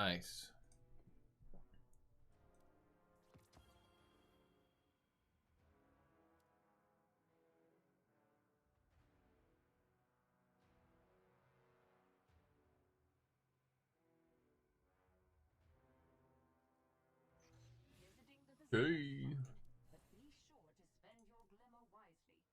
Nice. Hey. But be sure to spend your glimmer wisely.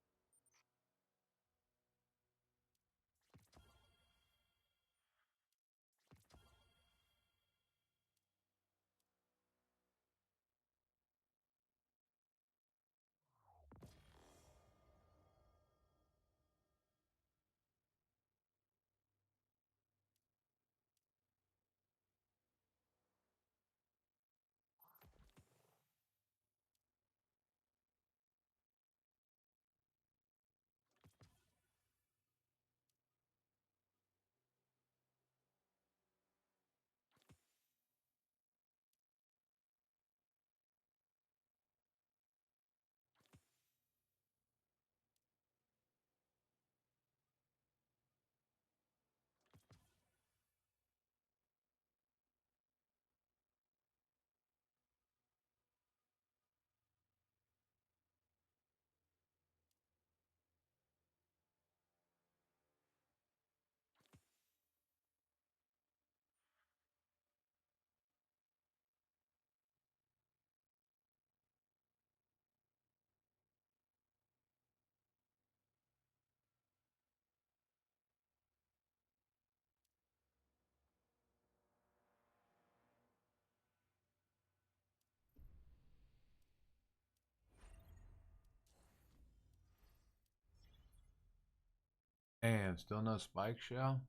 And still no spike shell?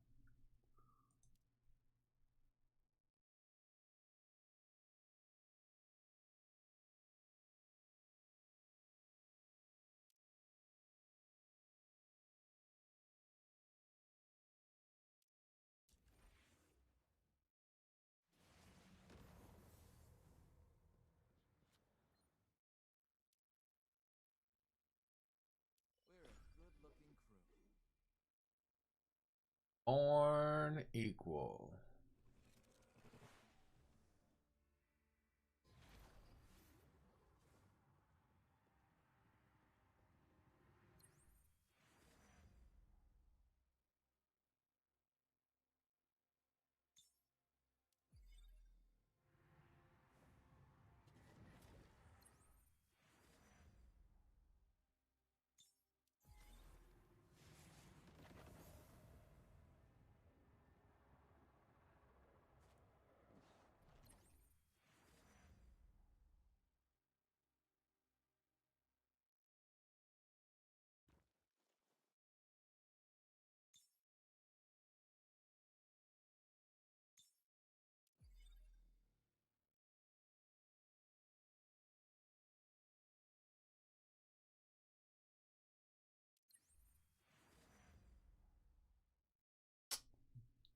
We're a good-looking crew. Born equal.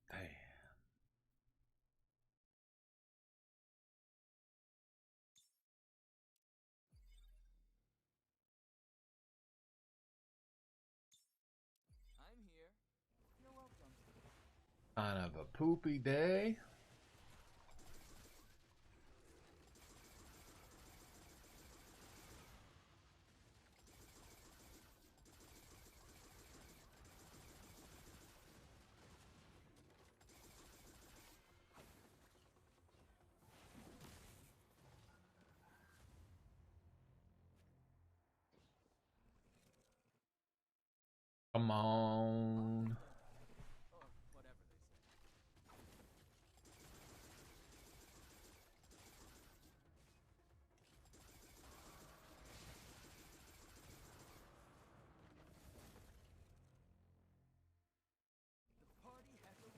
Damn. I'm here. You're welcome. Kind of a poopy day. Come on. Or whatever they say. The party has a...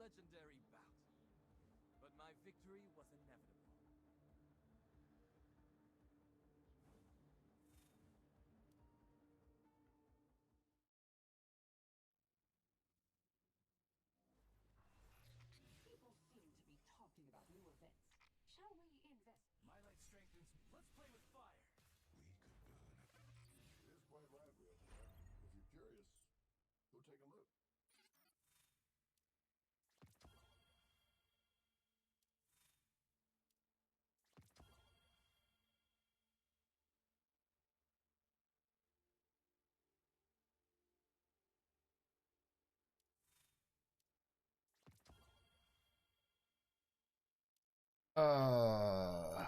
legendary bout. But my victory was inevitable. People seem to be talking about new events. Shall we invest? My light strengthens. Let's play with fire. It is quite lively up there. If you're curious, go take a look. Uh,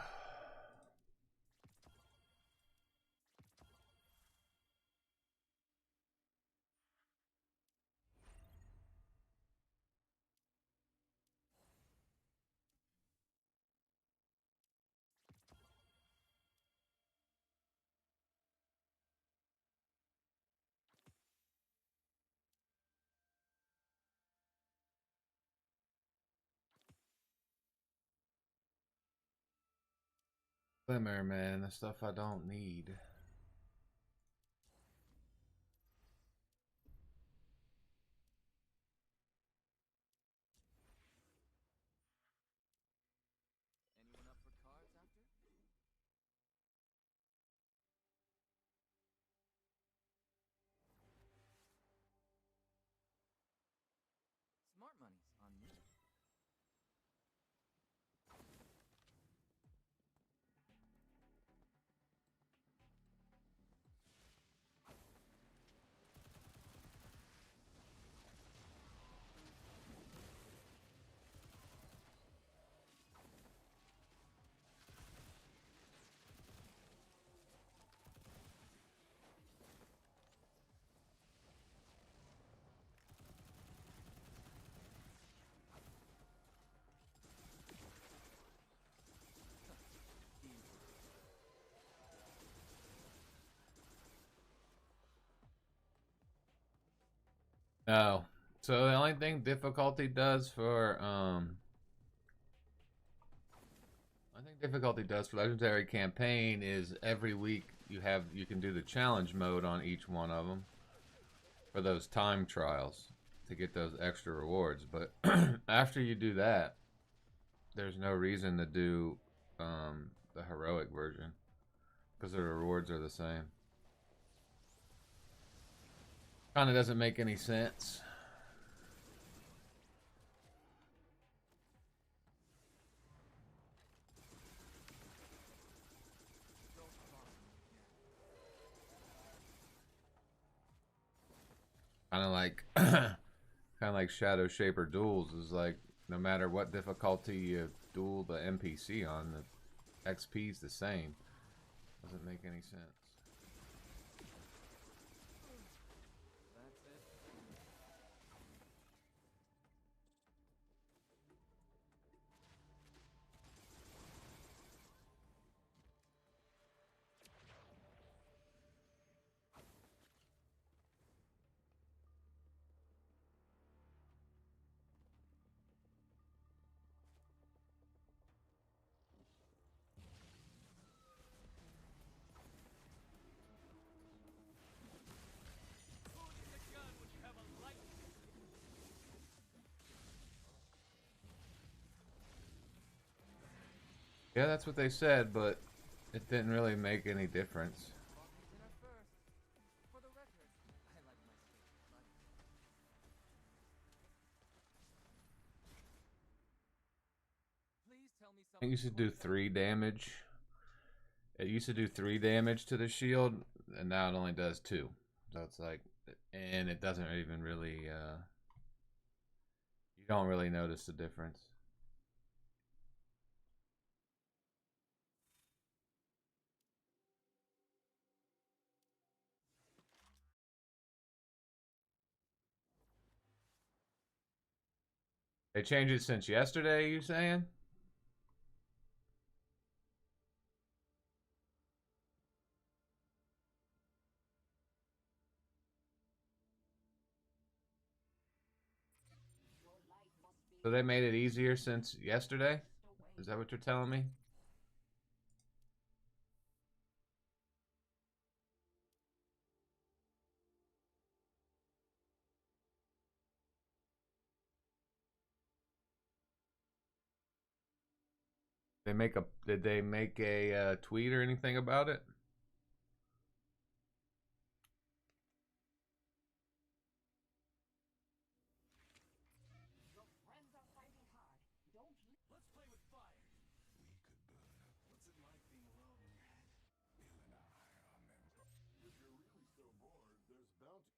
Glimmer, man, the stuff I don't need. Anyone up for cards after? Smart money's on me. No. So the only thing difficulty does for I think difficulty does for legendary campaign is every week you can do the challenge mode on each one of them for those time trials to get those extra rewards. But after you do that, there's no reason to do the heroic version because the rewards are the same. Kind of doesn't make any sense. Kind of like Shadow Shaper duels is like no matter what difficulty you duel the NPC on, the XP is the same. Doesn't make any sense. That's it. Holding the gun when you have a light. Yeah, that's what they said, but it didn't really make any difference. Walking dinner first. For the record, I like my steak light. Please tell me It something. used to do 3 damage. It used to do 3 damage to the shield, and now it only does 2. So it's like, and it doesn't even really, you don't really notice the difference. They changed it since yesterday, you saying? Your light must be So they made it easier since yesterday? Is that what you're telling me? Did they make a tweet or anything about it? Your friends are fighting hard. Don't leave. Let's play with fire. What's it like being alone in your head? If you're really so bored, there's bound to.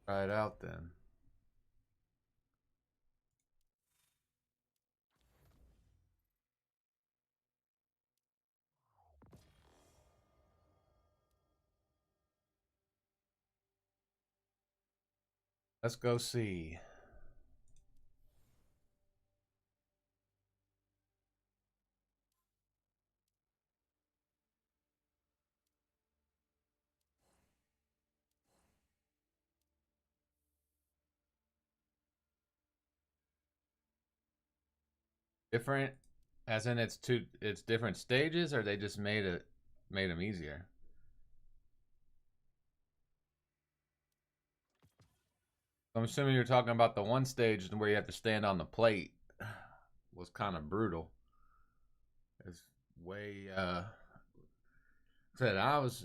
Try it out then. Let's go see. Different, as in it's different stages, or they just made them easier. I'm assuming you're talking about the one stage where you have to stand on the plate. Was kind of brutal. It's way said I was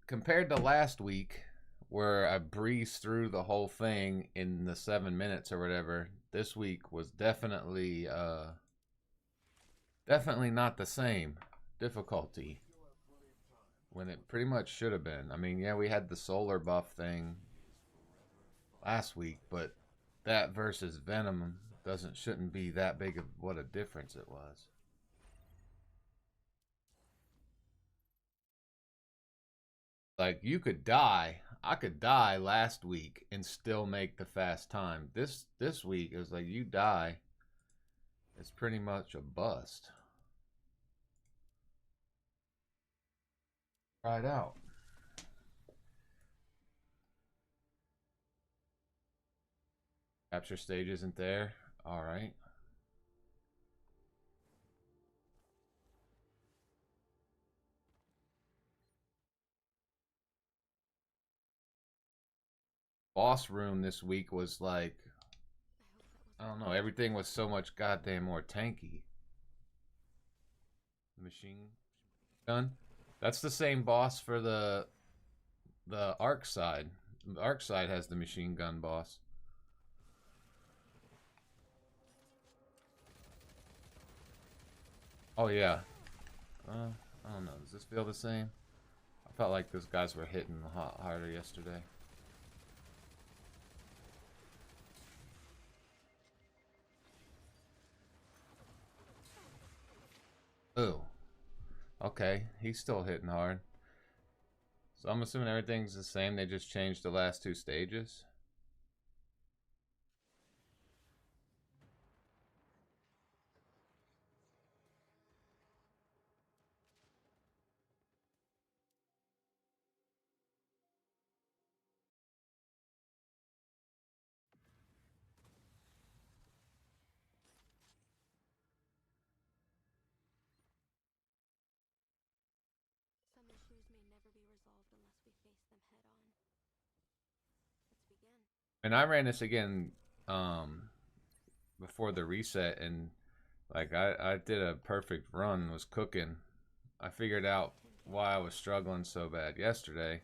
compared to last week where I breezed through the whole thing in the 7 minutes or whatever. This week was definitely definitely not the same difficulty when it pretty much should have been. I mean, yeah, we had the solar buff thing last week, but that versus Venom shouldn't be that big of what a difference it was. Like you could die. I could die last week and still make the fast time. This week it was like you die, it's pretty much a bust. Try it out. Capture stage isn't there. All right. Boss room this week was like, I don't know, everything was so much goddamn more tanky. Machine gun. That's the same boss for the Arc side. The Arc side has the machine gun boss. Oh yeah. I don't know. Does this feel the same? I felt like those guys were hitting harder yesterday. Ooh. Okay, he's still hitting hard. So I'm assuming everything's the same. They just changed the last two stages. Some issues may never be resolved unless we face them head on. Let's begin. And I ran this again before the reset, and like I did a perfect run, was cooking. I figured out why I was struggling so bad yesterday.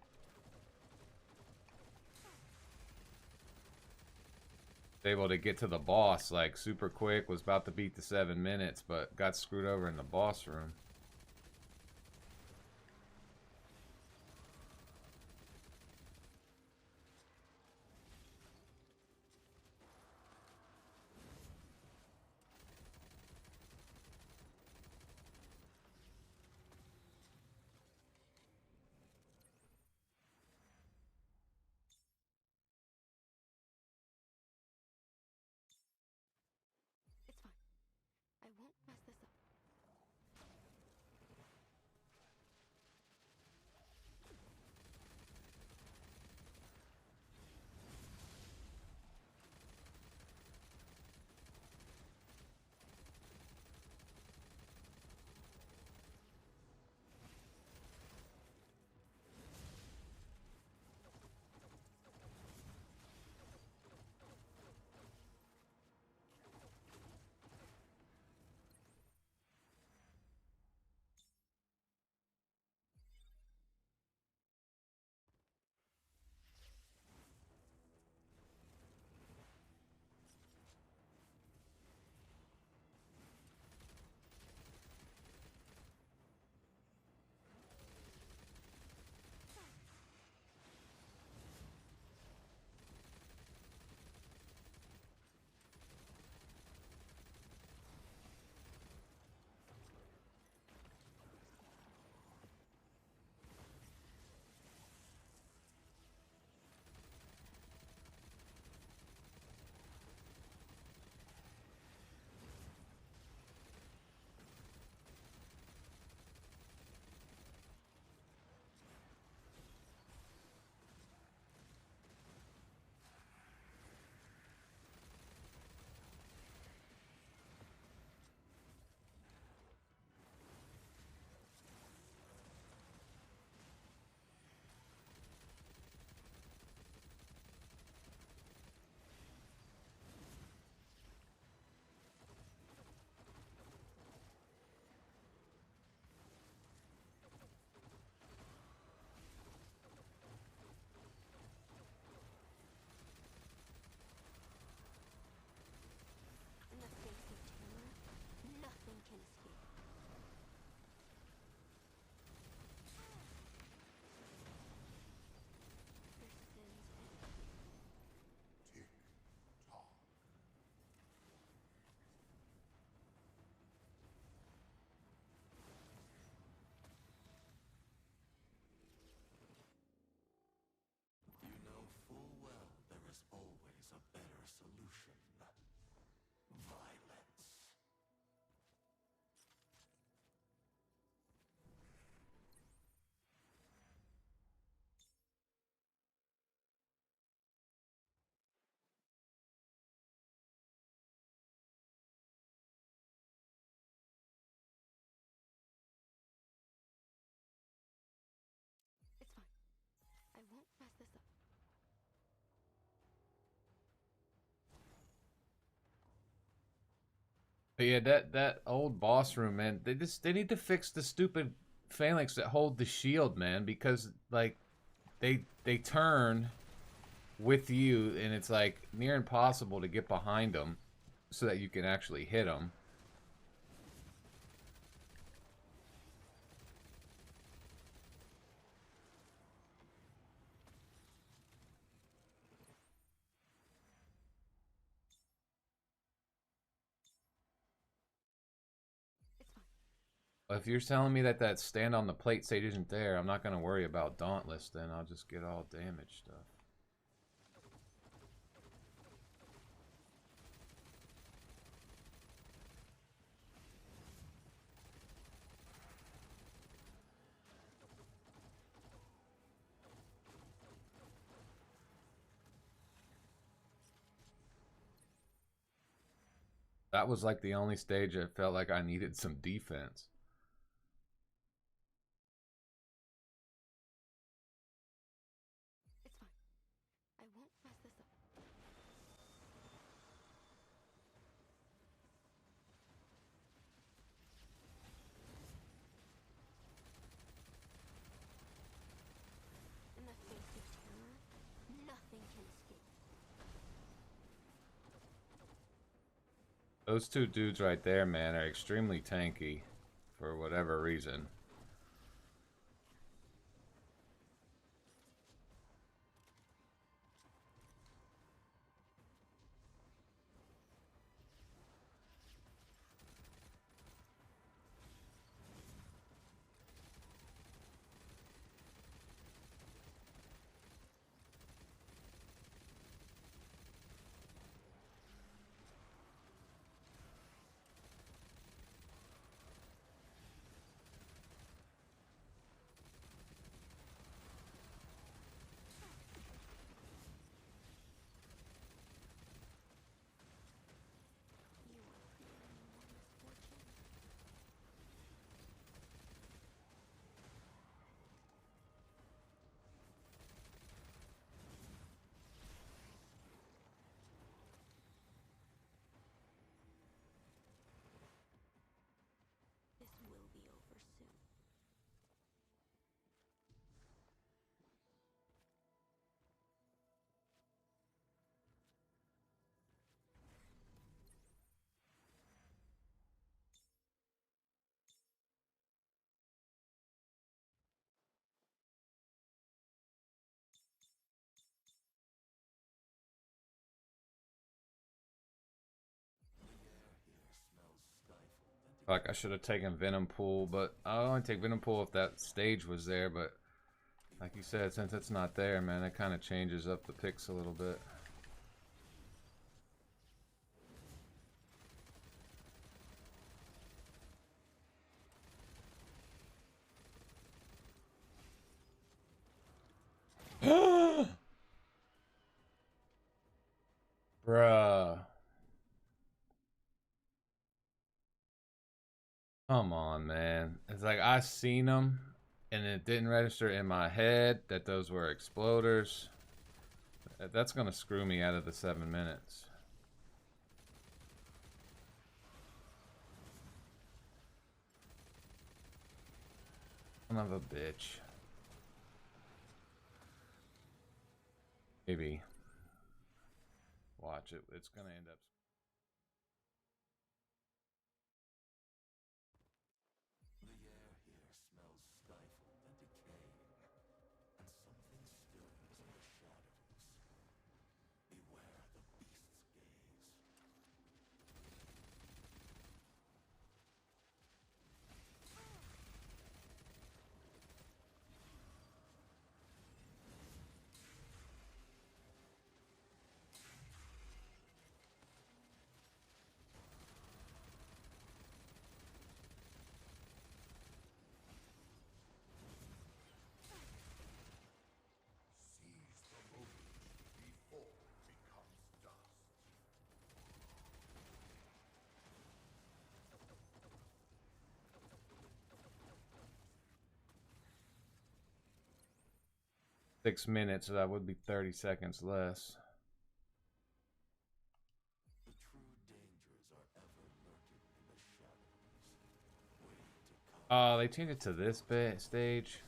Able to get to the boss like super quick, was about to beat the 7 minutes, but got screwed over in the boss room. this up. But yeah, that old boss room, man. They need to fix the stupid phalanx that hold the shield, man, because like they turn with you, and it's like near impossible to get behind them so that you can actually hit them. It's fine. If you're telling me that that stand on the plate stage isn't there, I'm not gonna worry about Dauntless. Then I'll just get all damage stuff. That was like the only stage that felt like I needed some defense. It's fine. I won't mess this up. In the face of terror, nothing can escape. Those two dudes right there, man, are extremely tanky for whatever reason. You are creating more misfortune. This will be over soon. Like I should have taken Venom Pool, but I'll only take Venom Pool if that stage was there. But like you said, since it's not there, man, that kind of changes up the picks a little bit. Bruh. Come on, man. It's like I seen them, and it didn't register in my head that those were exploders. That's gonna screw me out of the 7 minutes. Son of a bitch. Maybe. Watch it. It's gonna end up. The air here smells stifled and decaying, and something stirs in the shadows. Beware the beast's gaze. 6 minutes, so that would be 30 seconds less. The true dangers are ever lurking in the shadows, waiting to come. Oh, they changed it to this bit stage.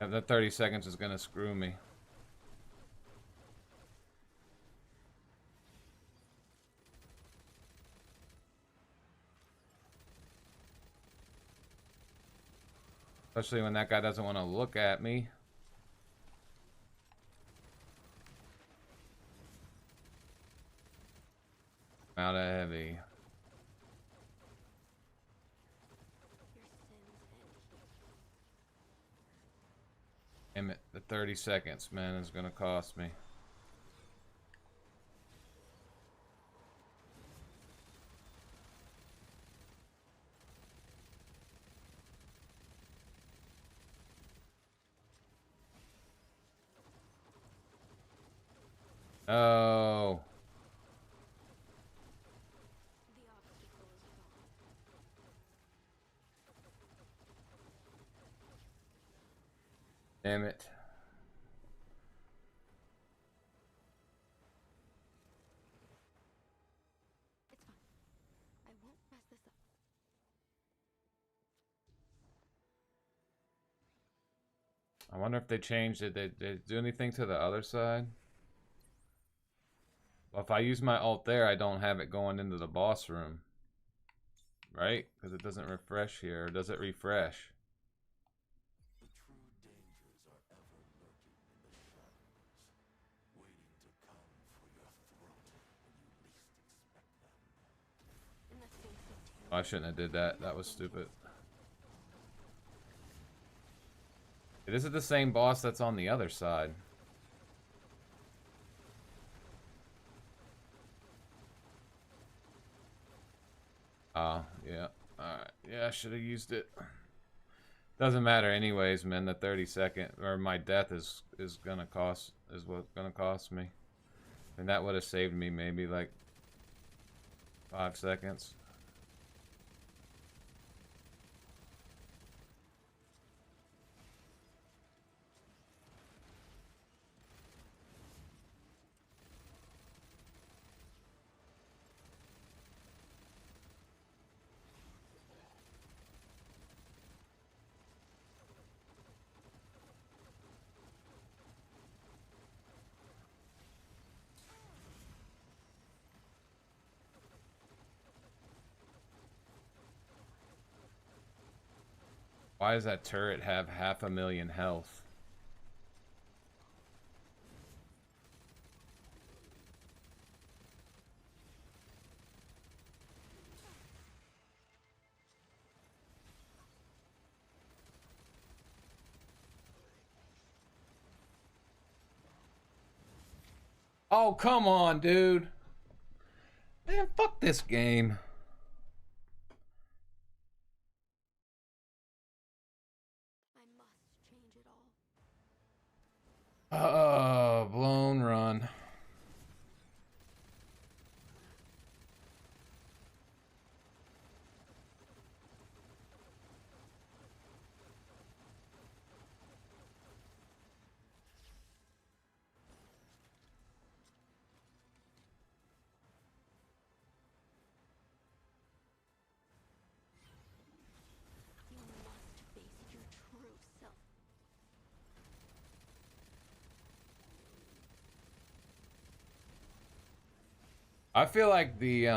And the 30 seconds is gonna screw me. Especially when that guy doesn't want to look at me. Out of heavy. Your sins end here. Damn it, the 30 seconds, man, is gonna cost me. Oh. The obstacle is gone. Damn it. It's fine. I won't mess this up. I wonder if they changed it. Did they do anything to the other side? Well, if I use my ult there, I don't have it going into the boss room. Right? Because it doesn't refresh here. Or does it refresh? The true dangers are ever lurking in the shadows, waiting to come for your throat when you least expect them. And that's being so terrible. Oh, I shouldn't have did that. That was stupid. This is the same boss that's on the other side. Oh, yeah. Alright. Yeah, I should have used it. Doesn't matter anyways, man. The 30-second or my death is what's gonna cost me. And that would have saved me maybe like 5 seconds. Why does that turret have 500,000 health? Oh, come on, dude. Man, fuck this game. I must change it all. Oh, blown run. You must face your true self. I feel like the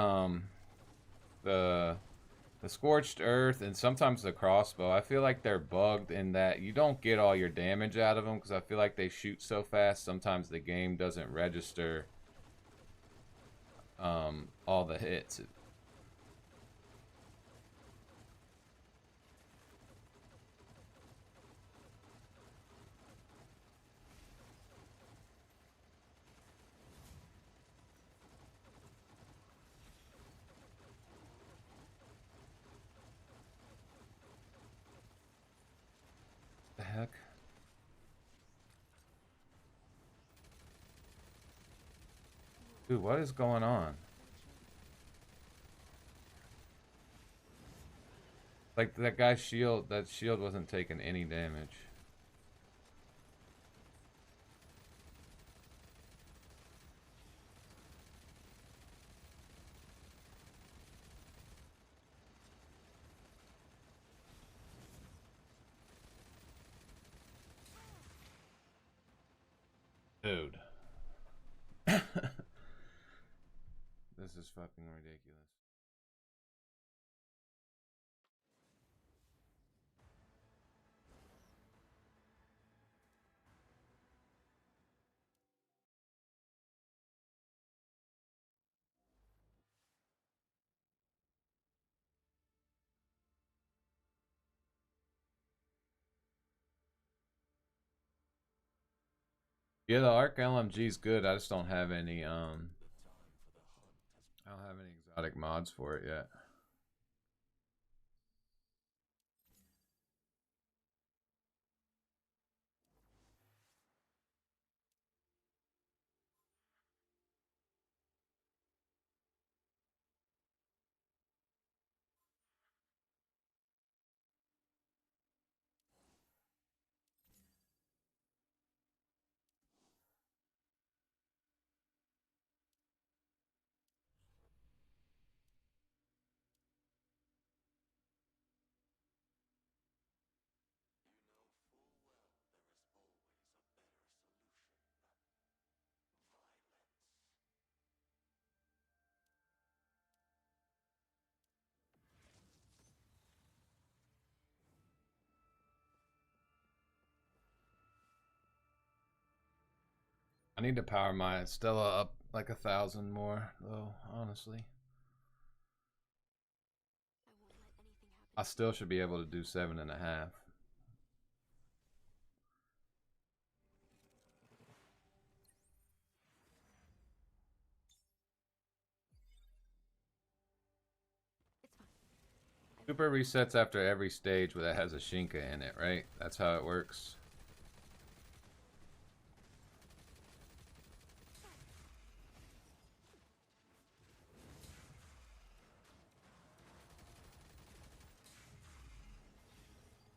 scorched earth and sometimes the crossbow, I feel like they're bugged in that you don't get all your damage out of them because I feel like they shoot so fast. Sometimes the game doesn't register all the hits. Dude, what is going on? Like that guy's shield, that shield wasn't taking any damage. Dude. This is fucking ridiculous. Yeah, the Arc LMG is good. I just don't have any I don't have any exotic mods for it yet. I need to power my Stella up like 1,000 more, though, honestly. I won't let anything happen. I still should be able to do 7.5. It's fine. Super resets after every stage that has a Shinka in it, right? That's how it works.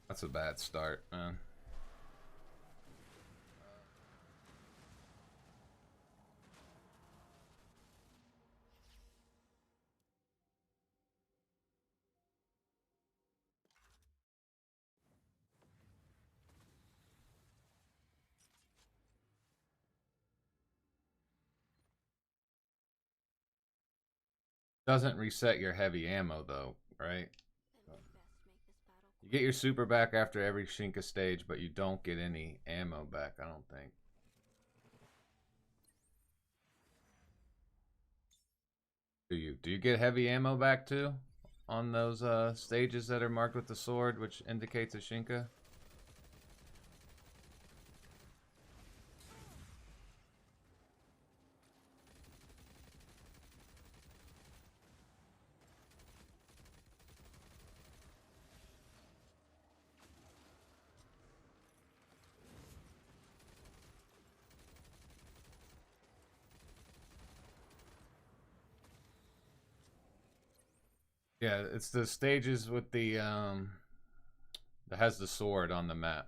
That's a bad start, man. Doesn't reset your heavy ammo, though, right? Then we best make this battle You get your super back after every Shinka stage, but you don't get any ammo back, I don't think. Do you? Do you get heavy ammo back too? On those stages that are marked with the sword, which indicates a Shinka? Yeah, it's the stages with the that has the sword on the map.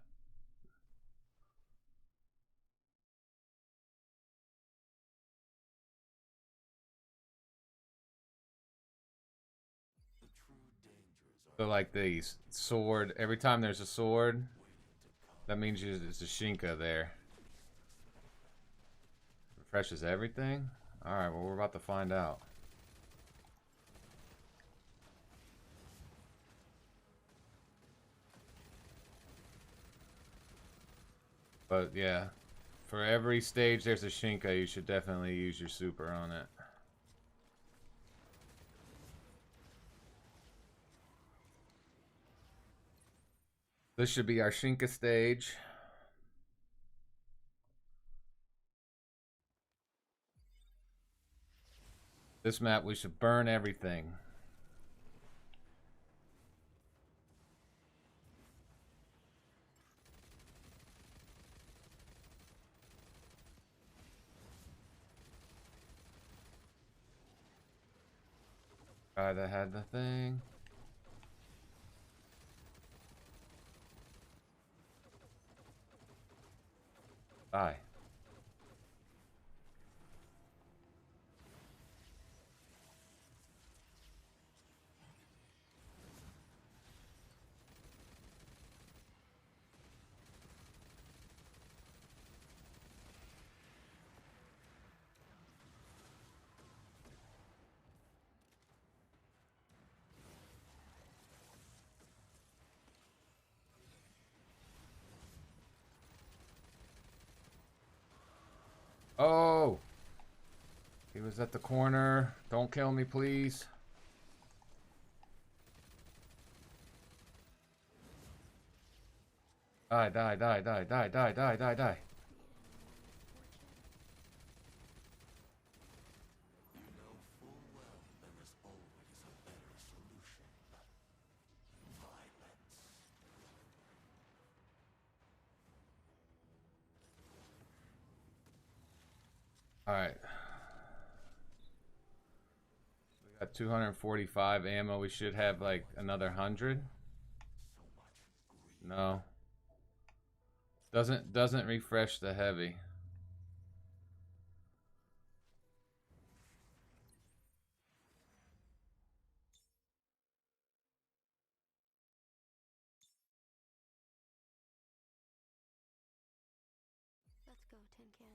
So like the sword, every time there's a sword, that means there's a Shinka there. Refreshes everything? Alright, well we're about to find out. But yeah, for every stage there's a Shinka, you should definitely use your super on it. This should be our Shinka stage. This map, we should burn everything. Guy that had the thing. Die. Oh! He was at the corner. Don't kill me, please. Die, die, die, die, die, die, die, die, die. You know full well there is always a better solution. Violence. Alright. We got 245 ammo. We should have like another 100. No. Doesn't refresh the heavy. Let's go, Tin Can.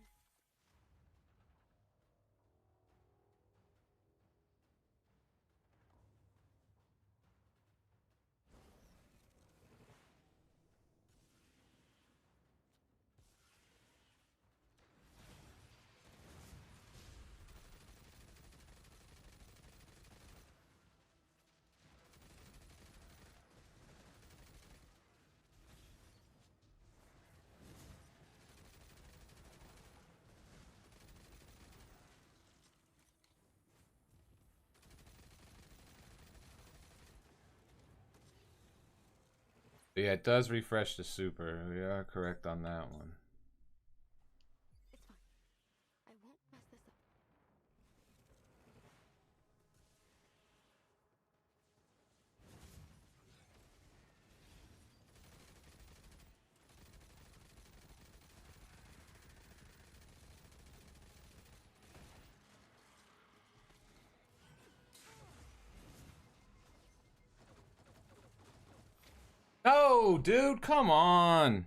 But yeah, it does refresh the super. We are correct on that one. It's fine. I won't mess this up. Oh, dude, come on.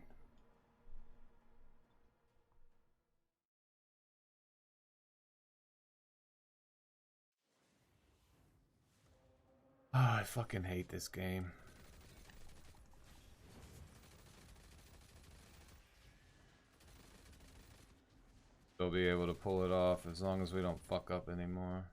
Oh, I fucking hate this game. They'll be able to pull it off as long as we don't fuck up anymore.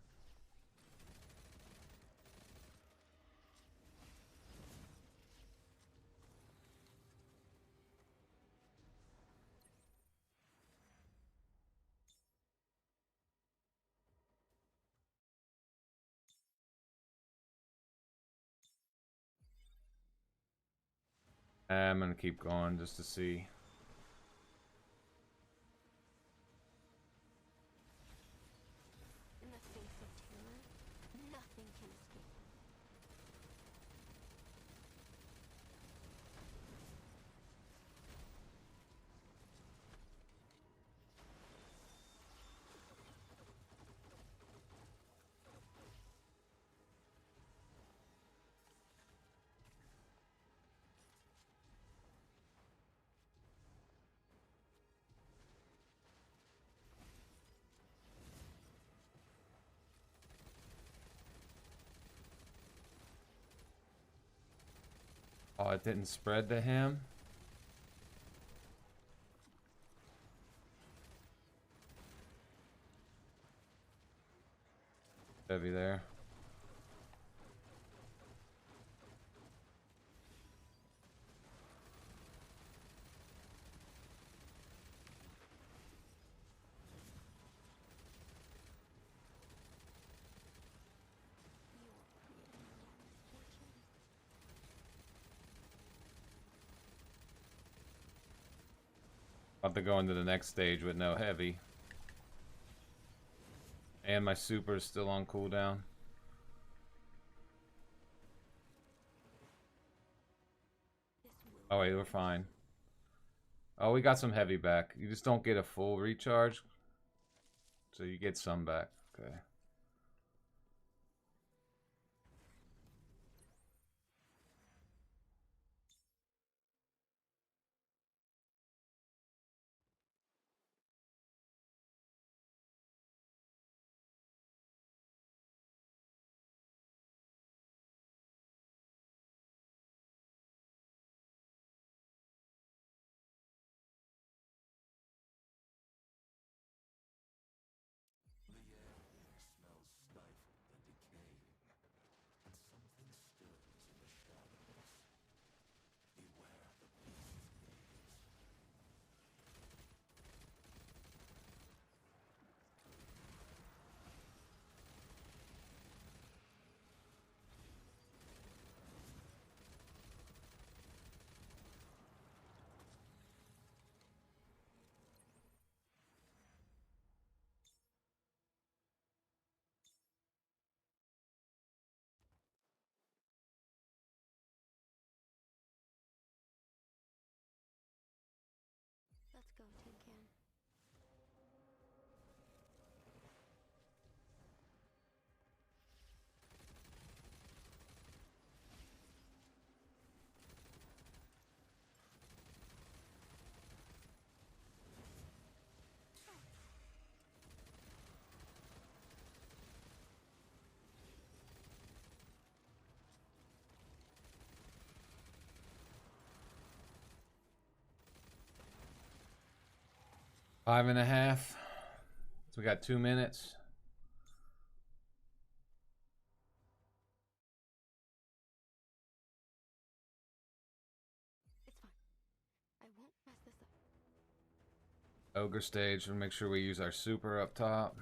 I'm gonna keep going just to see. In the face of terror, nothing can escape. Oh, it didn't spread to him? Heavy there. About to go into the next stage with no heavy. And my super is still on cooldown. Oh wait, we're fine. Oh, we got some heavy back. You just don't get a full recharge. So you get some back. Okay. The air here smells stifled and decaying, and something stirs in the shadows. Beware the beast's gaze. Let's go, Tin Can. 5.5. So we got 2 minutes. It's fine. I won't mess this up. Ogre stage. We'll make sure we use our super up top.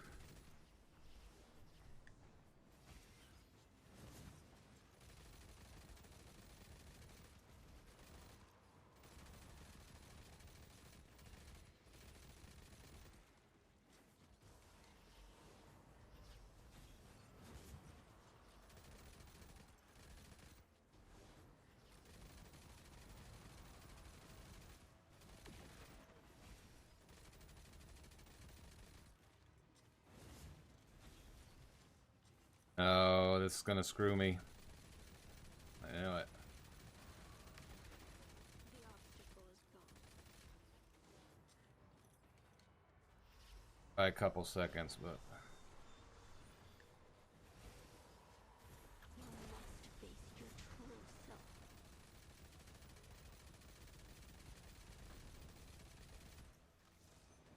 Oh, this is gonna screw me. I know it. The obstacle is gone. By a couple seconds, but You must face your true self.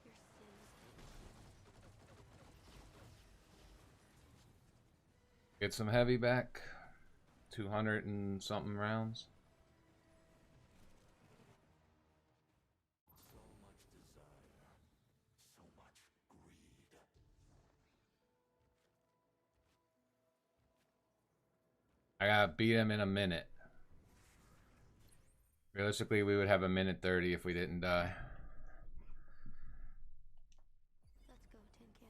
Your sins. get some heavy back. 200 and something rounds. So much desire, so much greed. I gotta beat him in a minute. Realistically, we would have 1:30 if we didn't die. Let's go, Tin Can.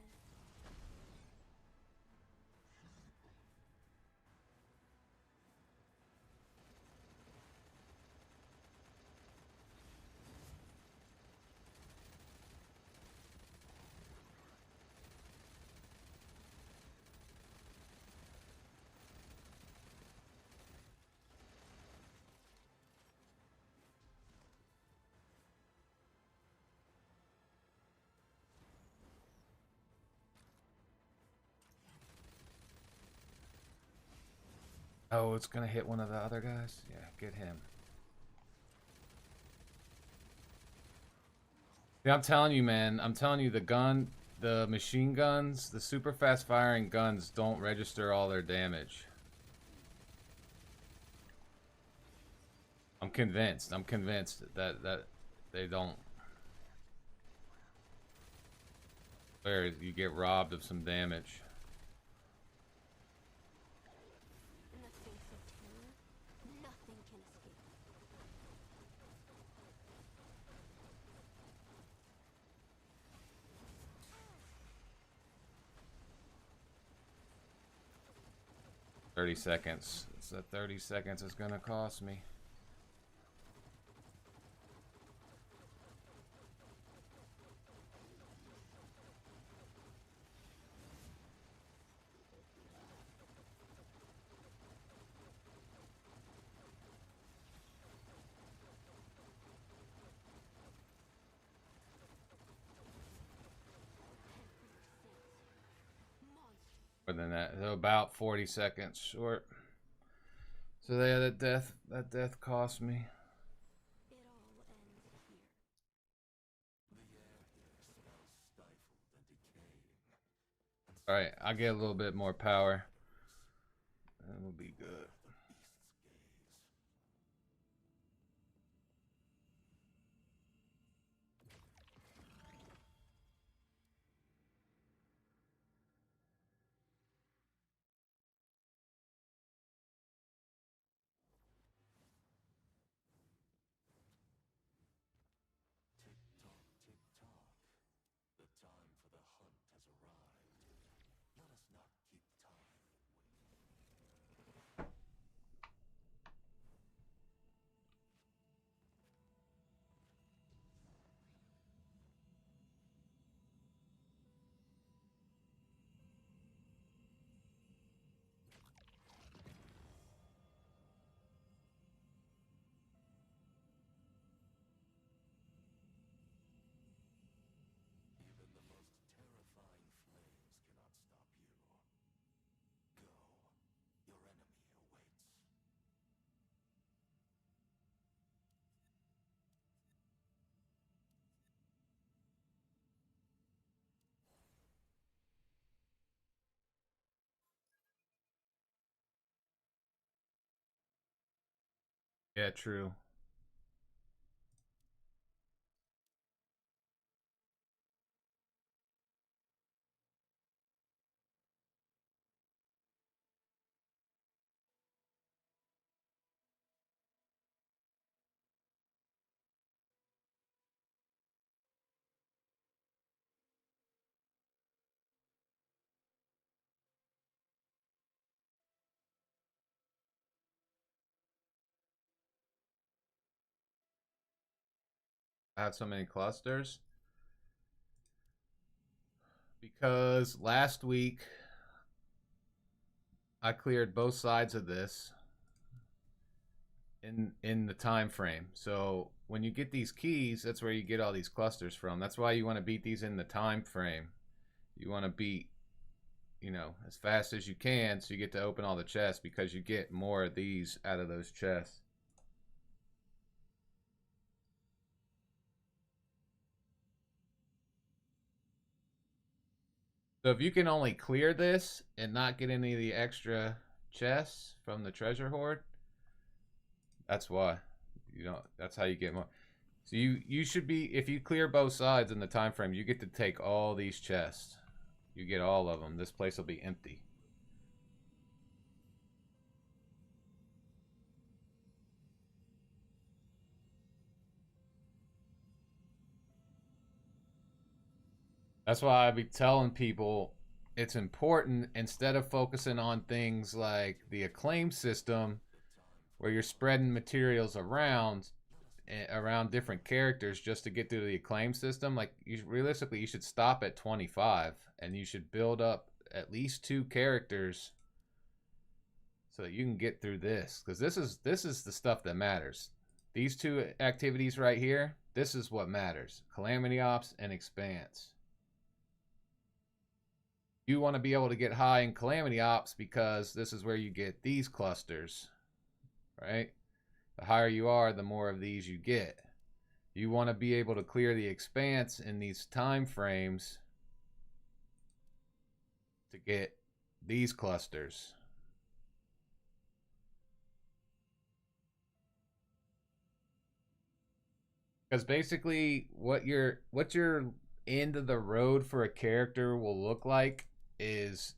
Oh, it's gonna hit one of the other guys? Yeah, get him. Yeah, I'm telling you, man. I'm telling you, the machine guns, the super fast firing guns don't register all their damage. I'm convinced that they don't. Where you get robbed of some damage. In the face of terror, nothing can escape. 30 seconds. So 30 seconds is gonna cost me. More than that, so about 40 seconds short. So yeah, that death cost me. It all ends here. The air here smells stifled and decaying. All right, I'll get a little bit more power. That will be good. Tick-tock, tick-tock. The time for the hunt has arrived. Let us not keep time. Even the most terrifying flames cannot stop you. Go. Your enemy awaits. Yeah, true. I have so many clusters because last week I cleared both sides of this in the time frame. So when you get these keys, that's where you get all these clusters from. That's why you want to beat these in the time frame. You want to beat, you know, as fast as you can so you get to open all the chests, because you get more of these out of those chests. So if you can only clear this and not get any of the extra chests from the treasure hoard, that's why. You know, that's how you get more. So you should be, if you clear both sides in the time frame, you get to take all these chests. You get all of them. This place will be empty. That's why I be telling people it's important, instead of focusing on things like the acclaim system where you're spreading materials around different characters just to get through the acclaim system. Like, realistically, you should stop at 25 and you should build up at least 2 characters so that you can get through this, because this is the stuff that matters. These 2 activities right here, this is what matters: Calamity Ops and Expanse. You want to be able to get high in Calamity Ops because this is where you get these clusters, right? The higher you are, the more of these you get. You want to be able to clear the Expanse in these time frames to get these clusters. Because basically what your end of the road for a character will look like is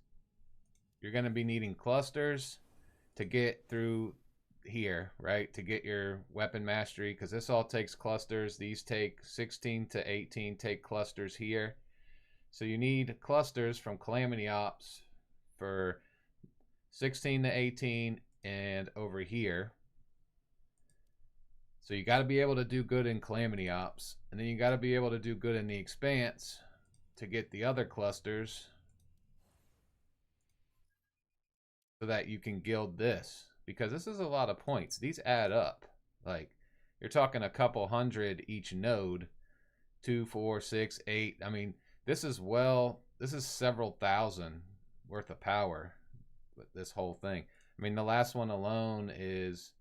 you're going to be needing clusters to get through here, right? To get your weapon mastery, because this all takes clusters. These take 16 to 18 take clusters here. So you need clusters from Calamity Ops for 16 to 18 and over here. So you got to be able to do good in Calamity Ops, and then you got to be able to do good in the Expanse to get the other clusters so that you can guild this, because this is a lot of points. These add up. Like, you're talking a couple hundred each node. 2, 4, 6, 8. I mean, this is several thousand worth of power with this whole thing. I mean, the last one alone is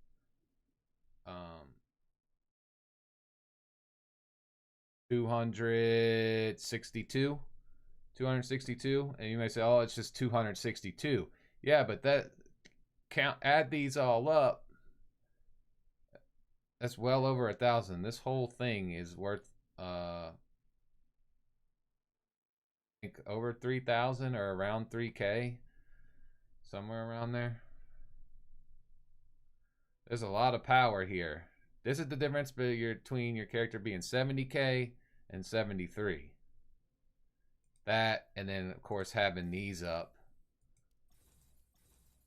262, and you may say, oh, it's just 262. Yeah, but that add these all up, that's well over 1,000. This whole thing is worth I think over 3,000 or around 3K, somewhere around there. There's a lot of power here. This is the difference between your character being 70K and 73. That, and then of course having these up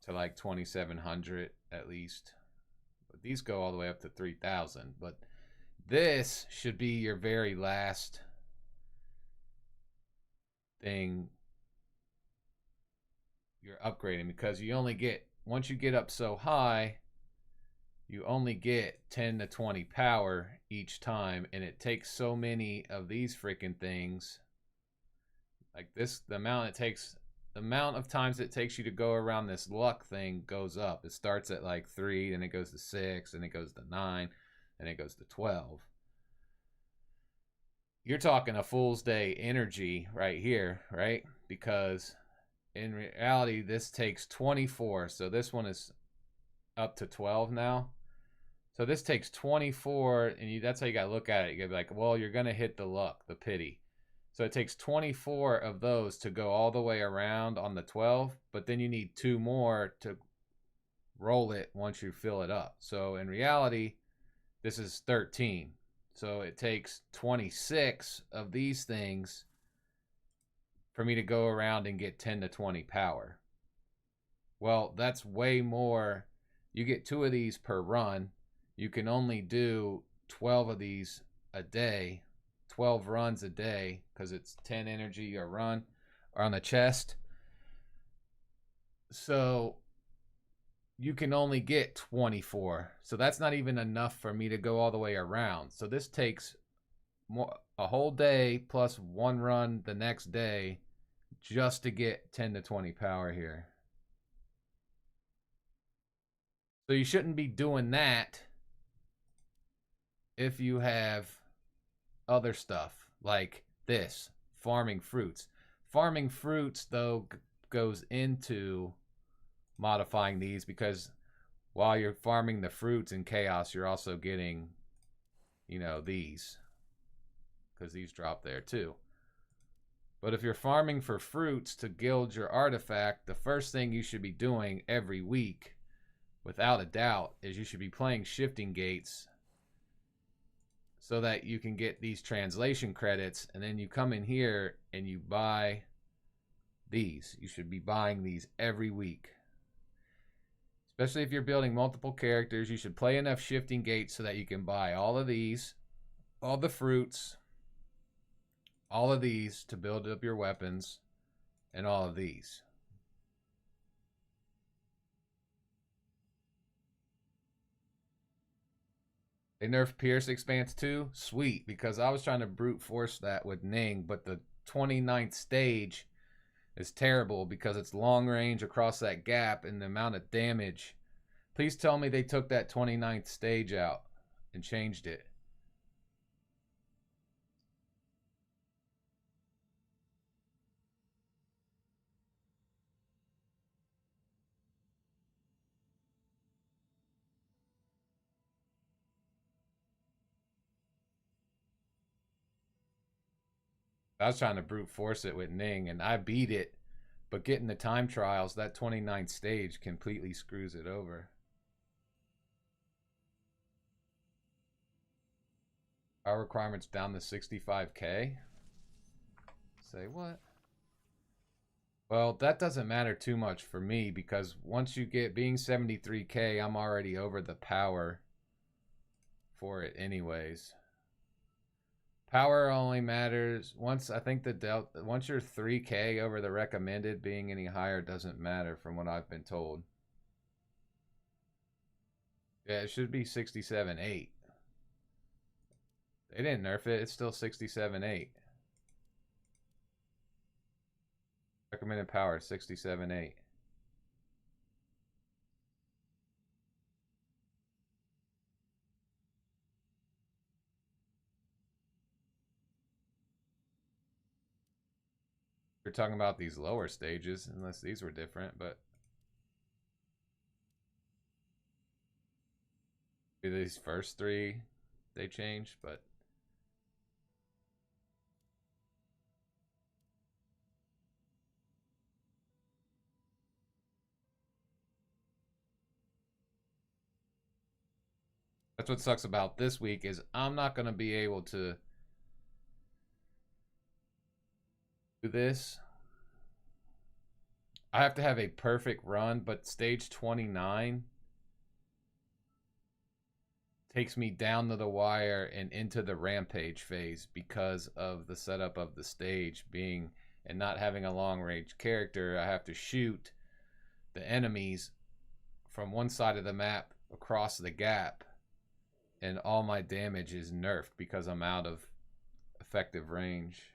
to like 2,700 at least. But these go all the way up to 3,000. But this should be your very last thing you're upgrading, because you only get, once you get up so high, you only get 10 to 20 power each time, and it takes so many of these freaking things. Like this, the amount it takes, the amount of times it takes you to go around this luck thing goes up. It starts at like 3, then it goes to 6, and it goes to 9, and it goes to 12. You're talking a fool's day energy right here, right? Because in reality, this takes 24. So this one is up to 12 now. So this takes 24, and that's how you got to look at it. You got to be like, well, you're going to hit the luck, the pity. So it takes 24 of those to go all the way around on the 12, but then you need 2 more to roll it once you fill it up. So in reality, this is 13. So it takes 26 of these things for me to go around and get 10 to 20 power. Well, that's way more. You get 2 of these per run. You can only do 12 of these a day, 12 runs a day, because it's 10 energy a run or on the chest. So you can only get 24. So that's not even enough for me to go all the way around. So this takes a whole day plus 1 run the next day just to get 10 to 20 power here. So you shouldn't be doing that if you have other stuff like this, farming fruits. Farming fruits, though, goes into modifying these, because while you're farming the fruits in chaos, you're also getting, you know, these, because these drop there too. But if you're farming for fruits to gild your artifact, the first thing you should be doing every week, without a doubt, is you should be playing shifting gates so that you can get these translation credits, and then you come in here and you buy these. You should be buying these every week. Especially if you're building multiple characters, you should play enough shifting gates so that you can buy all of these, all the fruits, all of these to build up your weapons, and all of these. They nerfed Pierce Expanse 2? Sweet, because I was trying to brute force that with Ning, but the 29th stage is terrible because it's long range across that gap and the amount of damage. Please tell me they took that 29th stage out and changed it. I was trying to brute force it with Ning, and I beat it, but getting the time trials, that 29th stage completely screws it over. Our requirements down to 65K? Say what? Well, that doesn't matter too much for me, because once you get, being 73K, I'm already over the power for it anyways. Power only matters once, I think once you're 3K over the recommended, being any higher doesn't matter from what I've been told. Yeah, it should be 67.8. They didn't nerf it, it's still 67.8. Recommended power 67.8. We're talking about these lower stages, unless these were different, but these first three they changed, but that's what sucks about this week is I'm not going to be able to do this. I have to have a perfect run, but stage 29 takes me down to the wire and into the rampage phase because of the setup of the stage being and not having a long range character. I have to shoot the enemies from one side of the map across the gap, and all my damage is nerfed because I'm out of effective range.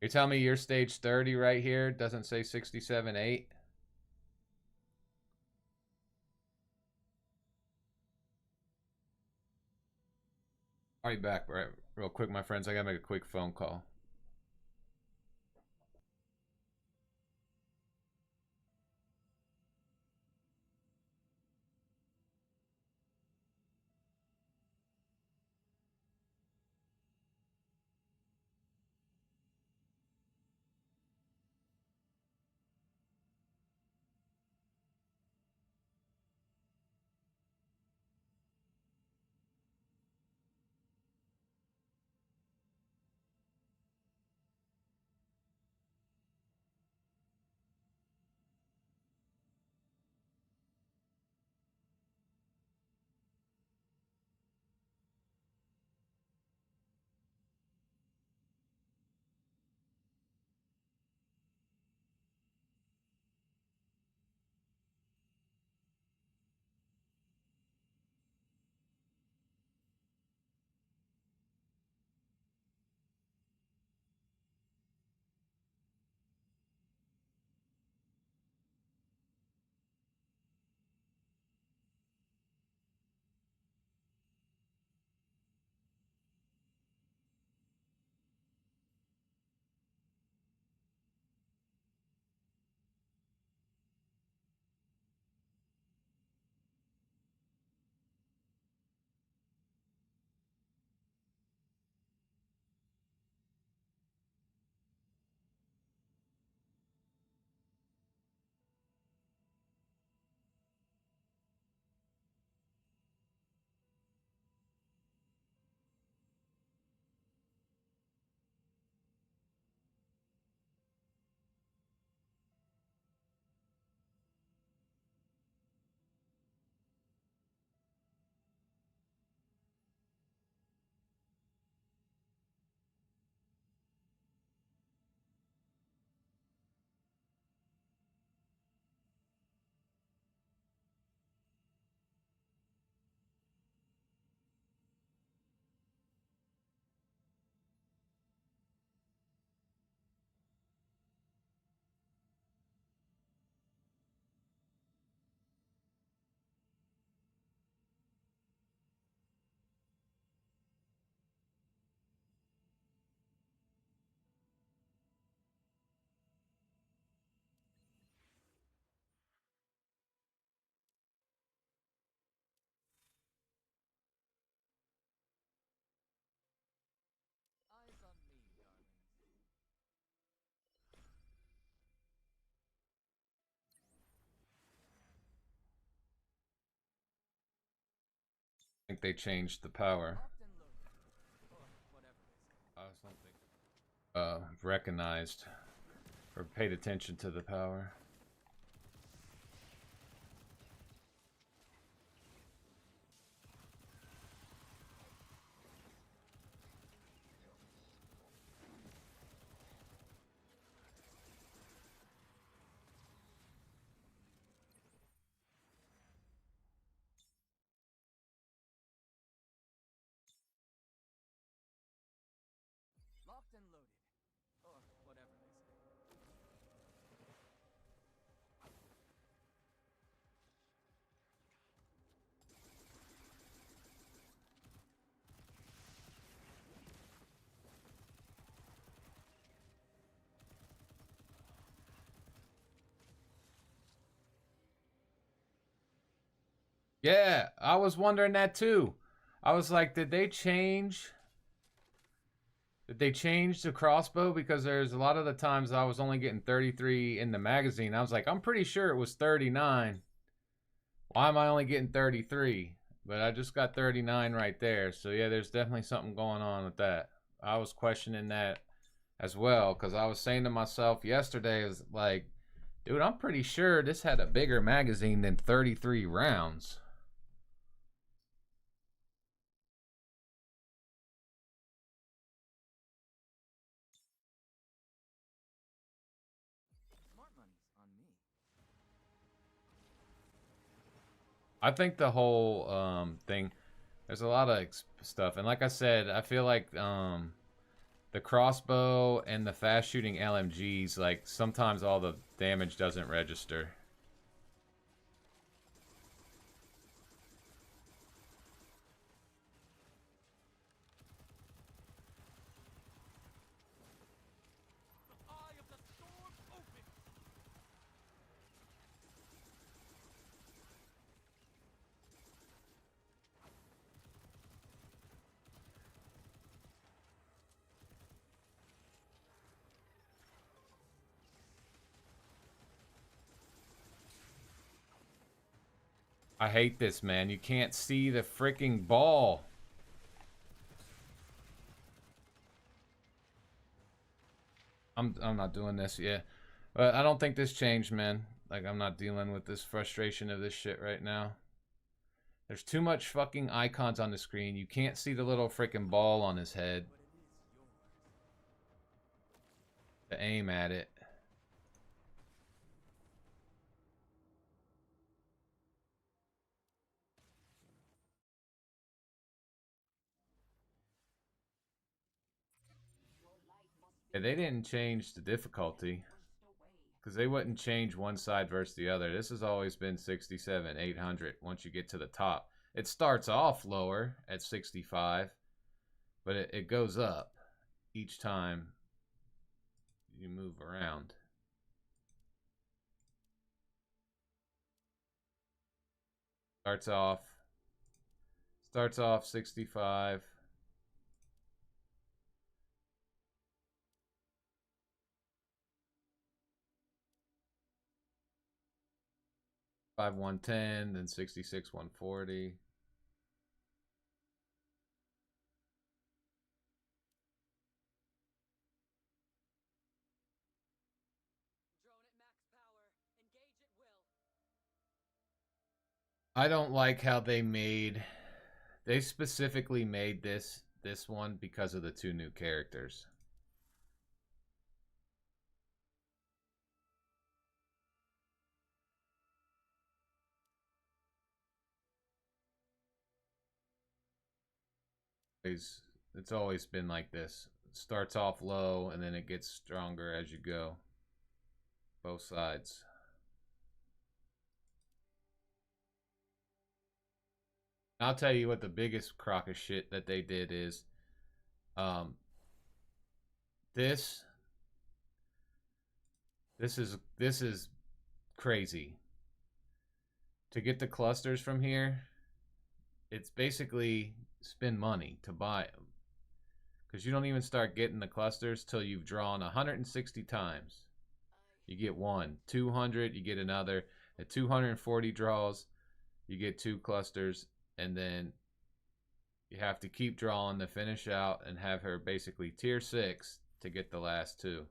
You're telling me your stage 30 right here doesn't say 67.8? I'll be back right, real quick, my friends. I gotta make a quick phone call. Eyes on me, darlings. I think they changed the power. Locked and loaded. Or whatever they say. Something recognized or paid attention to the power. Locked Yeah, I was wondering that too. I was like, did they change the crossbow? Because there's a lot of the times I was only getting 33 in the magazine. I was like, I'm pretty sure it was 39. Why am I only getting 33? But I just got 39 right there. So yeah, there's definitely something going on with that. I was questioning that as well because I was saying to myself yesterday, is like, dude, I'm pretty sure this had a bigger magazine than 33 rounds. Smart money's on me. I think the whole thing, there's a lot of stuff, and like I said, I feel like the crossbow and the fast shooting LMGs, like sometimes all the damage doesn't register. Eye of the storm open! I hate this, man. You can't see the freaking ball. I'm not doing this, yeah. But I don't think this changed, man. Like, I'm not dealing with this frustration of this shit right now. There's too much fucking icons on the screen. You can't see the little freaking ball on his head to aim at it. Yeah, they didn't change the difficulty. Because they wouldn't change one side versus the other. This has always been 67, 800 once you get to the top. It starts off lower at 65, but it goes up each time you move around. Starts off 65. 110, then 66 140. Drone at max power. Engage at will. I don't like how they specifically made this one because of the two new characters. It's always been like this. It starts off low and then it gets stronger as you go. Both sides. I'll tell you what the biggest crock of shit that they did is um this this is crazy. To get the clusters from here, it's basically spend money to buy them. Because you don't even start getting the clusters till you've drawn 160 times. You get one. 200, you get another. At 240 draws, you get 2 clusters. And then you have to keep drawing to finish out and have her basically tier 6 to get the last 2.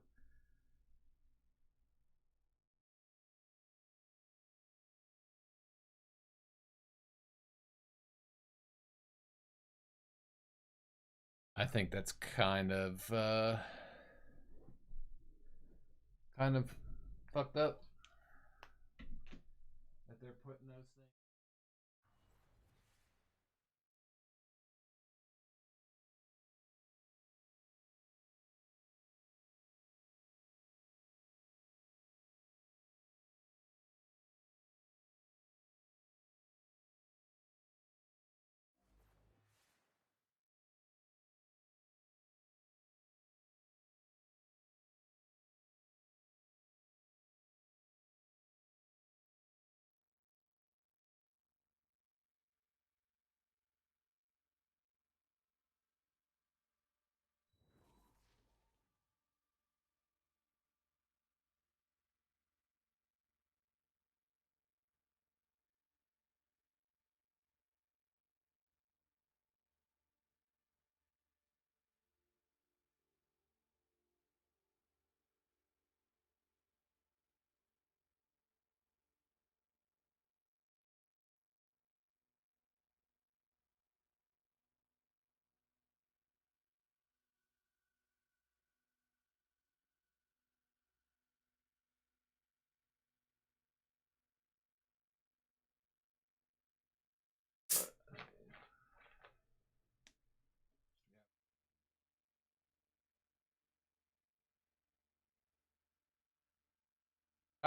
I think that's kind of fucked up that they're putting those things.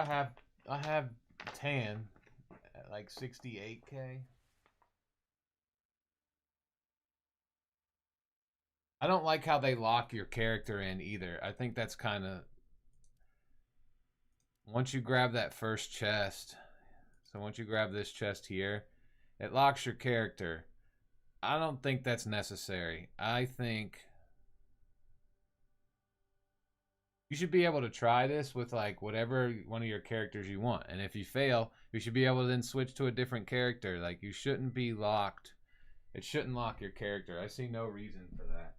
I have Tan at like 68K. I don't like how they lock your character in either. I think that's kind of once you grab that first chest. So once you grab this chest here, it locks your character. I don't think that's necessary. I think you should be able to try this with like whatever one of your characters you want. And if you fail, you should be able to then switch to a different character. Like you shouldn't be locked. It shouldn't lock your character. I see no reason for that.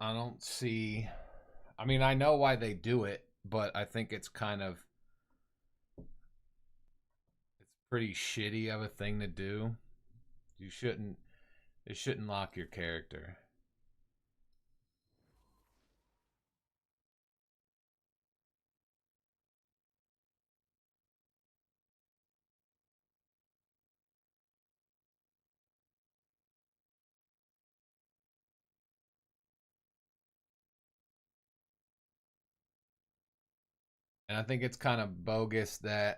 I don't see I mean, I know why they do it, but I think it's kind of it's pretty shitty of a thing to do. You shouldn't it shouldn't lock your character. And I think it's kind of bogus that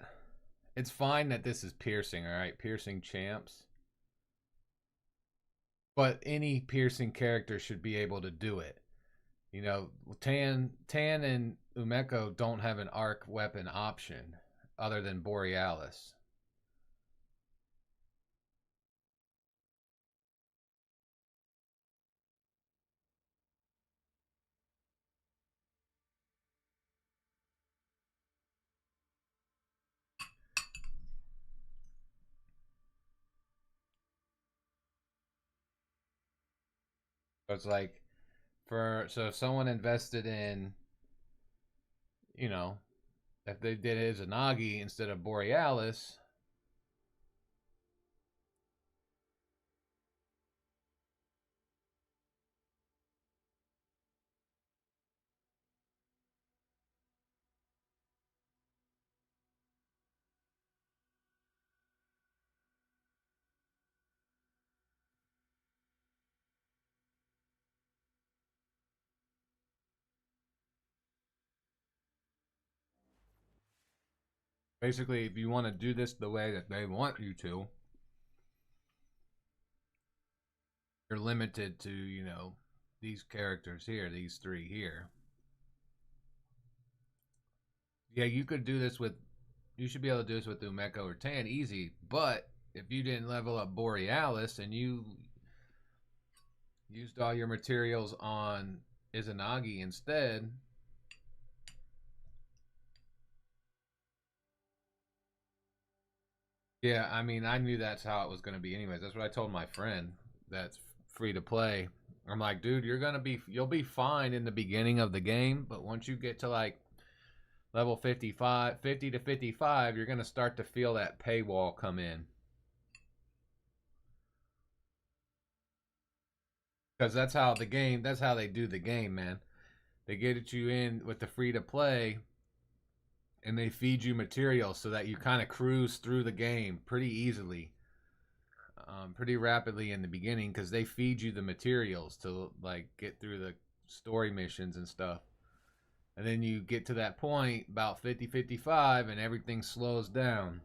it's fine that this is piercing, all right? Piercing champs. But any piercing character should be able to do it. You know, Tan and Umeko don't have an arc weapon option other than Borealis. So it's like so if someone invested in, you know, if they did Izanagi instead of Borealis, basically if you want to do this the way that they want you to, you're limited to, you know, these characters here, these three here. Yeah, you could do this with you should be able to do this with Umeko or Tan easy, but if you didn't level up Borealis and you used all your materials on Izanagi instead, yeah, I mean, I knew that's how it was going to be anyways. That's what I told my friend that's free to play. I'm like, dude, you'll be fine in the beginning of the game, but once you get to like level 55, 50 to 55, you're going to start to feel that paywall come in. Because that's how they do the game, man. They get you in with the free to play and they feed you material so that you kind of cruise through the game pretty easily, pretty rapidly in the beginning because they feed you the materials to like get through the story missions and stuff. And then you get to that point about 50, 55 and everything slows down.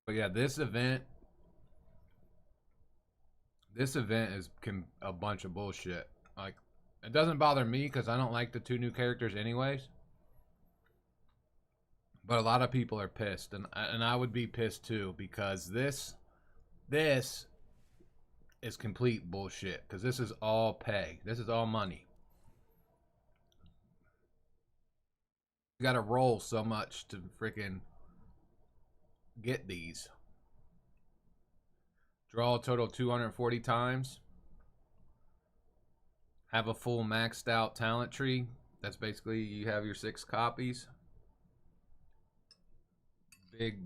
But yeah, this event is a bunch of bullshit. Like, it doesn't bother me because I don't like the two new characters anyways. But a lot of people are pissed, and I would be pissed too because this is complete bullshit. Because this is all pay. This is all money. You got to roll so much to freaking get these. Draw a total 240 times. Have a full maxed out talent tree. That's basically you have your 6 copies. Big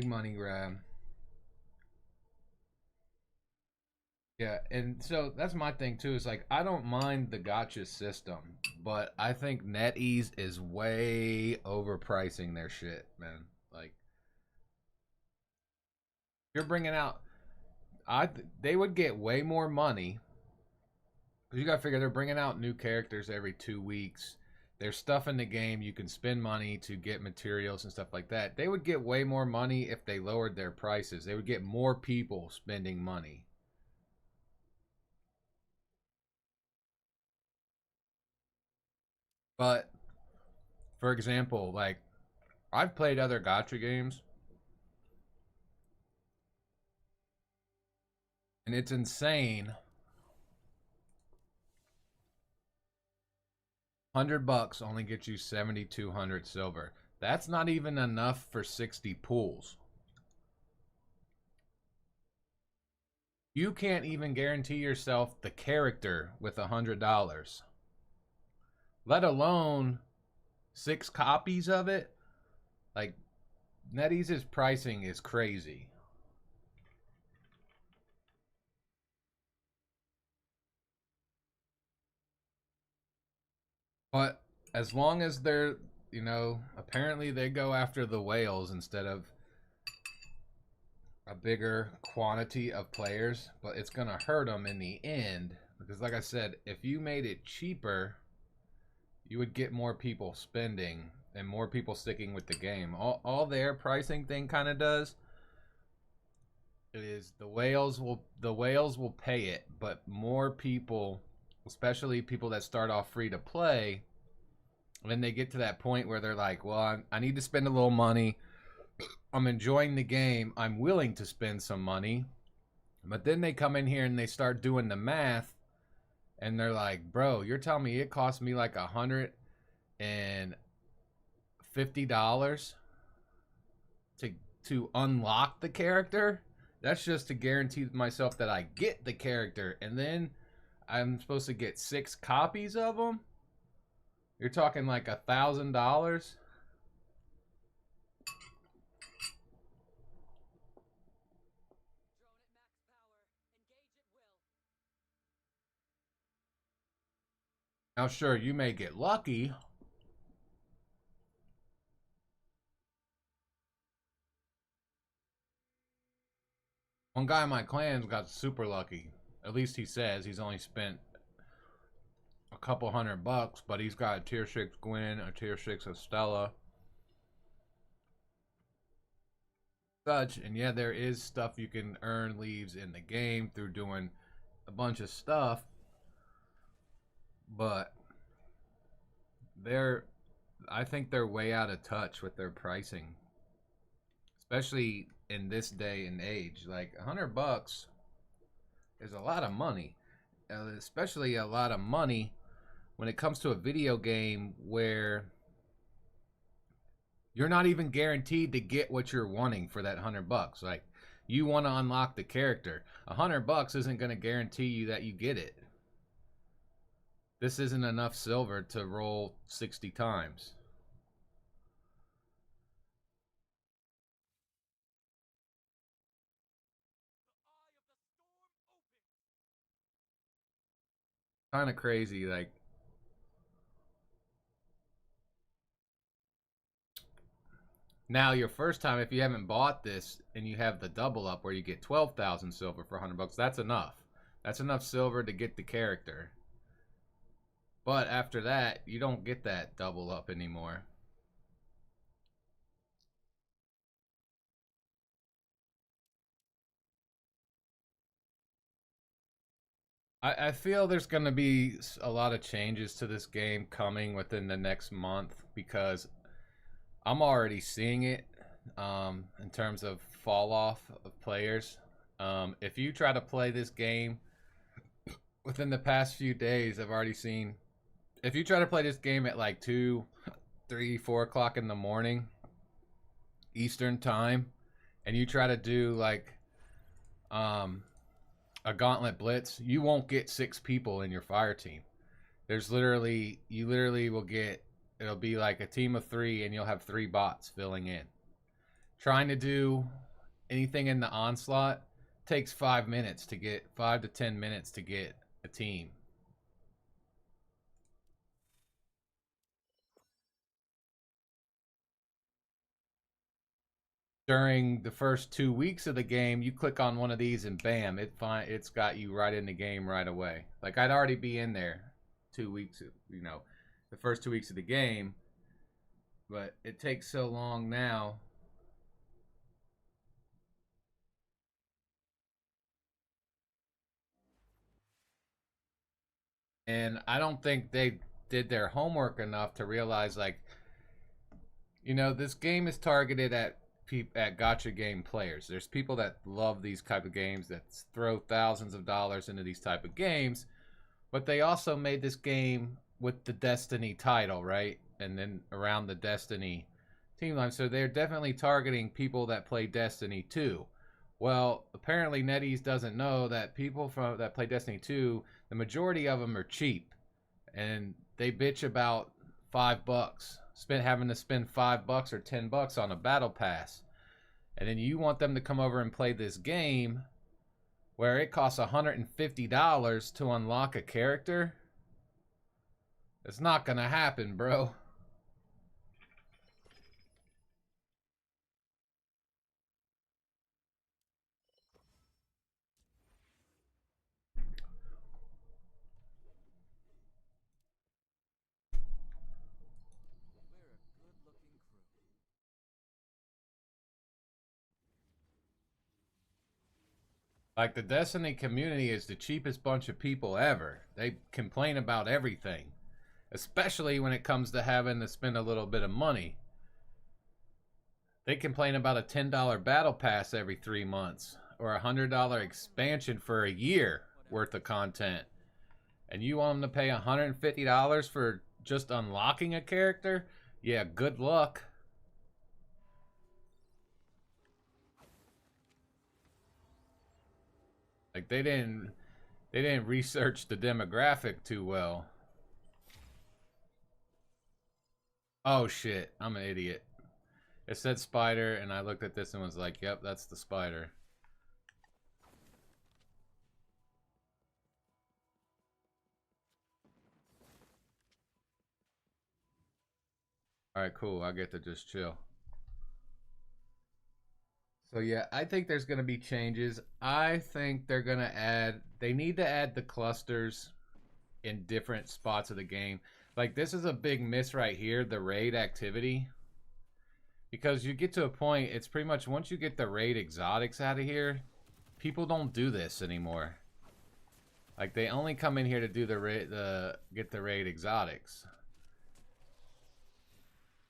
money grab. Yeah, and so that's my thing too. Is like I don't mind the gotcha system, but I think NetEase is way overpricing their shit, man. Like you're bringing out, they would get way more money. Cause you gotta figure they're bringing out new characters every 2 weeks. There's stuff in the game you can spend money to get materials and stuff like that. They would get way more money if they lowered their prices. They would get more people spending money. But, for example, like, I've played other gacha games, and it's insane. $100 only gets you 7,200 silver. That's not even enough for 60 pools. You can't even guarantee yourself the character with $100. Let alone 6 copies of it. Like, NetEase's pricing is crazy. But as long as they're, you know, apparently they go after the whales instead of a bigger quantity of players, but it's gonna hurt them in the end because, like I said, if you made it cheaper, you would get more people spending and more people sticking with the game. All their pricing thing kind of does is the whales will pay it, but more people, especially people that start off free to play, when they get to that point where they're like, well, I need to spend a little money, I'm enjoying the game, I'm willing to spend some money, but then they come in here and they start doing the math and they're like, bro, you're telling me it cost me like $150 to unlock the character? That's just to guarantee myself that I get the character, and then I'm supposed to get 6 copies of them? You're talking like $1,000? Now, sure, you may get lucky. One guy in my clan's got super lucky. At least he says he's only spent a couple $100, but he's got a tier 6 Gwen, a tier 6 Estella. Such, and yeah, there is stuff you can earn leaves in the game through doing a bunch of stuff, but I think they're way out of touch with their pricing, especially in this day and age. Like $100 is a lot of money, especially a lot of money when it comes to a video game where you're not even guaranteed to get what you're wanting for that $100. Like, you want to unlock the character. $100 isn't going to guarantee you that you get it. This isn't enough silver to roll 60 times. Kind of crazy, like, now your first time, if you haven't bought this and you have the double up where you get 12,000 silver for $100, that's enough. That's enough silver to get the character. But after that, you don't get that double up anymore. I feel there's going to be a lot of changes to this game coming within the next month because I'm already seeing it in terms of fall off of players. If you try to play this game within the past few days, I've already seen, if you try to play this game at like 2, 3, 4 o'clock in the morning Eastern time, and you try to do like a gauntlet blitz, you won't get 6 people in your fire team. There's literally, you literally will get, it'll be like a team of 3 and you'll have 3 bots filling in. Trying to do anything in the onslaught takes 5 minutes to get, 5 to 10 minutes to get a team. During the first 2 weeks of the game, you click on one of these and bam, it's got you right in the game right away. Like I'd already be in there 2 weeks, you know, the first 2 weeks of the game, but it takes so long now. And I don't think they did their homework enough to realize, like, you know, this game is targeted at gacha game players. There's people that love these type of games, that throw thousands of dollars into these type of games, but they also made this game with the Destiny title, right? And then around the Destiny team line. So they're definitely targeting people that play Destiny 2. Well, apparently NetEase doesn't know that people that play Destiny 2, the majority of them are cheap, and they bitch about $5, having to spend $5 or $10 on a battle pass, and then you want them to come over and play this game where it costs $150 to unlock a character. It's not gonna happen, bro. We're a good-looking crew. Like, the Destiny community is the cheapest bunch of people ever. They complain about everything, especially when it comes to having to spend a little bit of money. They complain about a $10 battle pass every 3 months, or a $100 expansion for a year worth of content. And you want them to pay $150 for just unlocking a character? Yeah, good luck. Like, they didn't research the demographic too well. Oh shit, I'm an idiot. It said spider, and I looked at this and was like, yep, that's the spider. Alright, cool. I get to just chill. So yeah, I think there's going to be changes. I think they're going to they need to add the clusters in different spots of the game. Like, this is a big miss right here, the raid activity. Because you get to a point, it's pretty much once you get the raid exotics out of here, people don't do this anymore. Like, they only come in here to do get the raid exotics.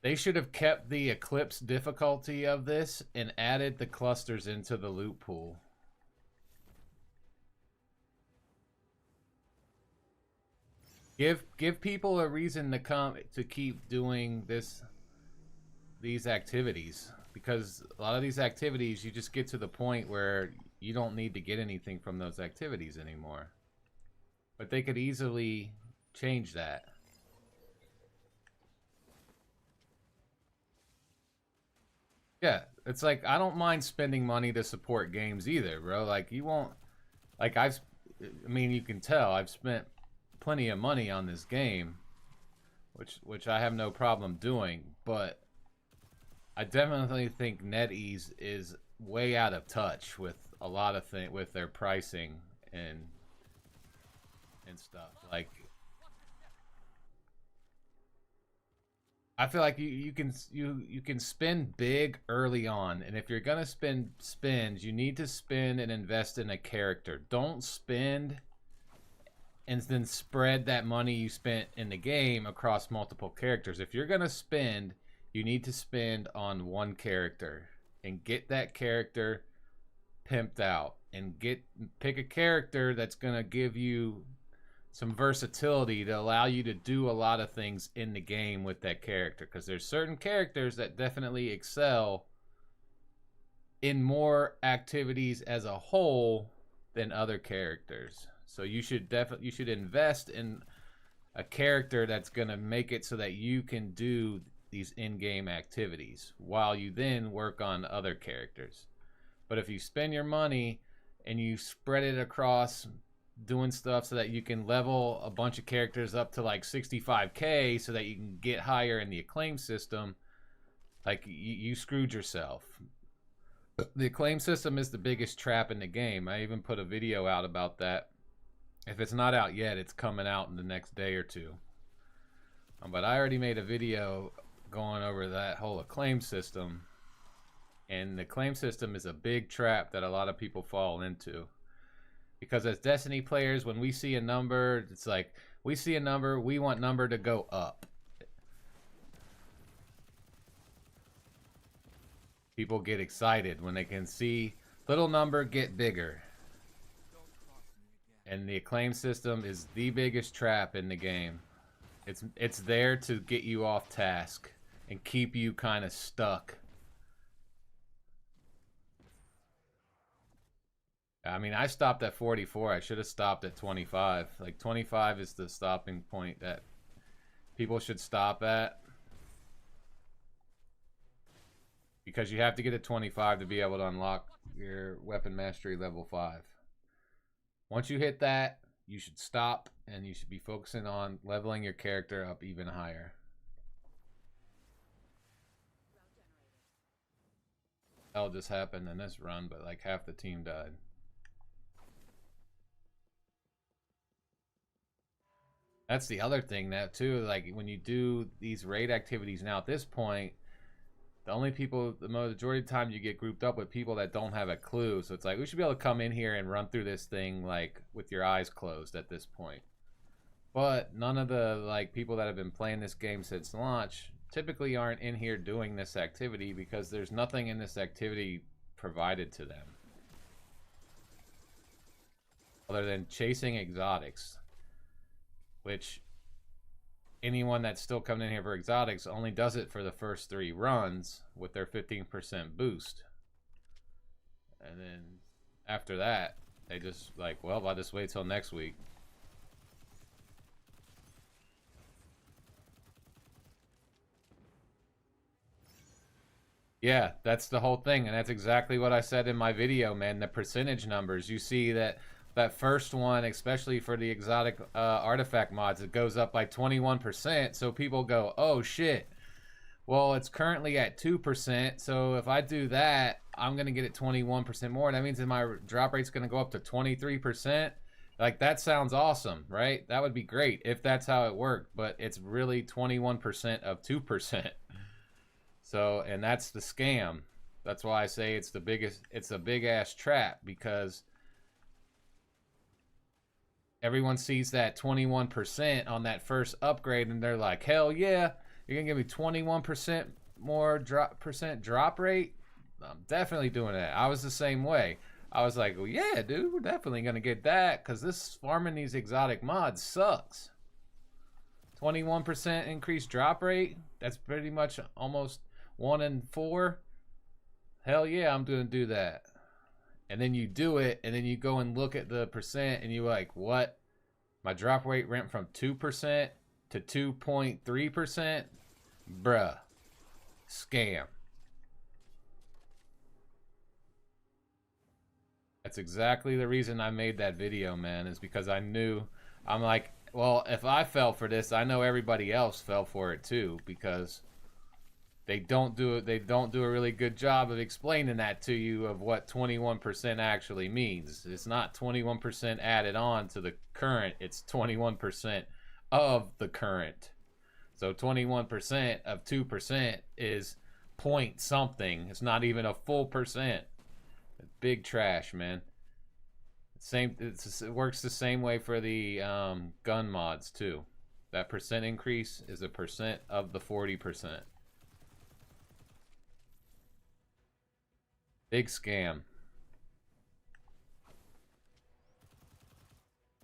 They should have kept the Eclipse difficulty of this and added the clusters into the loot pool. Give people a reason to come to keep doing these activities, because a lot of these activities you just get to the point where you don't need to get anything from those activities anymore. But they could easily change that. Yeah, it's like, I don't mind spending money to support games either, bro. Like, you won't, like, I mean, you can tell I've spent plenty of money on this game, which I have no problem doing, but I definitely think NetEase is way out of touch with a lot of things, with their pricing and stuff. Like, I feel like you can spend big early on, and if you're gonna spend, you need to spend and invest in a character. Don't spend and then spread that money you spent in the game across multiple characters. If you're gonna spend, you need to spend on one character and get that character pimped out, and pick a character that's gonna give you some versatility to allow you to do a lot of things in the game with that character, because there's certain characters that definitely excel in more activities as a whole than other characters. So you should invest in a character that's going to make it so that you can do these in-game activities while you then work on other characters. But if you spend your money and you spread it across doing stuff so that you can level a bunch of characters up to like 65k so that you can get higher in the acclaim system, like you screwed yourself. The acclaim system is the biggest trap in the game. I even put a video out about that. If it's not out yet, it's coming out in the next day or two. But I already made a video going over that whole acclaim system. And the acclaim system is a big trap that a lot of people fall into. Because as Destiny players, when we see a number, it's like, we see a number, we want number to go up. People get excited when they can see little number get bigger. And the acclaim system is the biggest trap in the game. It's there to get you off task and keep you kind of stuck. I mean, I stopped at 44. I should have stopped at 25. Like 25 is the stopping point that people should stop at. Because you have to get to 25 to be able to unlock your weapon mastery level 5. Once you hit that, you should stop and you should be focusing on leveling your character up even higher. That'll just happen in this run, but like half the team died. That's the other thing now too, like when you do these raid activities now at this point, the only people, the majority of the time you get grouped up with people that don't have a clue. So it's like, we should be able to come in here and run through this thing like with your eyes closed at this point. But none of the like people that have been playing this game since launch typically aren't in here doing this activity because there's nothing in this activity provided to them. Other than chasing exotics. Which anyone that's still coming in here for exotics only does it for the first 3 runs with their 15% boost. And then after that, they just like, well, I'll just wait till next week. Yeah, that's the whole thing. And that's exactly what I said in my video, man. The percentage numbers, you see that first one, especially for the exotic artifact mods, it goes up by 21%. So people go, oh shit, well, it's currently at 2%. So if I do that, I'm going to get it 21% more. That means that my drop rate's going to go up to 23%. Like, that sounds awesome, right? That would be great if that's how it worked. But it's really 21% of 2%. So, and that's the scam. That's why I say it's the biggest, it's a big ass trap, because everyone sees that 21% on that first upgrade and they're like, hell yeah, you're gonna give me 21% more drop rate? I'm definitely doing that. I was the same way. I was like, well, yeah, dude, we're definitely gonna get that, because this farming these exotic mods sucks. 21% increased drop rate, that's pretty much almost 1 in 4. Hell yeah, I'm gonna do that. And then you do it, and then you go and look at the percent, and you're like, what? My drop rate went from 2% to 2.3%? Bruh. Scam. That's exactly the reason I made that video, man, is because I knew, I'm like, well, if I fell for this, I know everybody else fell for it too, because they don't do a really good job of explaining that to you, of what 21% actually means. It's not 21% added on to the current, it's 21% of the current. So 21% of 2% is point something. It's not even a full percent. Big trash, man. It works the same way for the gun mods too. That percent increase is a percent of the 40%. Big scam.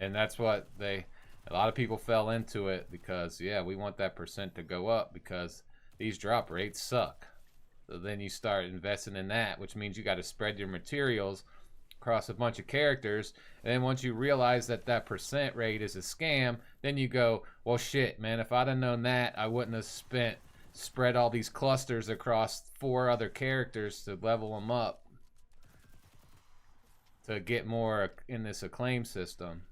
And that's what a lot of people fell into it, because yeah, we want that percent to go up because these drop rates suck. So then you start investing in that, which means you got to spread your materials across a bunch of characters. And then once you realize that that percent rate is a scam, then you go, well, shit, man, if I'd have known that, I wouldn't have spread all these clusters across 4 other characters to level them up to get more in this acclaim system.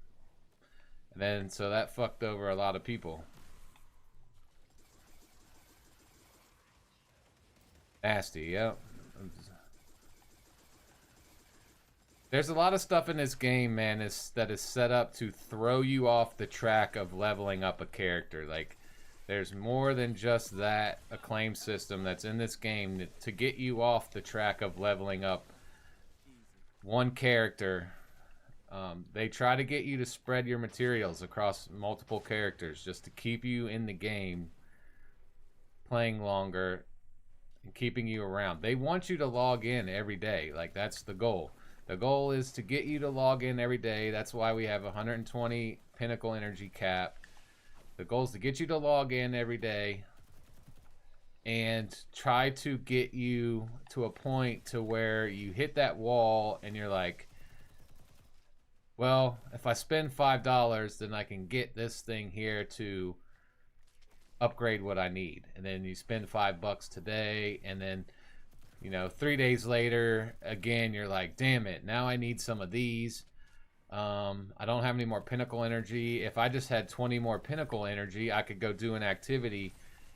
And then, so that fucked over a lot of people. Nasty, yep. There's a lot of stuff in this game, man, that is set up to throw you off the track of leveling up a character. Like, there's more than just that acclaim system that's in this game to get you off the track of leveling up one character. They try to get you to spread your materials across multiple characters just to keep you in the game playing longer and keeping you around. They want you to log in every day. Like, that's the goal. The goal is to get you to log in every day. That's why we have 120 pinnacle energy cap. The goal is to get you to log in every day and try to get you to a point to where you hit that wall and you're like, well, if I spend $5, then I can get this thing here to upgrade what I need. And then you spend $5 today, and then, you know, 3 days later, again, you're like, damn it, now I need some of these. I don't have any more pinnacle energy. If I just had 20 more pinnacle energy, I could go do an activity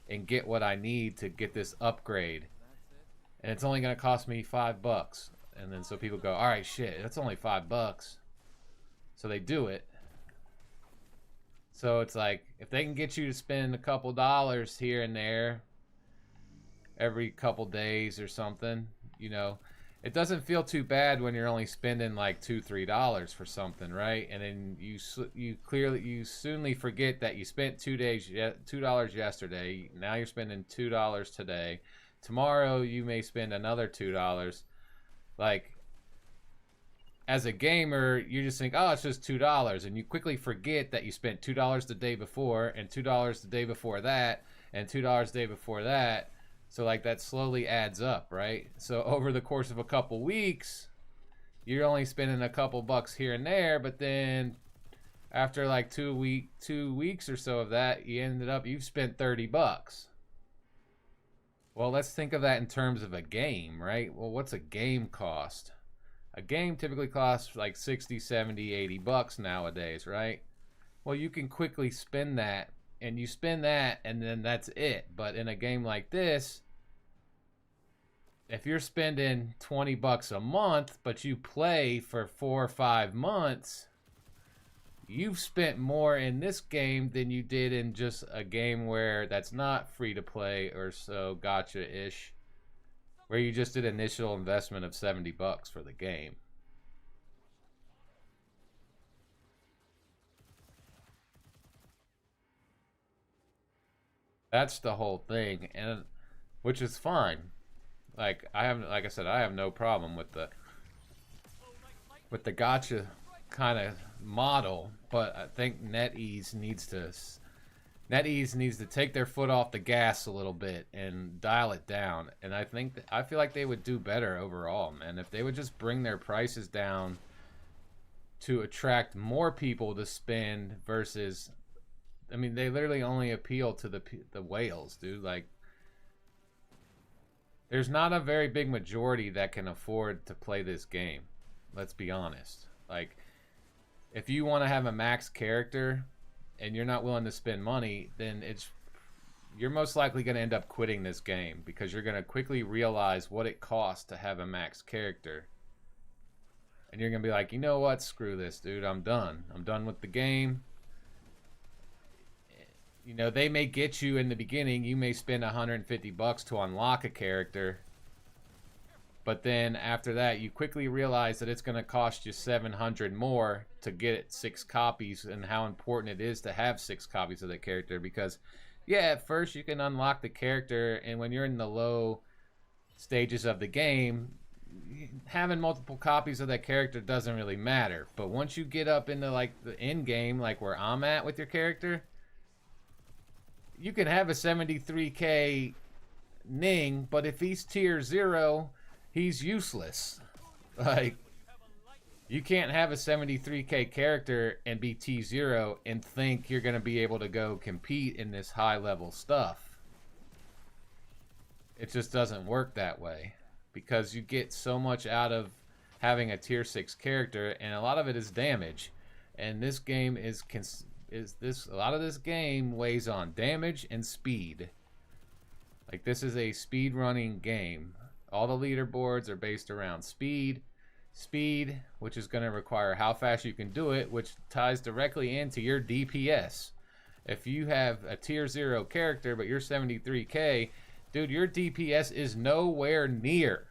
and get what I need to get this upgrade. And it's only going to cost me $5. And then so people go, all right, shit, that's only $5. So they do it. So it's like, if they can get you to spend a couple dollars here and there every couple days or something, you know, it doesn't feel too bad when you're only spending like $2-3 for something, right? And then you soonly forget that you spent $2 yesterday. Now you're spending $2 today. Tomorrow you may spend another $2. Like, as a gamer, you just think, oh, it's just $2, and you quickly forget that you spent $2 the day before, and $2 the day before that, and $2 the day before that. So like that slowly adds up, right? So over the course of a couple weeks, you're only spending a couple bucks here and there, but then after like 2 weeks or so of that, you've spent $30. Well, let's think of that in terms of a game, right? Well, what's a game cost? A game typically costs like 60, 70, 80 bucks nowadays, right? Well, you can quickly spend that, and you spend that, and then that's it. But in a game like this, if you're spending 20 bucks a month, but you play for 4 or 5 months, you've spent more in this game than you did in just a game where that's not free to play or so gotcha-ish, where you just did initial investment of 70 bucks for the game. That's the whole thing, and which is fine. Like I said, I have no problem with the gotcha kind of model, but I think NetEase needs to take their foot off the gas a little bit and dial it down. And I feel like they would do better overall, man, if they would just bring their prices down to attract more people to spend versus, I mean, they literally only appeal to the whales, dude. Like, there's not a very big majority that can afford to play this game. Let's be honest. Like, if you want to have a max character and you're not willing to spend money, then you're most likely going to end up quitting this game, because you're going to quickly realize what it costs to have a max character. And you're going to be like, you know what? Screw this, dude. I'm done. I'm done with the game. You know, they may get you in the beginning. You may spend 150 bucks to unlock a character. But then after that, you quickly realize that it's going to cost you 700 more to get 6 copies, and how important it is to have 6 copies of the character. Because, yeah, at first you can unlock the character, and when you're in the low stages of the game, having multiple copies of that character doesn't really matter. But once you get up into like the end game, like where I'm at with your character, you can have a 73k Ning, but if he's tier 0, he's useless. Like, you can't have a 73k character and be T0 and think you're going to be able to go compete in this high level stuff. It just doesn't work that way, because you get so much out of having a tier 6 character, and a lot of it is damage. And this game a lot of this game weighs on damage and speed. Like, this is a speed running game. All the leaderboards are based around speed, which is going to require how fast you can do it, which ties directly into your DPS. If you have a tier 0 character but you're 73k, dude, your DPS is nowhere near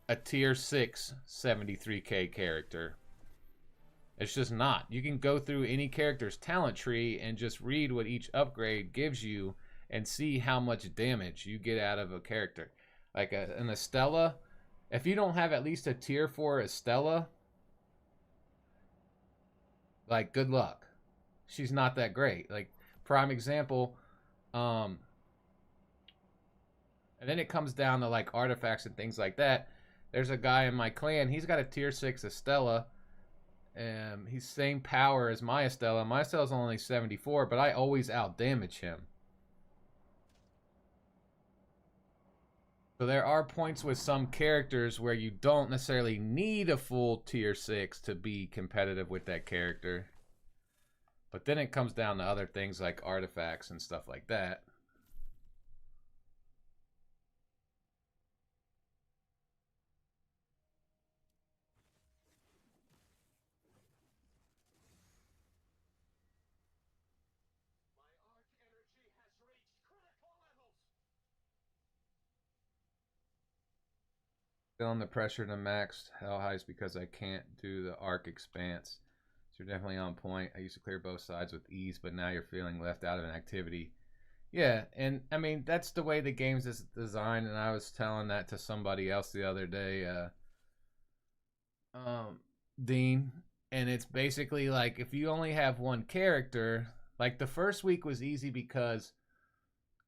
a tier 6 73k character. It's just not. You can go through any character's talent tree and just read what each upgrade gives you and see how much damage you get out of a character. Like an Estella, if you don't have at least a tier 4 Estella, like, good luck. She's not that great. Like, prime example, and then it comes down to like artifacts and things like that. There's a guy in my clan, he's got a tier 6 Estella. He's same power as my Estella. My Estella's only 74, but I always outdamage him. So there are points with some characters where you don't necessarily need a full tier 6 to be competitive with that character. But then it comes down to other things like artifacts and stuff like that. Feeling the pressure to max Hell Heist because I can't do the arc expanse. So you're definitely on point. I used to clear both sides with ease, but now you're feeling left out of an activity. Yeah, and I mean, that's the way the game's is designed, and I was telling that to somebody else the other day, Dean, and it's basically like, if you only have one character, like the first week was easy because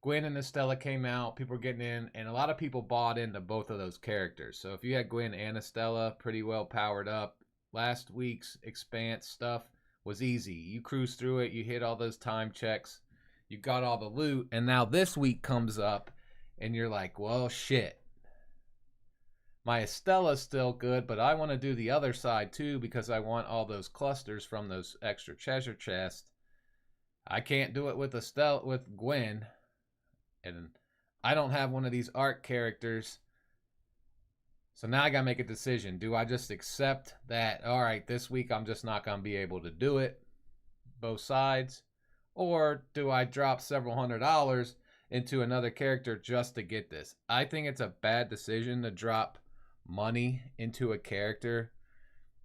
Gwen and Estella came out, people were getting in, and a lot of people bought into both of those characters. So if you had Gwen and Estella pretty well powered up, last week's expanse stuff was easy. You cruise through it, you hit all those time checks, you got all the loot, and now this week comes up, and you're like, well, shit. My Estella's still good, but I want to do the other side too because I want all those clusters from those extra treasure chests. I can't do it with Estella, with Gwen. And I don't have one of these arc characters. So now I gotta make a decision. Do I just accept that, all right, this week I'm just not gonna be able to do it, both sides? Or do I drop several $100s into another character just to get this? I think it's a bad decision to drop money into a character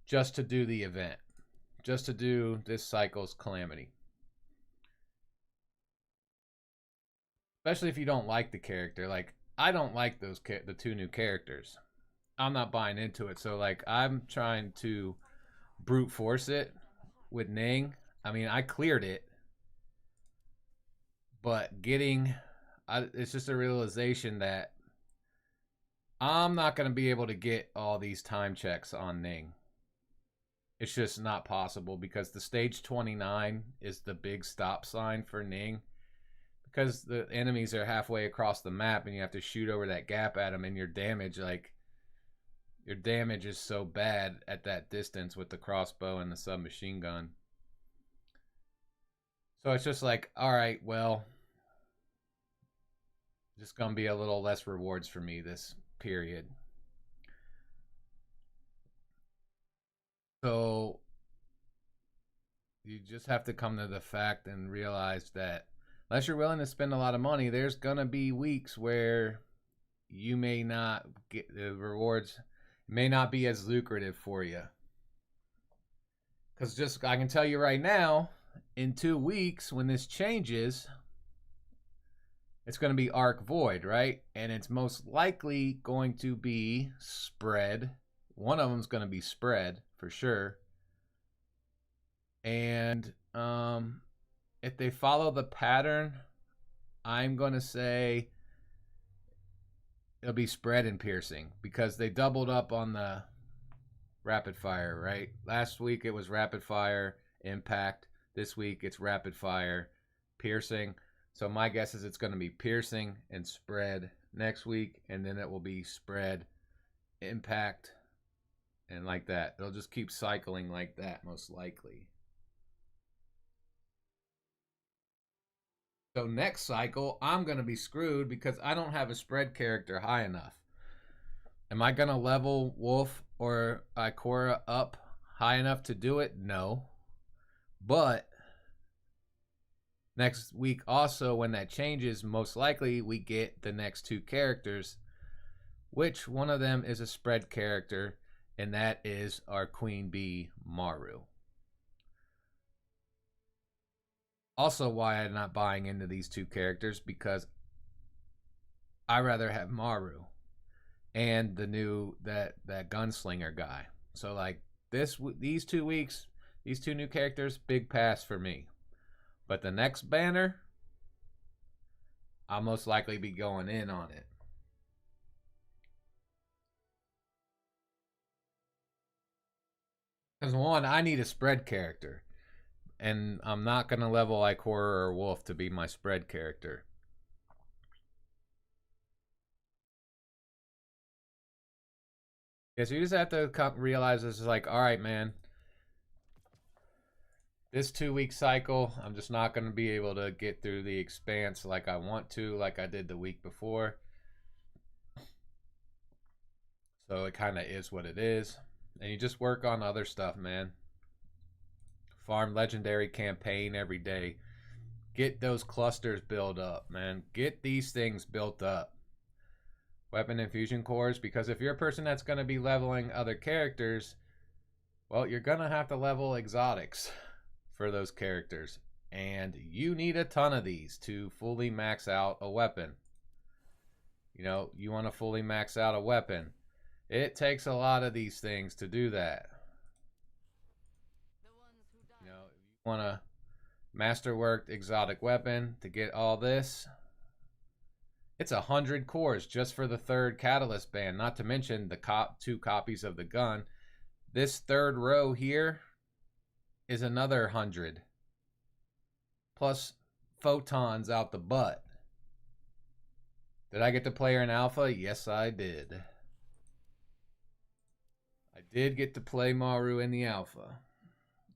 just to do the event, just to do this cycle's Calamity. Especially if you don't like the character. Like, I don't like the 2 new characters. I'm not buying into it. So, like, I'm trying to brute force it with Ning. I mean, I cleared it. But it's just a realization that I'm not going to be able to get all these time checks on Ning. It's just not possible because the stage 29 is the big stop sign for Ning. Because the enemies are halfway across the map and you have to shoot over that gap at them, and your damage is so bad at that distance with the crossbow and the submachine gun. So it's just like, all right, well, just gonna be a little less rewards for me this period. So you just have to come to the fact and realize that unless you're willing to spend a lot of money, there's going to be weeks where you may not get the rewards, may not be as lucrative for you. Because just, I can tell you right now, in 2 weeks, when this changes, it's going to be Arc Void, right? And it's most likely going to be spread. One of them's going to be spread, for sure. And, if they follow the pattern, I'm going to say it'll be spread and piercing because they doubled up on the rapid fire, right? Last week it was rapid fire, impact. This week it's rapid fire, piercing. So my guess is it's going to be piercing and spread next week, and then it will be spread, impact, and like that. It'll just keep cycling like that, most likely. So next cycle, I'm going to be screwed because I don't have a spread character high enough. Am I going to level Wolf or Ikora up high enough to do it? No. But next week also, when that changes, most likely we get the next two characters, which one of them is a spread character, and that is our Queen Bee Maru. Also, why I'm not buying into these two characters, because I rather have Maru and the new that gunslinger guy. So like these 2 weeks, these two new characters, big pass for me. But the next banner, I'll most likely be going in on it. Because one, I need a spread character. And I'm not going to level Ikora or Wolf to be my spread character. Yeah, so you just have to realize this is like, all right, man. This 2 week cycle, I'm just not going to be able to get through the expanse like I want to, like I did the week before. So it kind of is what it is. And you just work on other stuff, man. Farm legendary campaign every day. Get those clusters built up, man. Get these things built up. Weapon infusion cores, because if you're a person that's going to be leveling other characters, well, you're going to have to level exotics for those characters. And you need a ton of these to fully max out a weapon. You know, you want to fully max out a weapon. It takes a lot of these things to do that. You know, if you want a masterworked exotic weapon to get all this, it's 100 cores just for the third catalyst band, not to mention the 2 copies of the gun. This third row here is another 100. Plus photons out the butt. Did I get to play her in alpha? Yes, I did. I did get to play Maru in the alpha.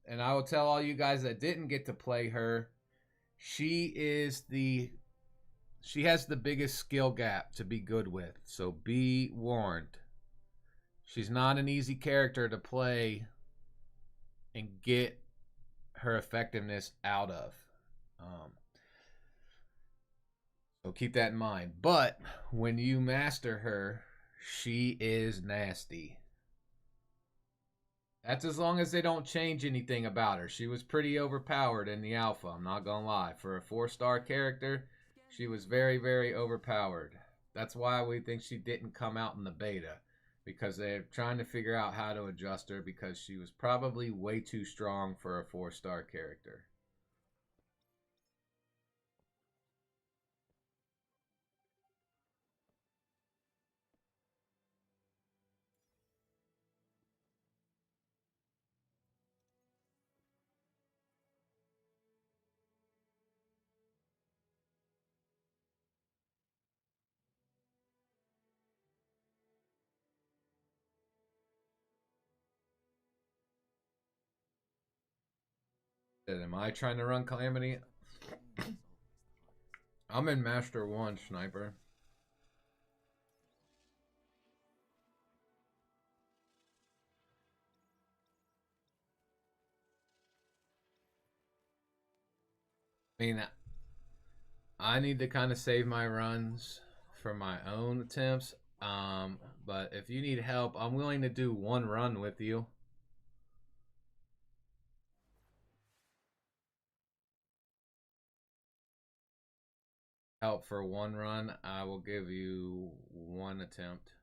And I will tell all you guys that didn't get to play her, she has the biggest skill gap to be good with. So be warned. She's not an easy character to play and get her effectiveness out of. So keep that in mind. But when you master her, she is nasty. That's as long as they don't change anything about her. She was pretty overpowered in the alpha, I'm not gonna lie. For a 4-star character, she was very, very overpowered. That's why we think she didn't come out in the beta. Because they're trying to figure out how to adjust her, because she was probably way too strong for a 4-star character. Am I trying to run Calamity? I'm in Master 1, Sniper. I mean, I need to kind of save my runs for my own attempts. But if you need help, I'm willing to do one run with you. Help for one run, I will give you one attempt.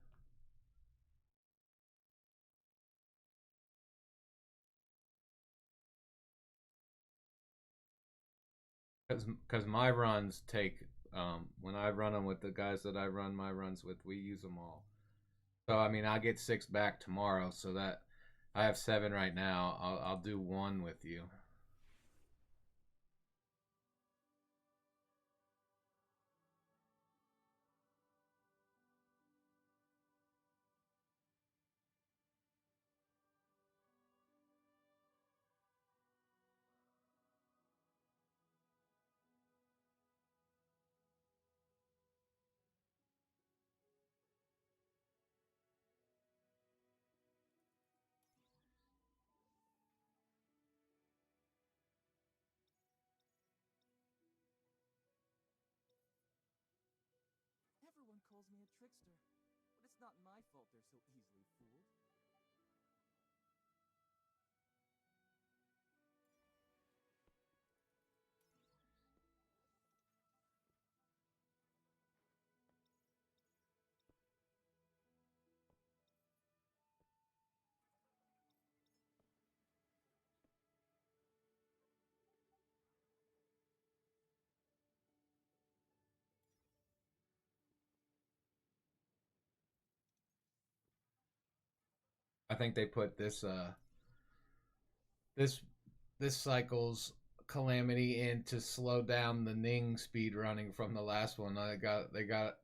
Because my runs take When I run them with the guys that I run my runs with, we use them all. So I mean, I'll get 6 back tomorrow, so that I have 7 right now. I'll do 1 with you. Everyone calls me a trickster, but it's not my fault they're so easily fooled. I think they put this this cycle's calamity in to slow down the Ning speed running from the last one. They got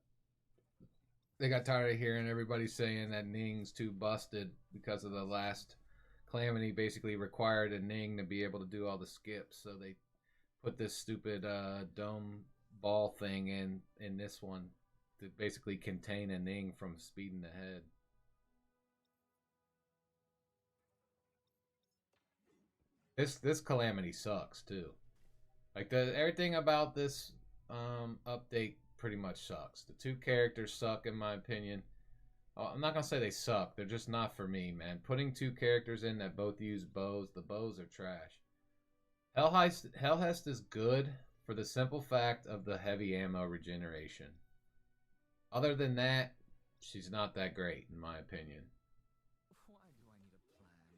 tired of hearing everybody saying that Ning's too busted because of the last calamity basically required a Ning to be able to do all the skips. So they put this stupid dome ball thing in this one to basically contain a Ning from speeding ahead. This calamity sucks too. Like everything about this update pretty much sucks. The 2 characters suck in my opinion. I'm not gonna say they suck. They're just not for me, man. Putting 2 characters in that both use bows, the bows are trash. Hellhest is good for the simple fact of the heavy ammo regeneration. Other than that, she's not that great in my opinion. Why do I need a plan?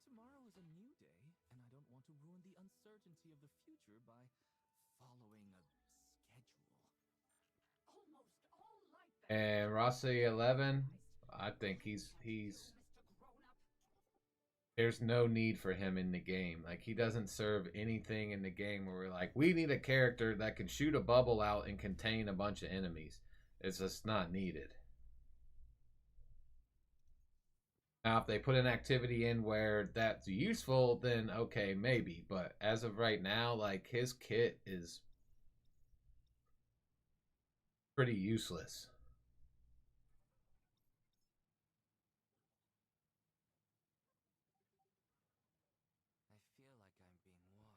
Tomorrow is a new day, and I don't want to ruin the uncertainty of the future by following a schedule. Almost all light And Rossi 11, I think he's there's no need for him in the game. Like, he doesn't serve anything in the game where we're like, we need a character that can shoot a bubble out and contain a bunch of enemies. It's just not needed. Now, if they put an activity in where that's useful, then okay, maybe. But as of right now, like, his kit is pretty useless. I feel like I'm being watched.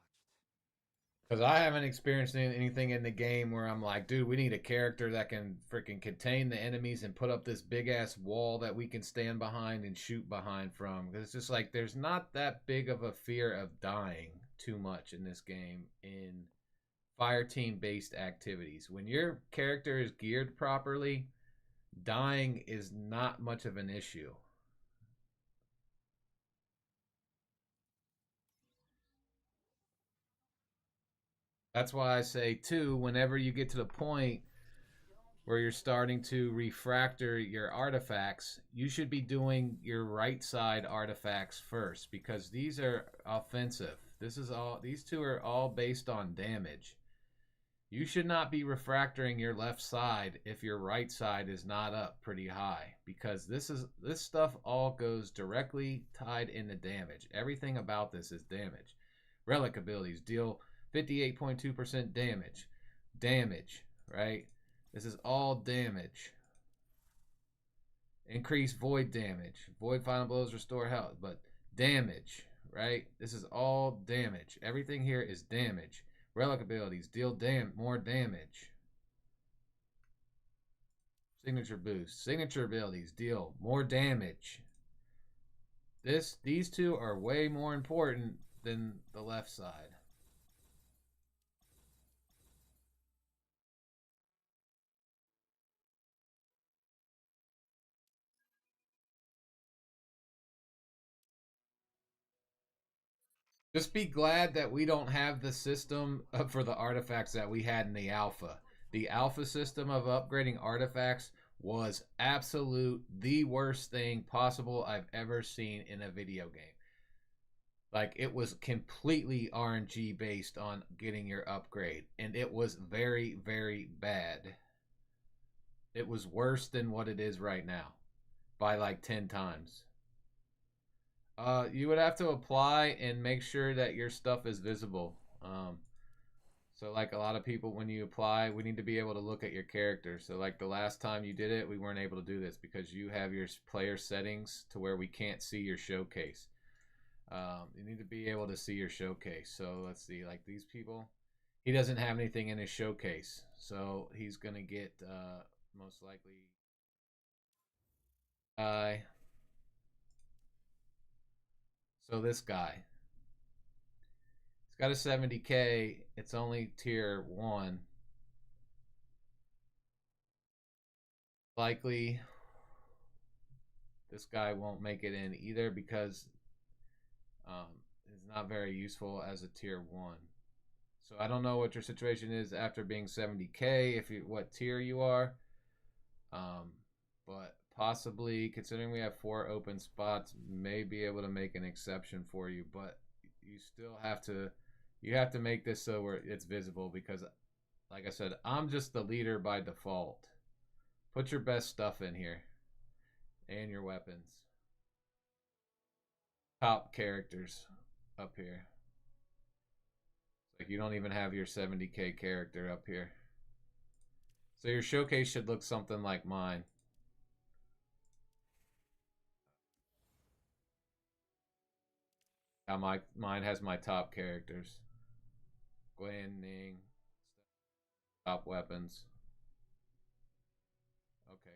Because I haven't experienced anything in the game where I'm like, dude, we need a character that can freaking contain the enemies and put up this big ass wall that we can stand behind and shoot behind from. Because it's just like, there's not that big of a fear of dying too much in this game in fire team based activities. When your character is geared properly, dying is not much of an issue. That's why I say, too, whenever you get to the point where you're starting to refractor your artifacts, you should be doing your right side artifacts first, because these are offensive. These 2 are all based on damage. You should not be refractoring your left side if your right side is not up pretty high, because this stuff all goes directly tied into damage. Everything about this is damage. Relic abilities deal 58.2% damage. Damage, right? This is all damage. Increase void damage. Void final blows restore health, but damage, right? This is all damage. Everything here is damage. Relic abilities deal more damage. Signature boost. Signature abilities deal more damage. These 2 are way more important than the left side. Just be glad that we don't have the system for the artifacts that we had in the alpha. The alpha system of upgrading artifacts was absolute the worst thing possible I've ever seen in a video game. Like, it was completely RNG based on getting your upgrade, and it was very, very bad. It was worse than what it is right now by like 10 times. You would have to apply and make sure that your stuff is visible. So like a lot of people, when you apply, we need to be able to look at your character. So like the last time you did it, we weren't able to do this because you have your player settings to where we can't see your showcase. You need to be able to see your showcase. So let's see, like these people, he doesn't have anything in his showcase. So he's going to get most likely... So this guy, he's got a 70k. It's only tier 1. Likely this guy won't make it in either because it's not very useful as a tier 1. So I don't know what your situation is after being 70k, if you what tier you are. But possibly, considering we have 4 open spots, may be able to make an exception for you, but you still have to make this so where it's visible, because like I said, I'm just the leader by default. Put your best stuff in here and your weapons. Top characters up here. Like, you don't even have your 70k character up here. So your showcase should look something like mine. Now mine has my top characters. Gwen, Ning, top weapons. Okay.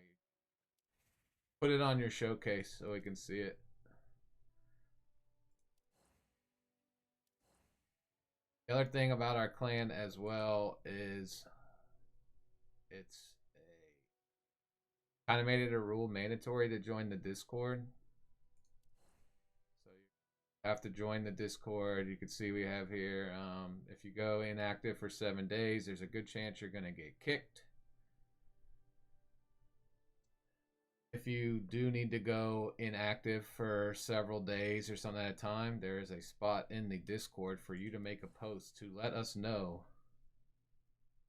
Put it on your showcase so we can see it. The other thing about our clan as well is it's kind of made it a rule mandatory to join the Discord. So you have to join the Discord. You can see we have here, if you go inactive for 7 days, there's a good chance you're going to get kicked. If you do need to go inactive for several days or something at a time, there is a spot in the Discord for you to make a post to let us know.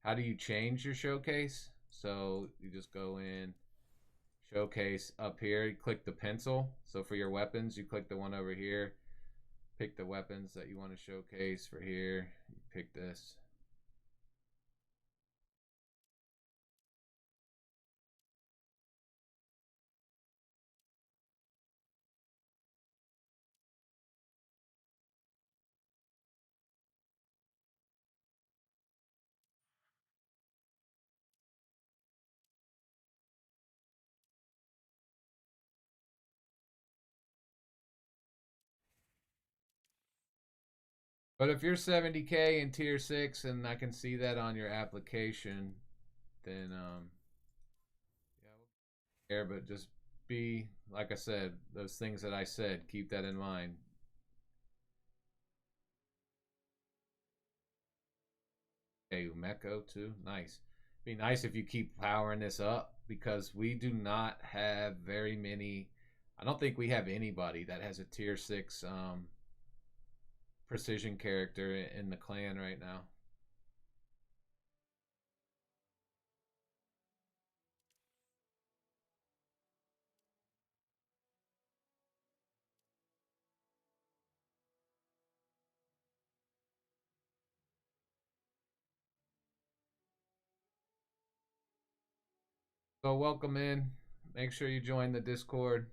How do you change your showcase? So you just go in, showcase up here, you click the pencil. So for your weapons, you click the one over here. Pick the weapons that you want to showcase for here. You pick this. But if you're 70k in tier 6 and I can see that on your application, then yeah, but just be, like I said, those things that I said, keep that in mind. Okay, Umeko too, nice. Be nice if you keep powering this up, because we do not have very many. I don't think we have anybody that has a tier 6 precision character in the clan right now. So welcome in. Make sure you join the Discord,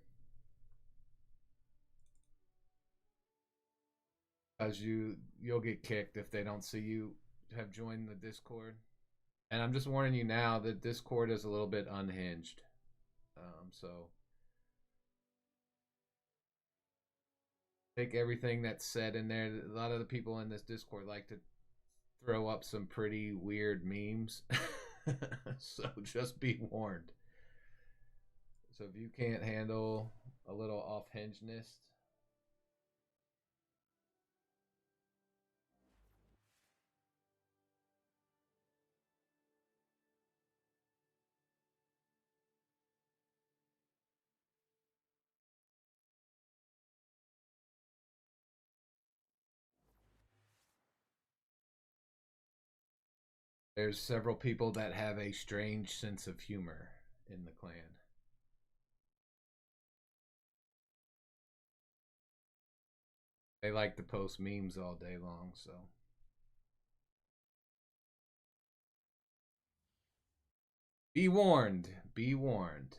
as you'll get kicked if they don't see you have joined the Discord. And I'm just warning you now that Discord is a little bit unhinged. So take everything that's said in there. A lot of the people in this Discord like to throw up some pretty weird memes. So just be warned. So if you can't handle a little off-hingedness, There's several people that have a strange sense of humor in the clan. They like to post memes all day long, so. Be warned. Be warned.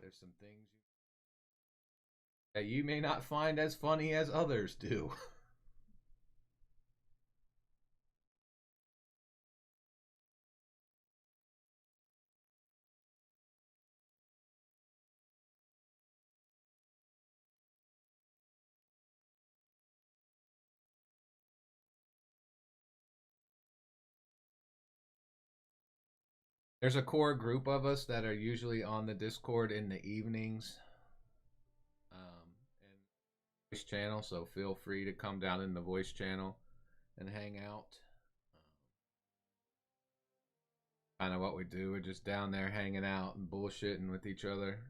There's some things that you may not find as funny as others do. There's a core group of us that are usually on the Discord in the evenings. And voice channel, so feel free to come down in the voice channel and hang out. Kind of what we do. We're just down there hanging out and bullshitting with each other.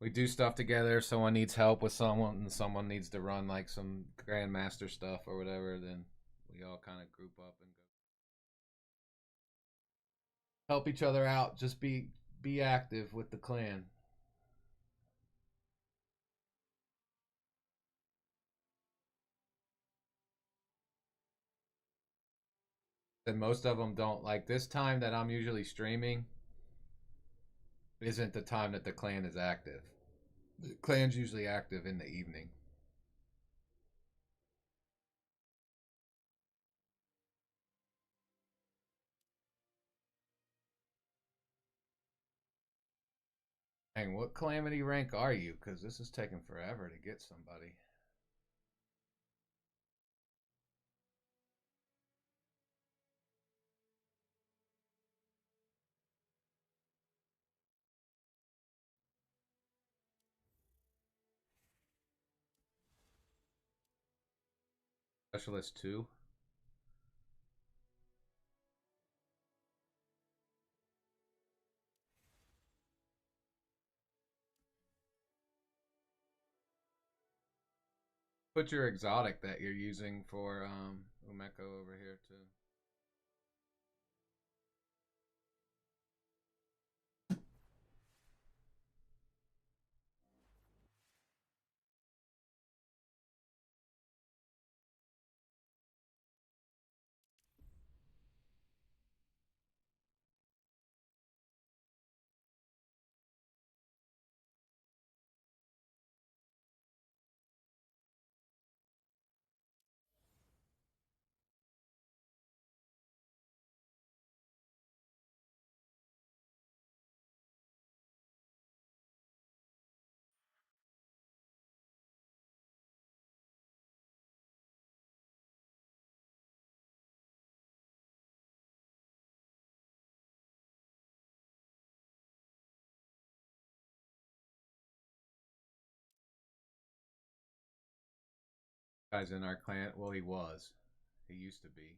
We do stuff together. If someone needs help with someone and someone needs to run like some Grandmaster stuff or whatever, then we all kind of group up and go help each other out. Just be active with the clan. And most of them don't. Like this time that I'm usually streaming isn't the time that the clan is active. The clan's usually active in the evening. Dang, what calamity rank are you? Because this is taking forever to get somebody. Specialist 2. Put your exotic that you're using for Umeko over here too. Guy's in our clan. Well, he was. He used to be.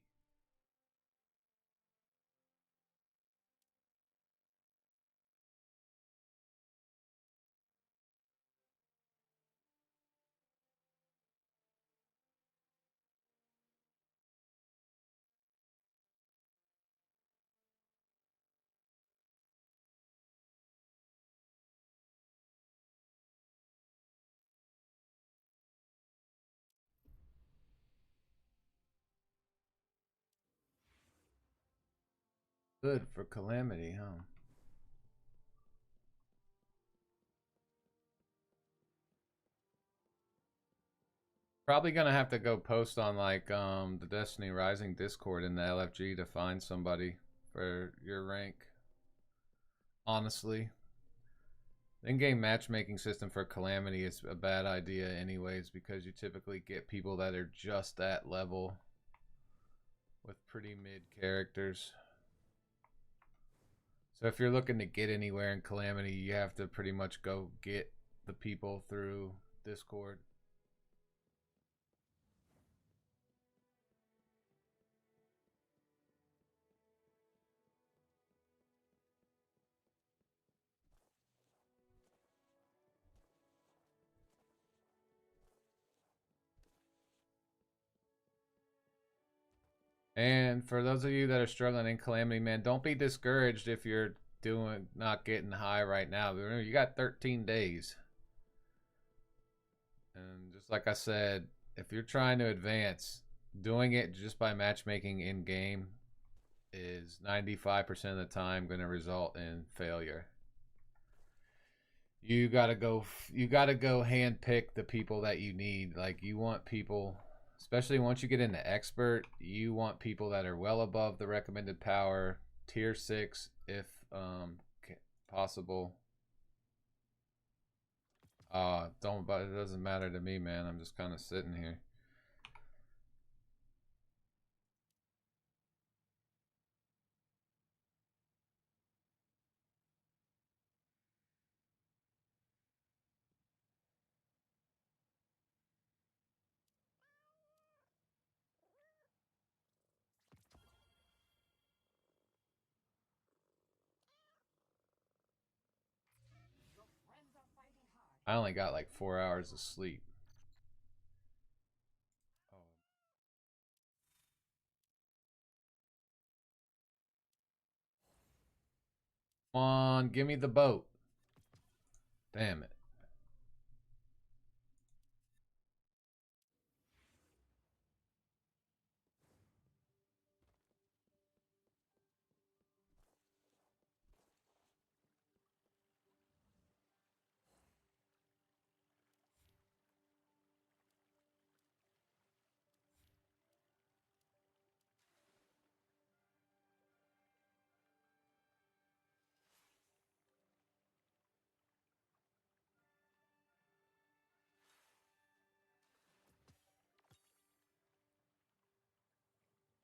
Good for Calamity, huh? Probably gonna have to go post on like the Destiny Rising Discord in the LFG to find somebody for your rank. Honestly, the in-game matchmaking system for Calamity is a bad idea anyways, because you typically get people that are just that level with pretty mid characters. So if you're looking to get anywhere in Calamity, you have to pretty much go get the people through Discord. And for those of you that are struggling in Calamity, man, don't be discouraged if you're doing not getting high right now. Remember, you got 13 days. And just like I said, if you're trying to advance, doing it just by matchmaking in game is 95% of the time going to result in failure. You got to go hand pick the people that you need. Like, you want people, especially once you get into expert, you want people that are well above the recommended power, tier 6 if possible. Don't, but it doesn't matter to me, man. I'm just kind of sitting here. Your friends are fighting hard. I only got like 4 hours of sleep. Come on, give me the boat. Damn it.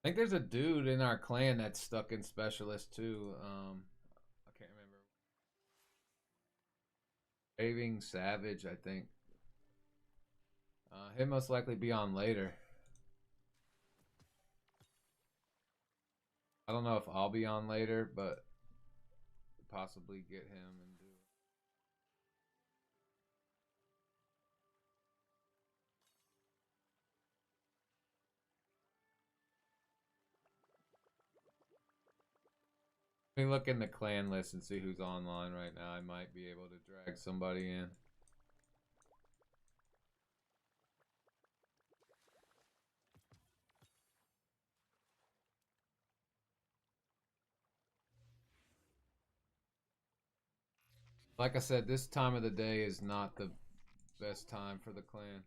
I think there's a dude in our clan that's stuck in specialist too. I can't remember. Raving Savage, I think. He'll most likely be on later. I don't know if I'll be on later, but possibly get him and do it. Let me look in the clan list and see who's online right now. I might be able to drag somebody in. Like I said, this time of the day is not the best time for the clan.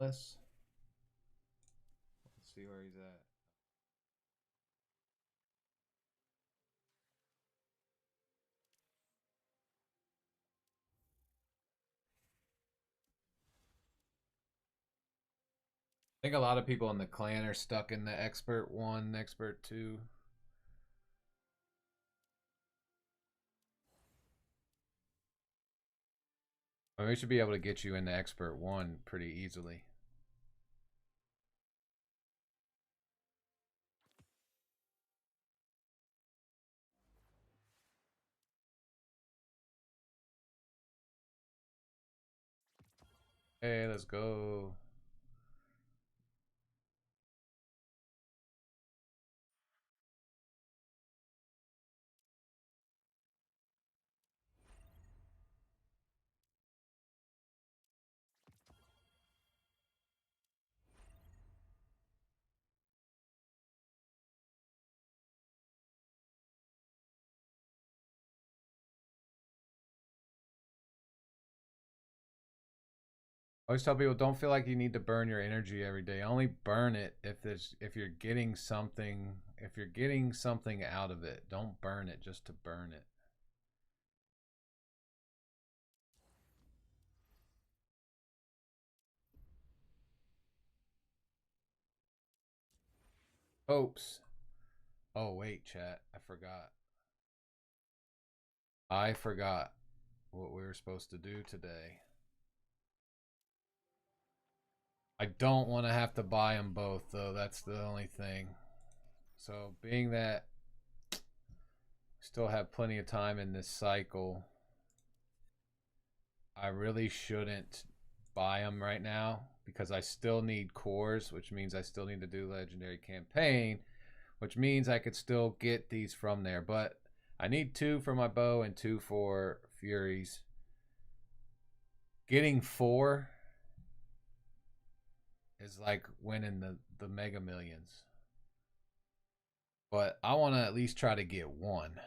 Let's see where he's at. I think a lot of people in the clan are stuck in the expert 1, expert 2. I mean, we should be able to get you into expert 1 pretty easily. Hey, let's go. I always tell people, don't feel like you need to burn your energy every day. Only burn it if you're getting something out of it. Don't burn it just to burn it. Hopes. Oh, wait, chat. I forgot. I forgot what we were supposed to do today. I don't want to have to buy them both, though. That's the only thing. So, being that I still have plenty of time in this cycle, I really shouldn't buy them right now because I still need cores, which means I still need to do Legendary Campaign, which means I could still get these from there. But I need 2 for my bow and 2 for Furies. Getting 4 is like winning the Mega Millions. But I want to at least try to get 1.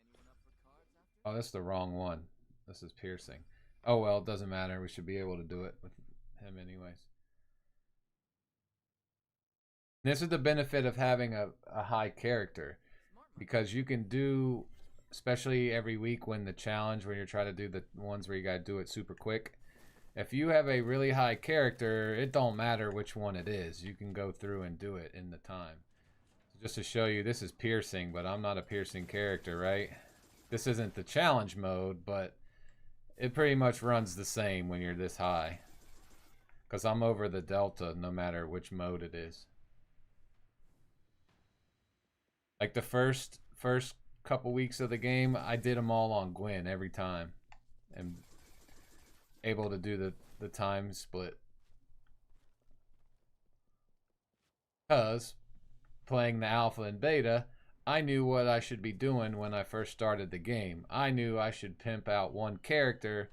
Anyone up for cards after? Oh, that's the wrong one. This is piercing. Oh, well, it doesn't matter. We should be able to do it with him anyways. This is the benefit of having a high character, because you can do, especially every week when the challenge, when you're trying to do the ones where you got to do it super quick. If you have a really high character, it don't matter which one it is. You can go through and do it in the time. So just to show you, this is piercing, but I'm not a piercing character, right? This isn't the challenge mode, but it pretty much runs the same when you're this high. Because I'm over the delta no matter which mode it is. Like the first couple weeks of the game, I did them all on Gwen every time. And able to do the time split. Because playing the alpha and beta, I knew what I should be doing when I first started the game. I knew I should pimp out one character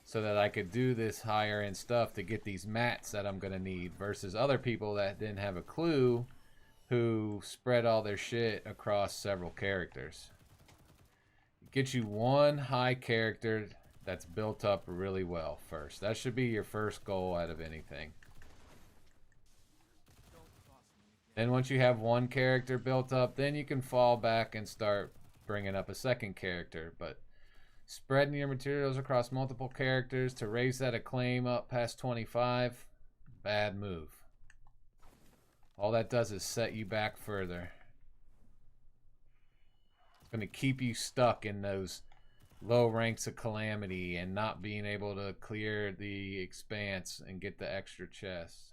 so that I could do this higher end stuff to get these mats that I'm going to need, versus other people that didn't have a clue who spread all their shit across several characters. Get you one high character that's built up really well first. That should be your first goal out of anything. Then once you have one character built up, then you can fall back and start bringing up a second character. But spreading your materials across multiple characters to raise that acclaim up past 25, bad move. All that does is set you back further. It's going to keep you stuck in those low ranks of calamity and not being able to clear the expanse and get the extra chests.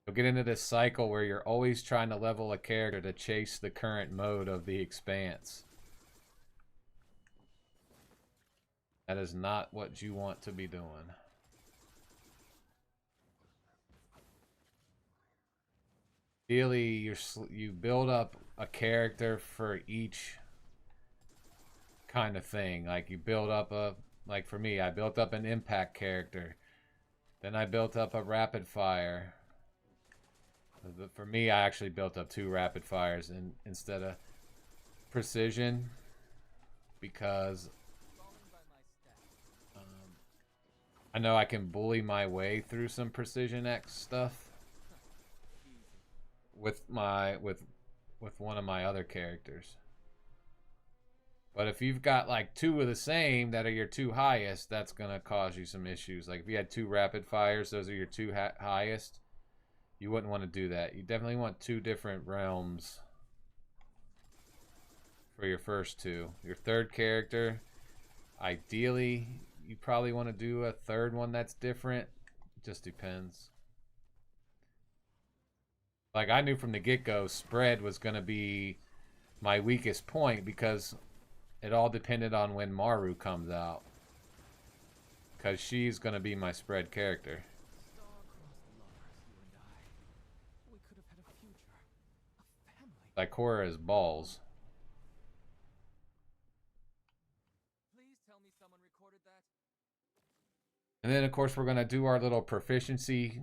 You'll get into this cycle where you're always trying to level a character to chase the current mode of the expanse. That is not what you want to be doing. Ideally, you build up a character for each kind of thing. Like you build up like for me, I built up an impact character. Then I built up a rapid fire. For me, I actually built up 2 rapid fires instead of precision, because I know I can bully my way through some precision X stuff with one of my other characters. But if you've got like 2 of the same that are your 2 highest, that's gonna cause you some issues. Like if you had 2 rapid fires, those are your 2 highest. You wouldn't want to do that. You definitely want 2 different realms for your first 2. Your third character, ideally, you probably want to do a third one that's different. It just depends. Like I knew from the get-go, spread was going to be my weakest point because it all depended on when Maru comes out. Because she's going to be my spread character. Like Korra is balls. Please tell me someone recorded that. And then of course we're gonna do our little proficiency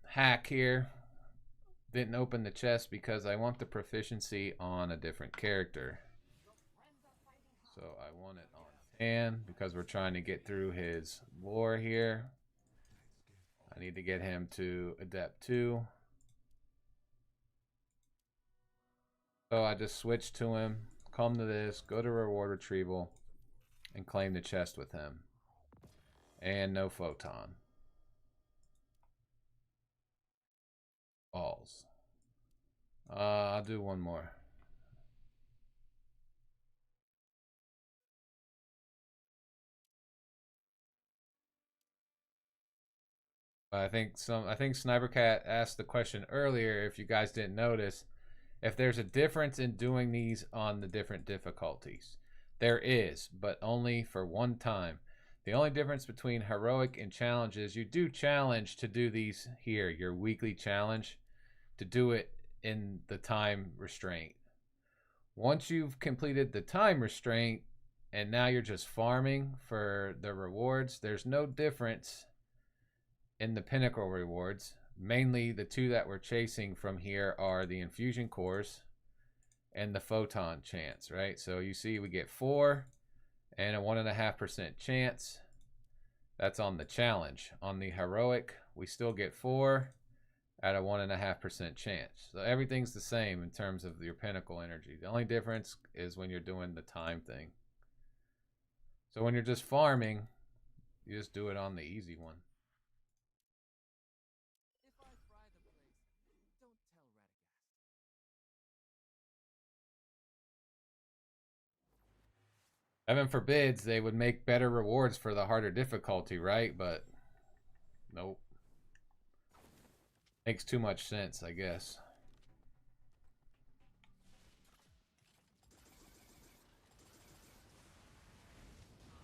hack here. Didn't open the chest because I want the proficiency on a different character. So I want it on Tan because we're trying to get through his lore here. I need to get him to Adept 2. So I just switch to him, come to this, go to reward retrieval, and claim the chest with him. And no photon. Balls. I'll do one more. I think Sniper Cat asked the question earlier, if you guys didn't notice, if there's a difference in doing these on the different difficulties. There is, but only for one time. The only difference between heroic and challenge is you do challenge to do these here, your weekly challenge, to do it in the time restraint. Once you've completed the time restraint and now you're just farming for the rewards, there's no difference in the pinnacle rewards. Mainly the two that we're chasing from here are the infusion cores and the photon chance, right? So you see we get 4 and a 1.5% chance. That's on the challenge. On the heroic, we still get 4 at a 1.5% chance. So everything's the same in terms of your pinnacle energy. The only difference is when you're doing the time thing. So when you're just farming, you just do it on the easy one. If I fry the place, don't tell Radagast. Heaven forbids they would make better rewards for the harder difficulty, right? But nope. Makes too much sense, I guess.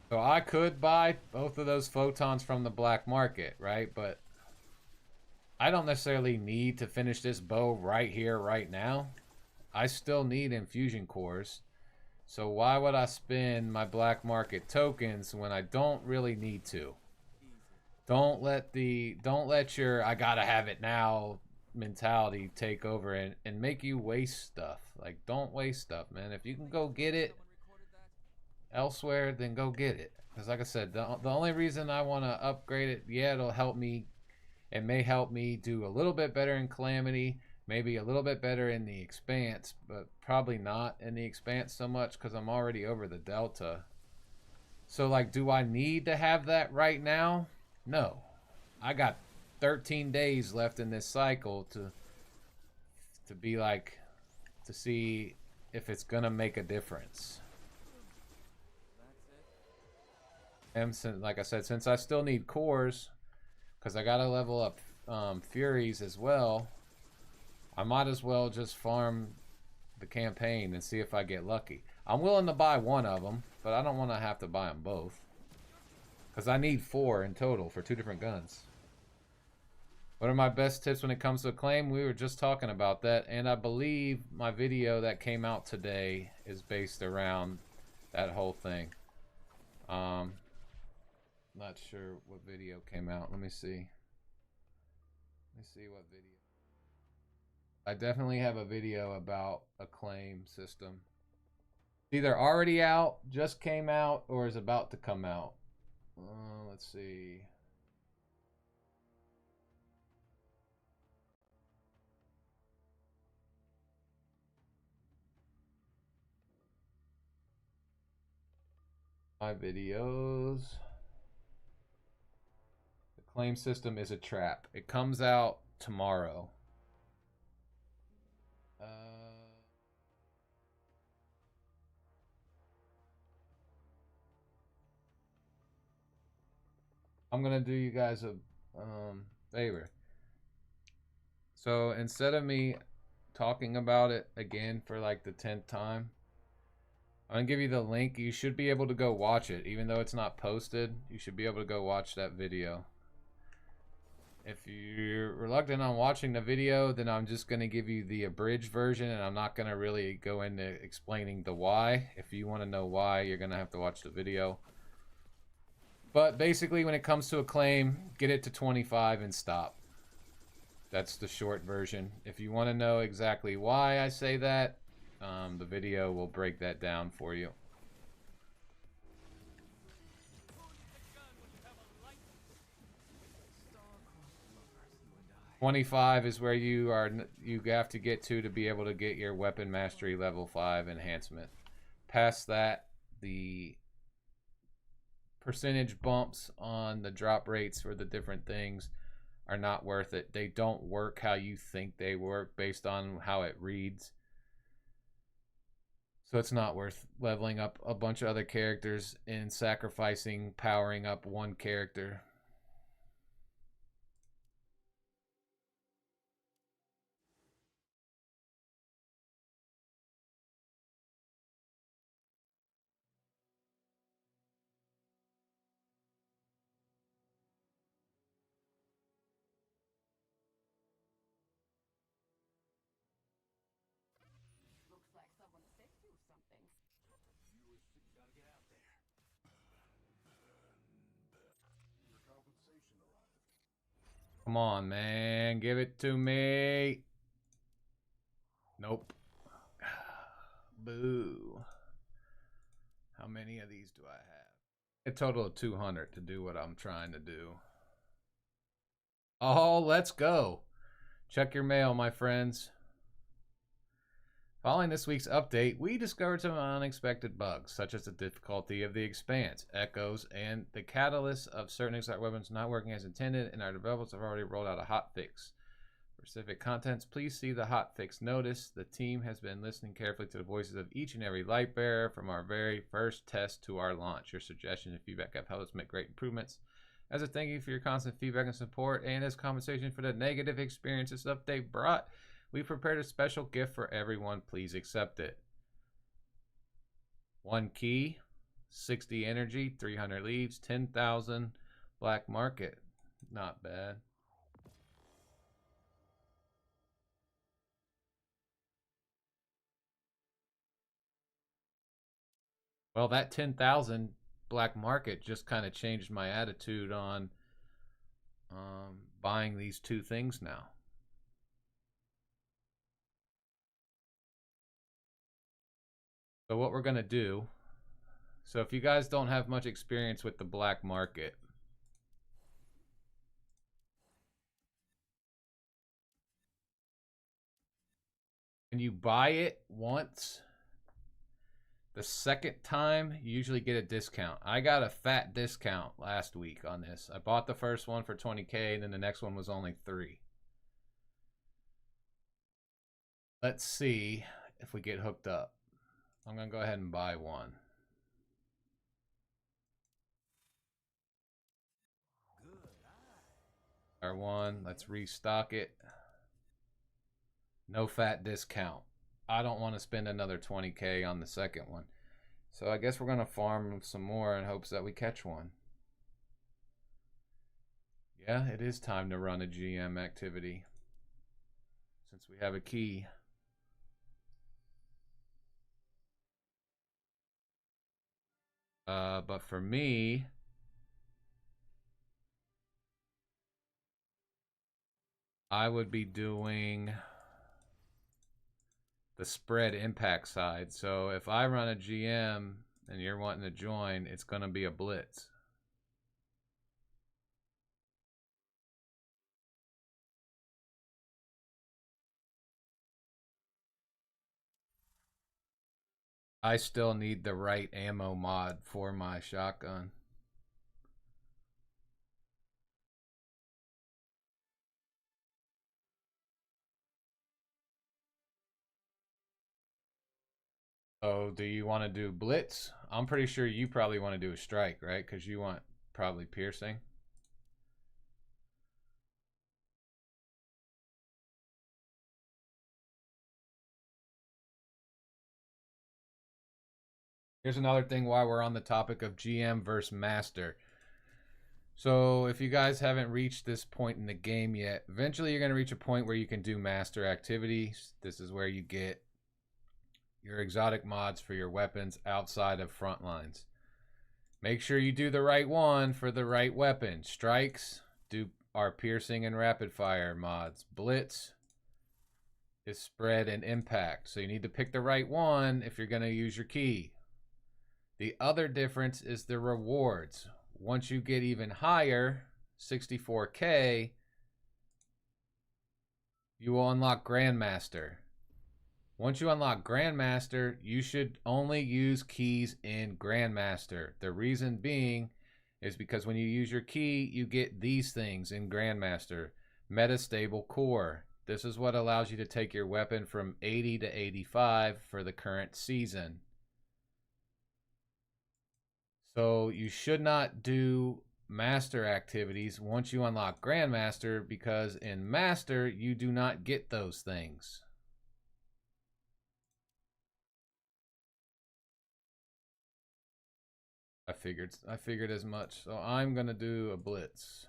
So I could buy both of those photons from the black market, right? But I don't necessarily need to finish this bow right here, right now. I still need infusion cores. So why would I spend my black market tokens when I don't really need to? Don't let your I gotta have it now mentality take over and make you waste stuff. Like, don't waste stuff, man. If you can go get it elsewhere, then go get it. Because like I said, the only reason I want to upgrade it, yeah, it'll help me. It may help me do a little bit better in Calamity, maybe a little bit better in the Expanse, but probably not in the Expanse so much because I'm already over the Delta. So, like, do I need to have that right now? No. I got 13 days left in this cycle to be like, to see if it's gonna make a difference. And since, like I said, since I still need cores, because I gotta level up Furies as well, I might as well just farm the campaign and see if I get lucky. I'm willing to buy one of them, but I don't want to have to buy them both. Because I need 4 in total for 2 different guns. What are my best tips when it comes to Acclaim? We were just talking about that, and I believe my video that came out today is based around that whole thing. Not sure what video came out. Let me see. Let me see what video. I definitely have a video about Acclaim system. It's either already out, just came out, or is about to come out. Let's see. My videos. The Acclaim system is a trap. It comes out tomorrow. I'm gonna do you guys a favor. So instead of me talking about it again for like the 10th time, I'm gonna give you the link. You should be able to go watch it, even though it's not posted. You should be able to go watch that video. If you're reluctant on watching the video, then I'm just gonna give you the abridged version, and I'm not gonna really go into explaining the why. If you want to know why, you're gonna have to watch the video. But basically, when it comes to Acclaim, get it to 25 and stop. That's the short version. If you want to know exactly why I say that, the video will break that down for you. 25 is where you have to get to be able to get your weapon mastery level 5 enhancement. Past that, the percentage bumps on the drop rates for the different things are not worth it. They don't work how you think they work based on how it reads. So it's not worth leveling up a bunch of other characters and sacrificing powering up one character. Looks like someone sent you something. Come on, man. Give it to me. Nope. Boo. How many of these do I have? A total of 200 to do what I'm trying to do. Oh, let's go. Check your mail, my friends. Following this week's update, we discovered some unexpected bugs, such as the difficulty of the Expanse, echoes, and the catalyst of certain exotic weapons not working as intended, and our developers have already rolled out a hotfix. For specific contents, please see the hotfix notice. The team has been listening carefully to the voices of each and every light bearer from our very first test to our launch. Your suggestions and feedback have helped us make great improvements. As a thank you for your constant feedback and support, and as compensation for the negative experiences this update brought, we prepared a special gift for everyone. Please accept it. 1 key, 60 energy, 300 leaves, 10,000 black market. Not bad. Well, that 10,000 black market just kind of changed my attitude on buying these two things now. So what we're going to do, so if you guys don't have much experience with the black market, when you buy it once, the second time you usually get a discount. I got a fat discount last week on this. I bought the first one for 20K, and then the next one was only 3. Let's see if we get hooked up. I'm going to go ahead and buy one. R1, let's restock it. No fat discount. I don't want to spend another 20K on the second one. So I guess we're going to farm some more in hopes that we catch one. Yeah, it is time to run a GM activity, since we have a key. But for me, I would be doing the spread impact side. So if I run a GM and you're wanting to join, it's going to be a blitz. I still need the right ammo mod for my shotgun. So do you want to do blitz? I'm pretty sure you probably want to do a strike, right? Because you want probably piercing. Here's another thing while we're on the topic of GM versus Master. So if you guys haven't reached this point in the game yet, eventually you're going to reach a point where you can do Master activities. This is where you get your exotic mods for your weapons outside of front lines. Make sure you do the right one for the right weapon. Strikes do our piercing and rapid fire mods. Blitz is spread and impact. So you need to pick the right one if you're going to use your key. The other difference is the rewards. Once you get even higher, 64K, you will unlock Grandmaster. Once you unlock Grandmaster, you should only use keys in Grandmaster. The reason being is because when you use your key, you get these things in Grandmaster. Metastable core. This is what allows you to take your weapon from 80 to 85 for the current season. So you should not do master activities once you unlock Grandmaster, because in Master you do not get those things. I figured as much. So I'm gonna do a blitz.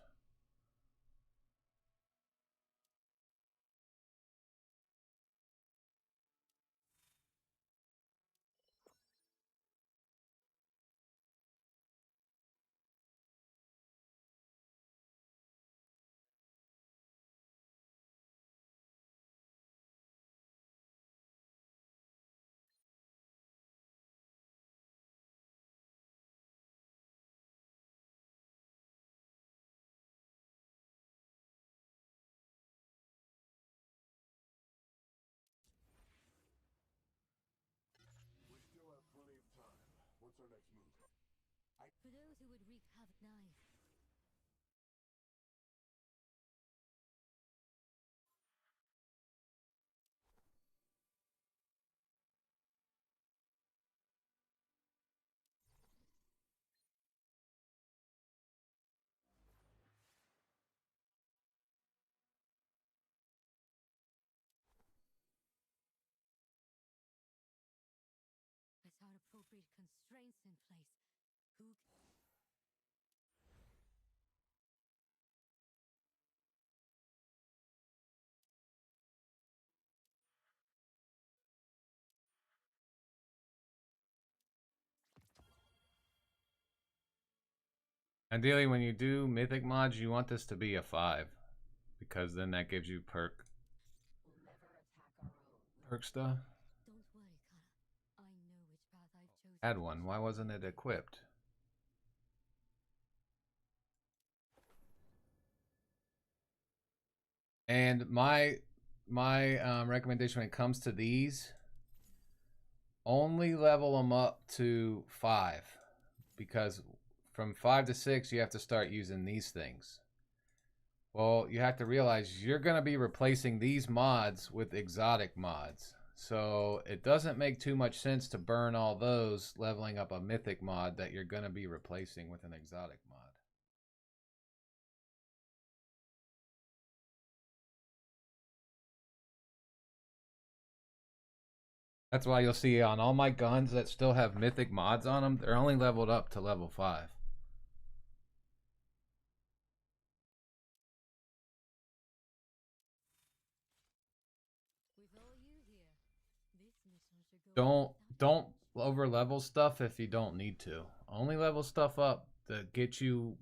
We still have plenty of time. What's our next move? For those who would wreak havoc knives. Without appropriate constraints in place, who Ideally, when you do mythic mods, you want this to be a 5, because then that gives you perk stuff. don't worry, Kara. I know which path I've chosen. Add one. Why wasn't it equipped? And my recommendation when it comes to these, only level them up to 5, because from 5 to 6 you have to start using these things. Well, you have to realize you're going to be replacing these mods with exotic mods, so it doesn't make too much sense to burn all those leveling up a mythic mod that you're going to be replacing with an exotic mod. That's why you'll see on all my guns that still have mythic mods on them, they're only leveled up to level 5. With all you here, this mission should go Don't over level stuff if you don't need to. Only level stuff up to get you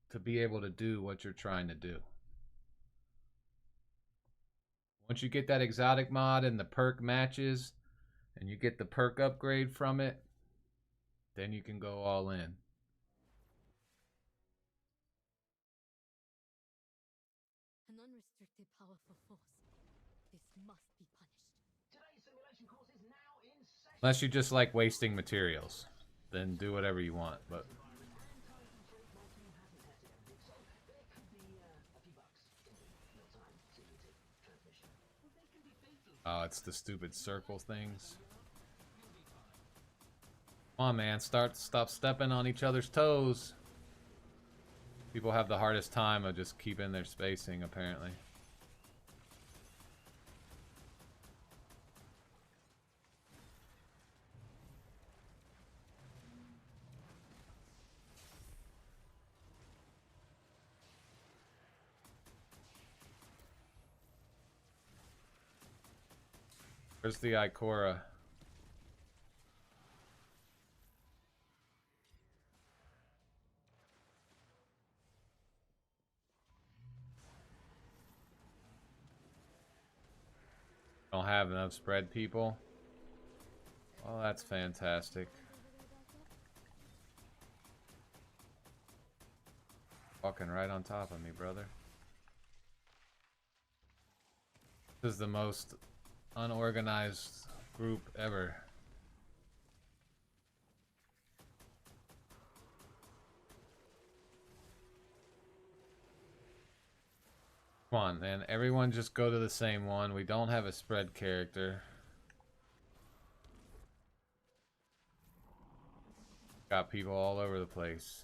to be able to do what you're trying to do. Once you get that exotic mod and the perk matches, and you get the perk upgrade from it, then you can go all in. an unrestricted powerful force. This must be punished. Today's simulation course is now in session. Unless you just like wasting materials, then do whatever you want. But oh, it's the stupid circle things. Come on, man, stop stepping on each other's toes. People have the hardest time of just keeping their spacing, apparently. Where's the Ikora? Don't have enough spread people. Well, that's fantastic. Walking right on top of me, brother. This is the most unorganized group ever. Come on, man. Everyone just go to the same one. We don't have a spread character. Got people all over the place.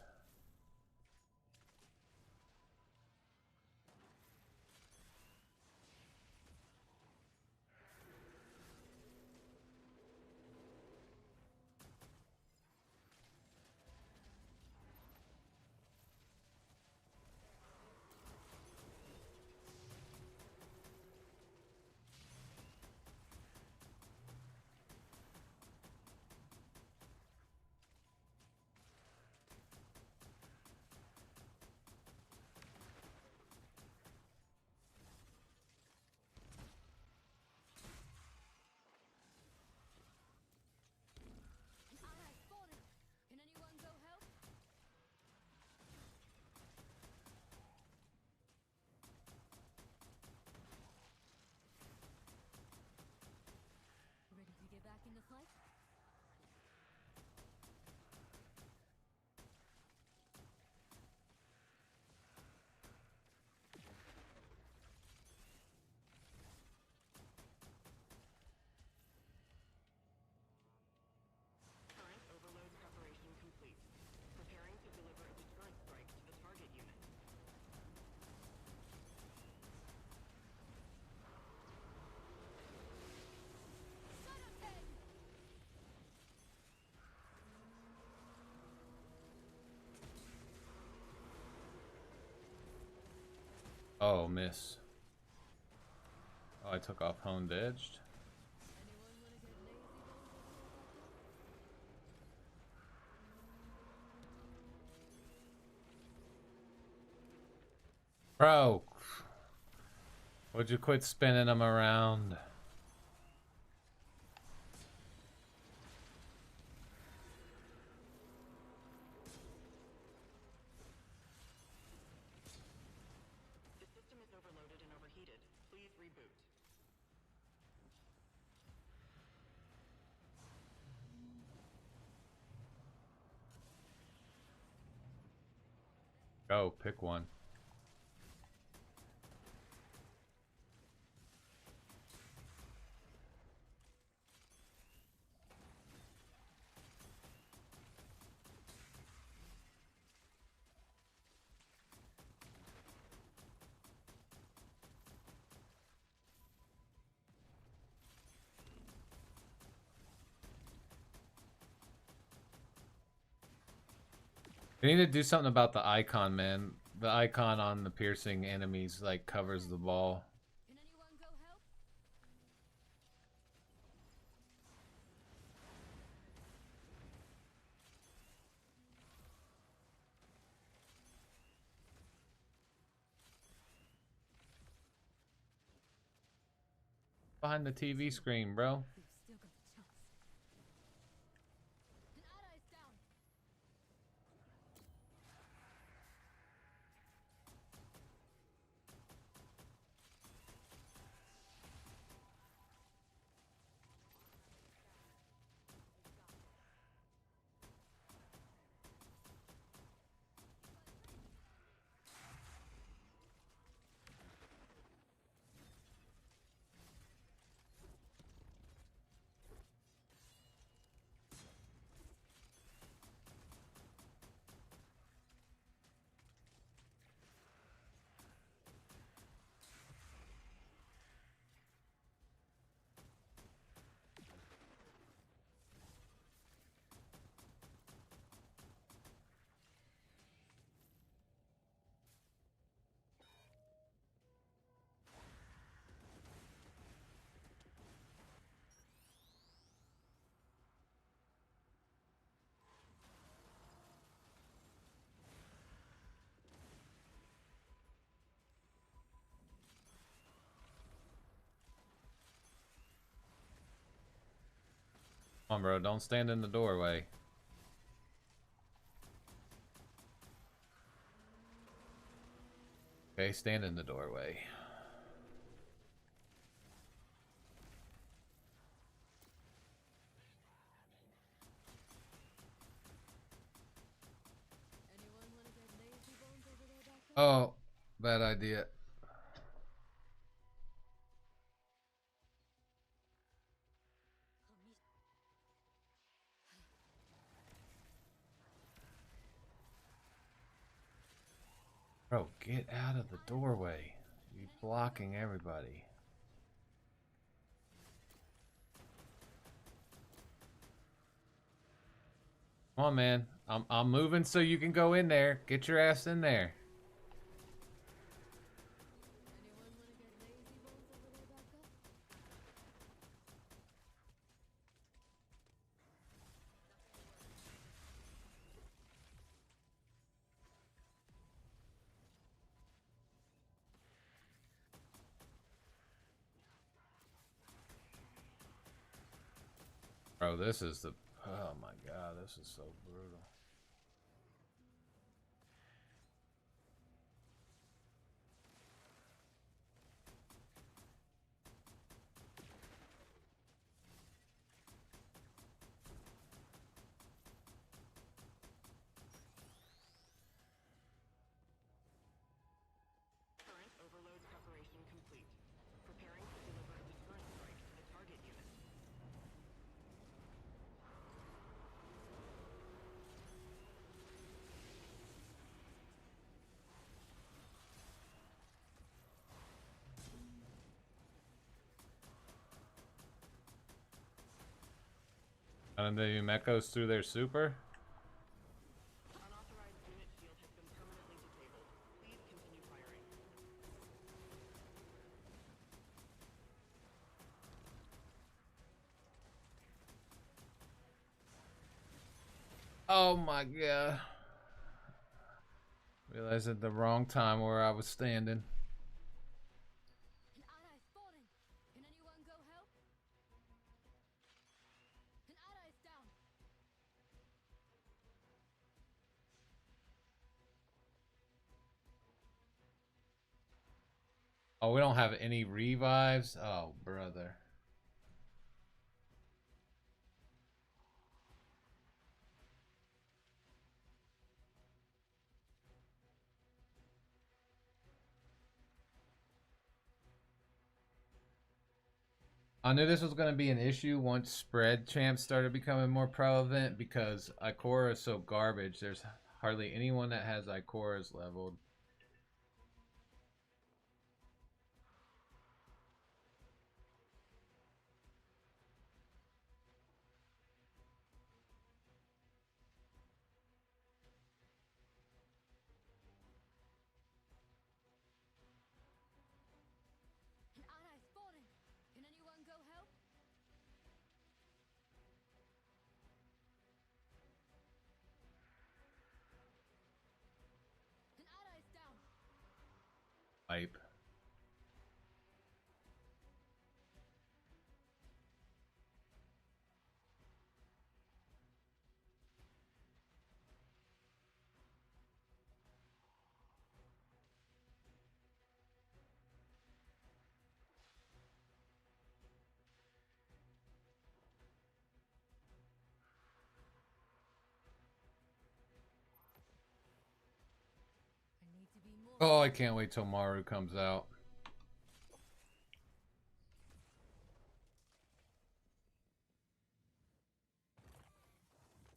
An ally spotted! Can anyone go help? Ready to get back in the fight? Current overload preparation complete. Preparing to deliver a deterrent strike to the target unit. Shut up then! Oh, miss. Oh, I took off honed edged. Anyone wanna get lazy, Bro! Would you quit spinning them around? The system is overloaded and overheated. Please reboot. Go, pick one. We need to do something about the icon, man. The icon on the piercing enemies, like, covers the ball. Can anyone go help? Behind the TV screen, bro. We've still got a chance. An ally's down! Come on, bro. Don't stand in the doorway. Okay, stand in the doorway. Oh, bad idea. Bro, get out of the doorway. You're blocking everybody. Come on, man. I'm moving so you can go in there. Get your ass in there. Anyone want to get lazy bones over there, Becca? Bro, this is the... Oh my god, this is so brutal. Current overload preparation complete. Preparing to deliver a deterrent strike to the target unit. And the Umekos through their super? Unauthorized unit shield has been permanently disabled. Please continue firing. Oh my god. Realized at the wrong time where I was standing. An ally spawning. Can anyone go help? An ally is down. Oh, we don't have any revives? Oh, brother. I knew this was going to be an issue once spread champs started becoming more prevalent because Ikora is so garbage. There's hardly anyone that has Ikoras leveled. An ally spawning. Can anyone go help? An ally is down. Hype. I need to be more. Oh, I can't wait till Maru comes out.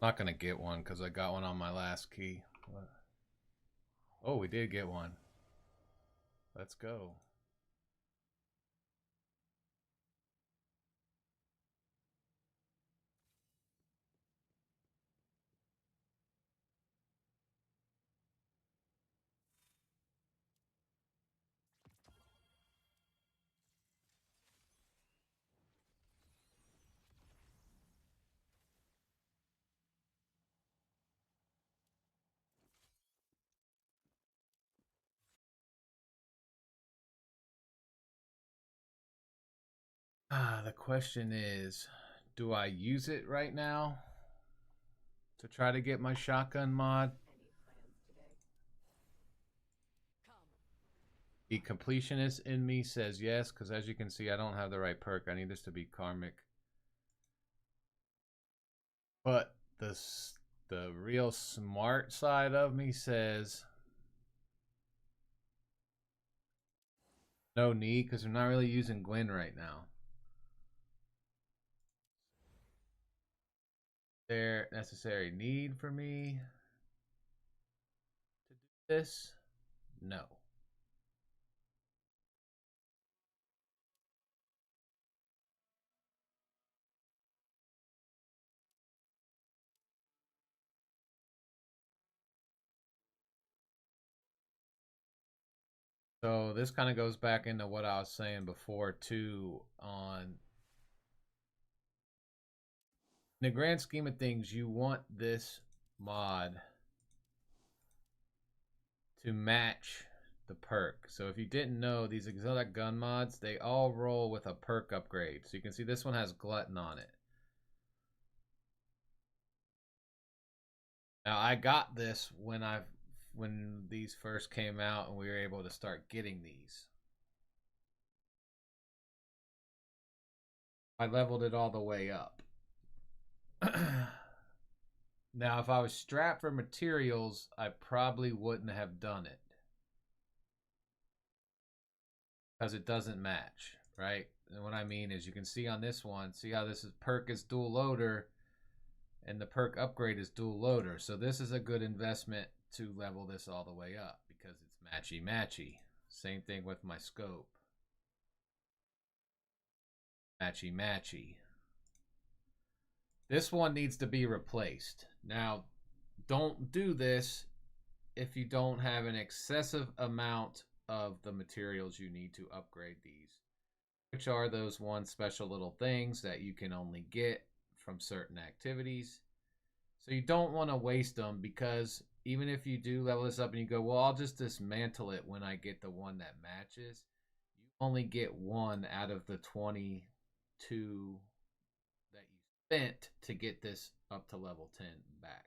Not gonna get one because I got one on my last key. What? Oh, we did get one. Let's go. The question is, do I use it right now to try to get my shotgun mod? The completionist in me says yes, because as you can see, I don't have the right perk. I need this to be karmic. But the, the real smart side of me says No need, because we're not really using Gwen right now. There necessary need for me to do this? No. So this kind of goes back into what I was saying before too. On in the grand scheme of things, you want this mod to match the perk. So if you didn't know, these exotic gun mods, they all roll with a perk upgrade. So you can see this one has Glutton on it. Now I got this when these first came out and we were able to start getting these. I leveled it all the way up. Now, if I was strapped for materials, I probably wouldn't have done it. Because it doesn't match, right? And what I mean is you can see on this one, see how this is perk is dual loader and the perk upgrade is dual loader. So this is a good investment to level this all the way up because it's matchy-matchy. Same thing with my scope. Matchy-matchy. This one needs to be replaced. Now, don't do this if you don't have an excessive amount of the materials you need to upgrade these, which are those one special little things that you can only get from certain activities. So you don't want to waste them, because even if you do level this up and you go, well, I'll just dismantle it when I get the one that matches, you only get one out of the 22 that you spent to get this up to level 10 back.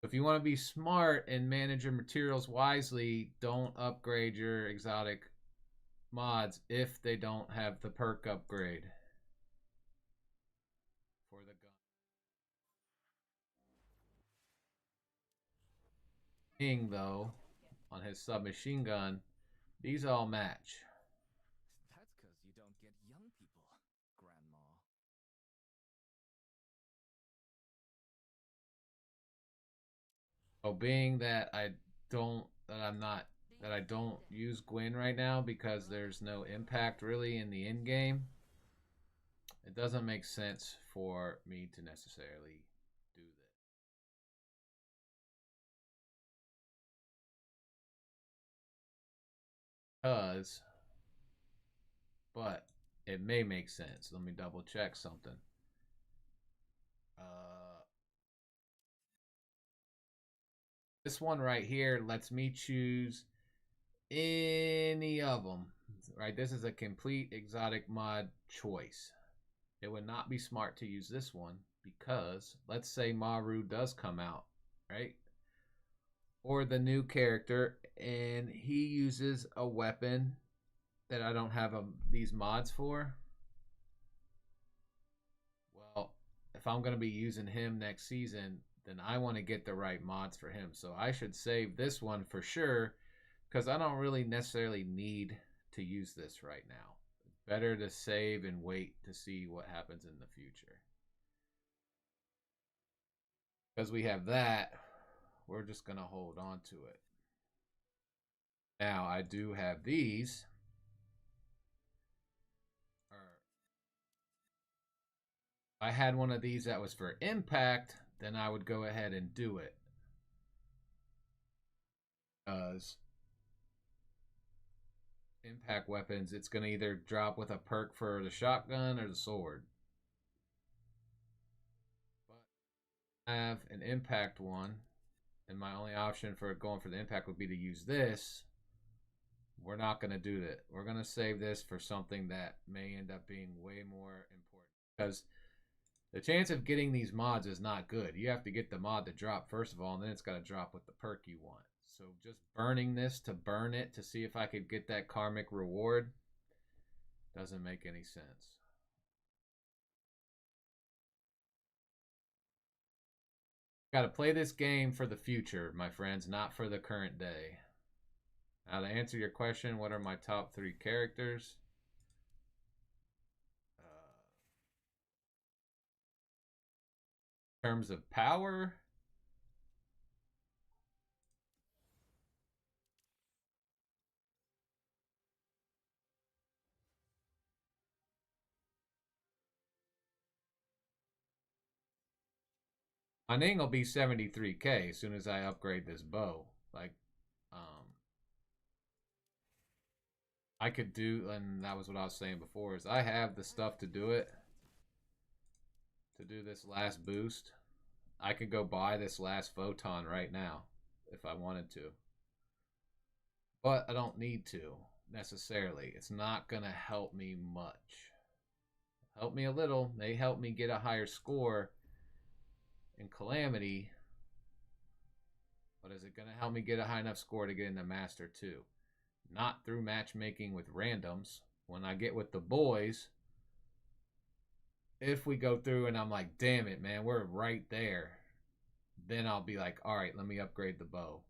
If you want to be smart and manage your materials wisely, don't upgrade your exotic mods if they don't have the perk upgrade for the gun. King, though, on his submachine gun, these all match. That's because you don't get young people, Grandma. So being that I don't use Gwen right now because there's no impact really in the end game, it doesn't make sense for me to necessarily do this. But it may make sense. Let me double check something. This one right here lets me choose any of them. Right, this is a complete exotic mod choice. It would not be smart to use this one because let's say Maru does come out, right? Or the new character and he uses a weapon that I don't have these mods for. Well, if I'm going to be using him next season, then I want to get the right mods for him. So I should save this one for sure, because I don't really necessarily need to use this right now. It's better to save and wait to see what happens in the future. Because we have that, we're just going to hold on to it. Now, I do have these. If I had one of these that was for impact, then I would go ahead and do it. Because impact weapons, it's going to either drop with a perk for the shotgun or the sword. But I have an impact one, and my only option for going for the impact would be to use this. We're not going to do that. We're going to save this for something that may end up being way more important. Because the chance of getting these mods is not good. You have to get the mod to drop first of all, and then it's got to drop with the perk you want. So just burning this to burn it to see if I could get that karmic reward doesn't make any sense. Got to play this game for the future, my friends, not for the current day. Now to answer your question, what are my top 3 characters? In terms of power, my name will be 73k as soon as I upgrade this bow. Like, I could do, and that was what I was saying before, is I have the stuff to do it. To do this last boost. I could go buy this last photon right now if I wanted to. But I don't need to, necessarily. It's not going to help me much. Help me a little. They help me get a higher score in Calamity. But is it going to help me get a high enough score to get into Master 2? Not through matchmaking with randoms. When I get with the boys, if we go through and I'm like, damn it, man, we're right there, then I'll be like, all right, let me upgrade the bow.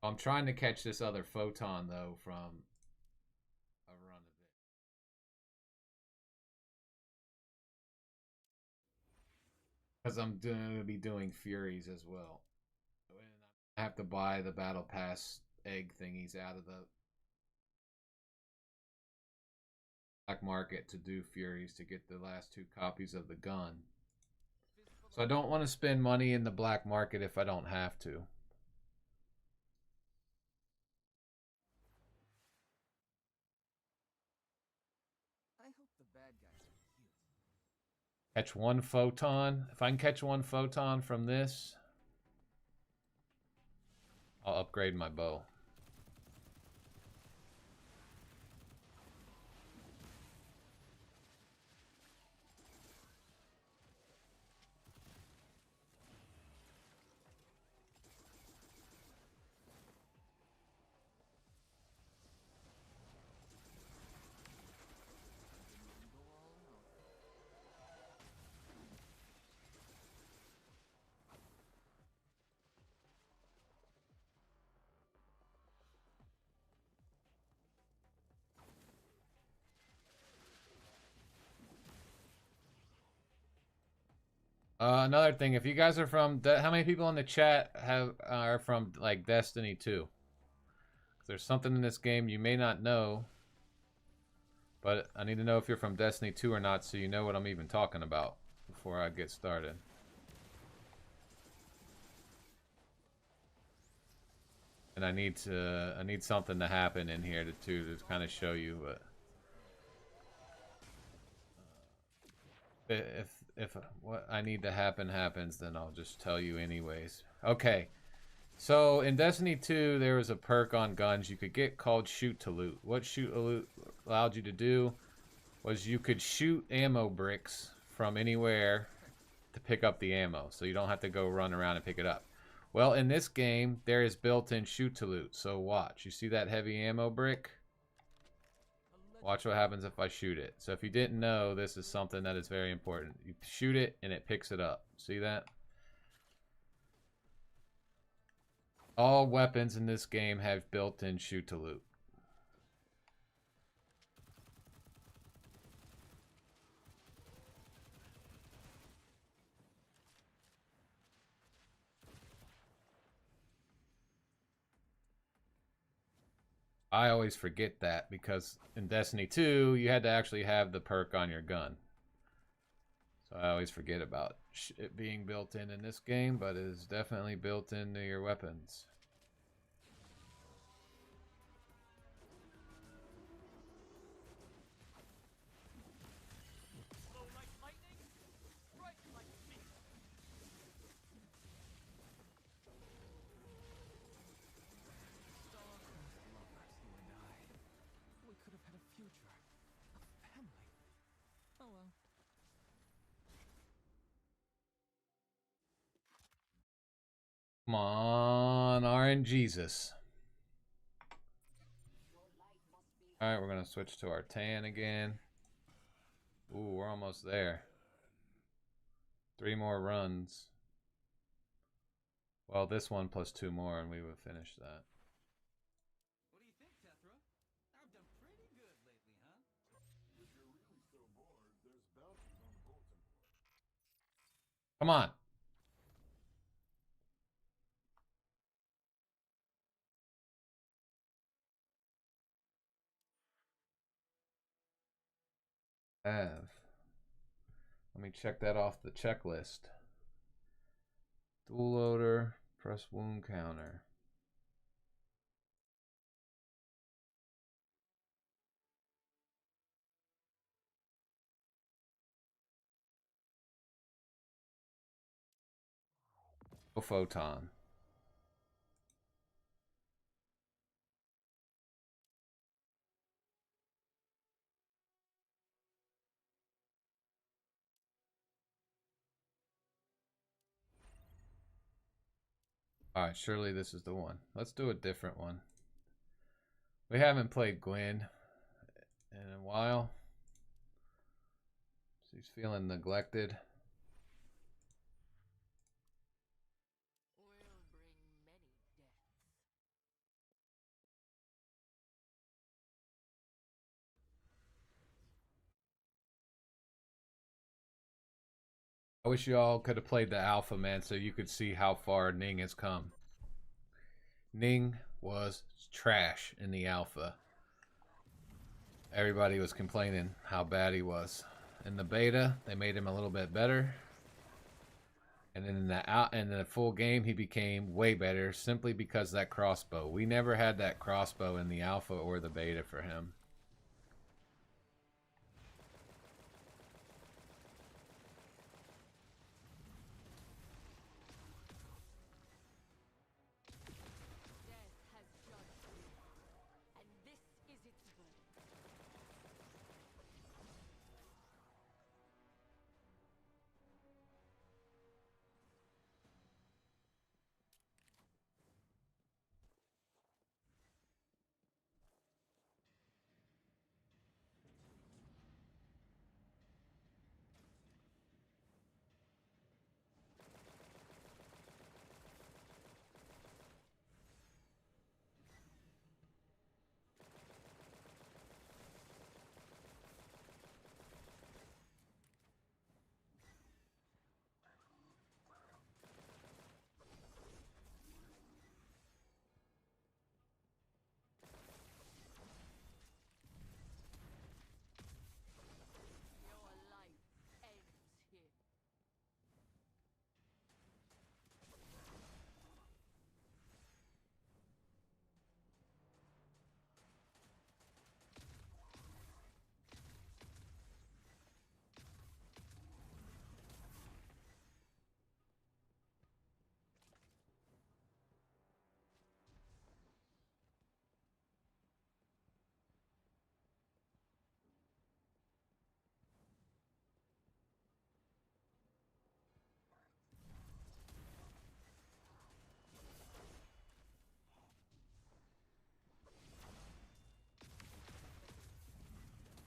I'm trying to catch this other photon, though, from a run of it. Because I'm going to be doing Furies as well. And I have to buy the Battle Pass egg thingies out of the black market to do Furies to get the last 2 copies of the gun. So I don't want to spend money in the black market if I don't have to. I hope the bad guys are cute. Catch 1 photon. If I can catch 1 photon from this, I'll upgrade my bow. Another thing, if you guys are from, how many people in the chat are from like Destiny 2? There's something in this game you may not know, but I need to know if you're from Destiny 2 or not, so you know what I'm even talking about before I get started. And I need something to happen in here to kind of show you, but if what I need to happen happens, then I'll just tell you anyways. Okay. So in Destiny 2, there was a perk on guns you could get called Shoot to Loot. What Shoot to Loot allowed you to do was you could shoot ammo bricks from anywhere to pick up the ammo, so you don't have to go run around and pick it up. Well, in this game, there is built-in Shoot to Loot. So watch. You see that heavy ammo brick? Watch what happens if I shoot it. So if you didn't know, this is something that is very important. You shoot it and it picks it up. See that? All weapons in this game have built-in Shoot to Loot. I always forget that because in Destiny 2, you had to actually have the perk on your gun. So I always forget about it being built in this game, but it is definitely built into your weapons. Come on, RNGesus. Alright, we're going to switch to our tan again. Ooh, we're almost there. 3 more runs. Well, this one plus 2 more, and we would finish that. What do you think, Tethra? I've done pretty good lately, huh? If you're really so bored, there's bounties on the bulletin board. Come on. Have. Let me check that off the checklist. Dual loader, press wound counter. Photon. Alright, surely this is the one. Let's do a different one. We haven't played Gwen in a while. She's feeling neglected. Will bring many deaths. I wish you all could have played the alpha, man, so you could see how far Ning has come. Ning was trash in the alpha. Everybody was complaining how bad he was. In the beta, they made him a little bit better. And then in the full game, he became way better simply because that crossbow. We never had that crossbow in the alpha or the beta for him. Death has judged you, and this is its verdict. Your life ends here.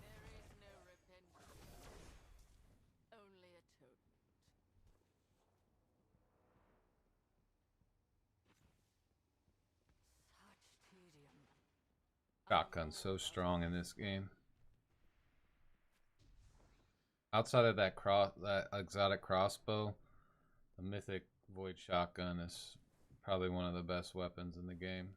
There is no repentance, only atonement. Such tedium. Shotgun's so strong in this game. Outside of that exotic crossbow, the mythic void shotgun is probably one of the best weapons in the game.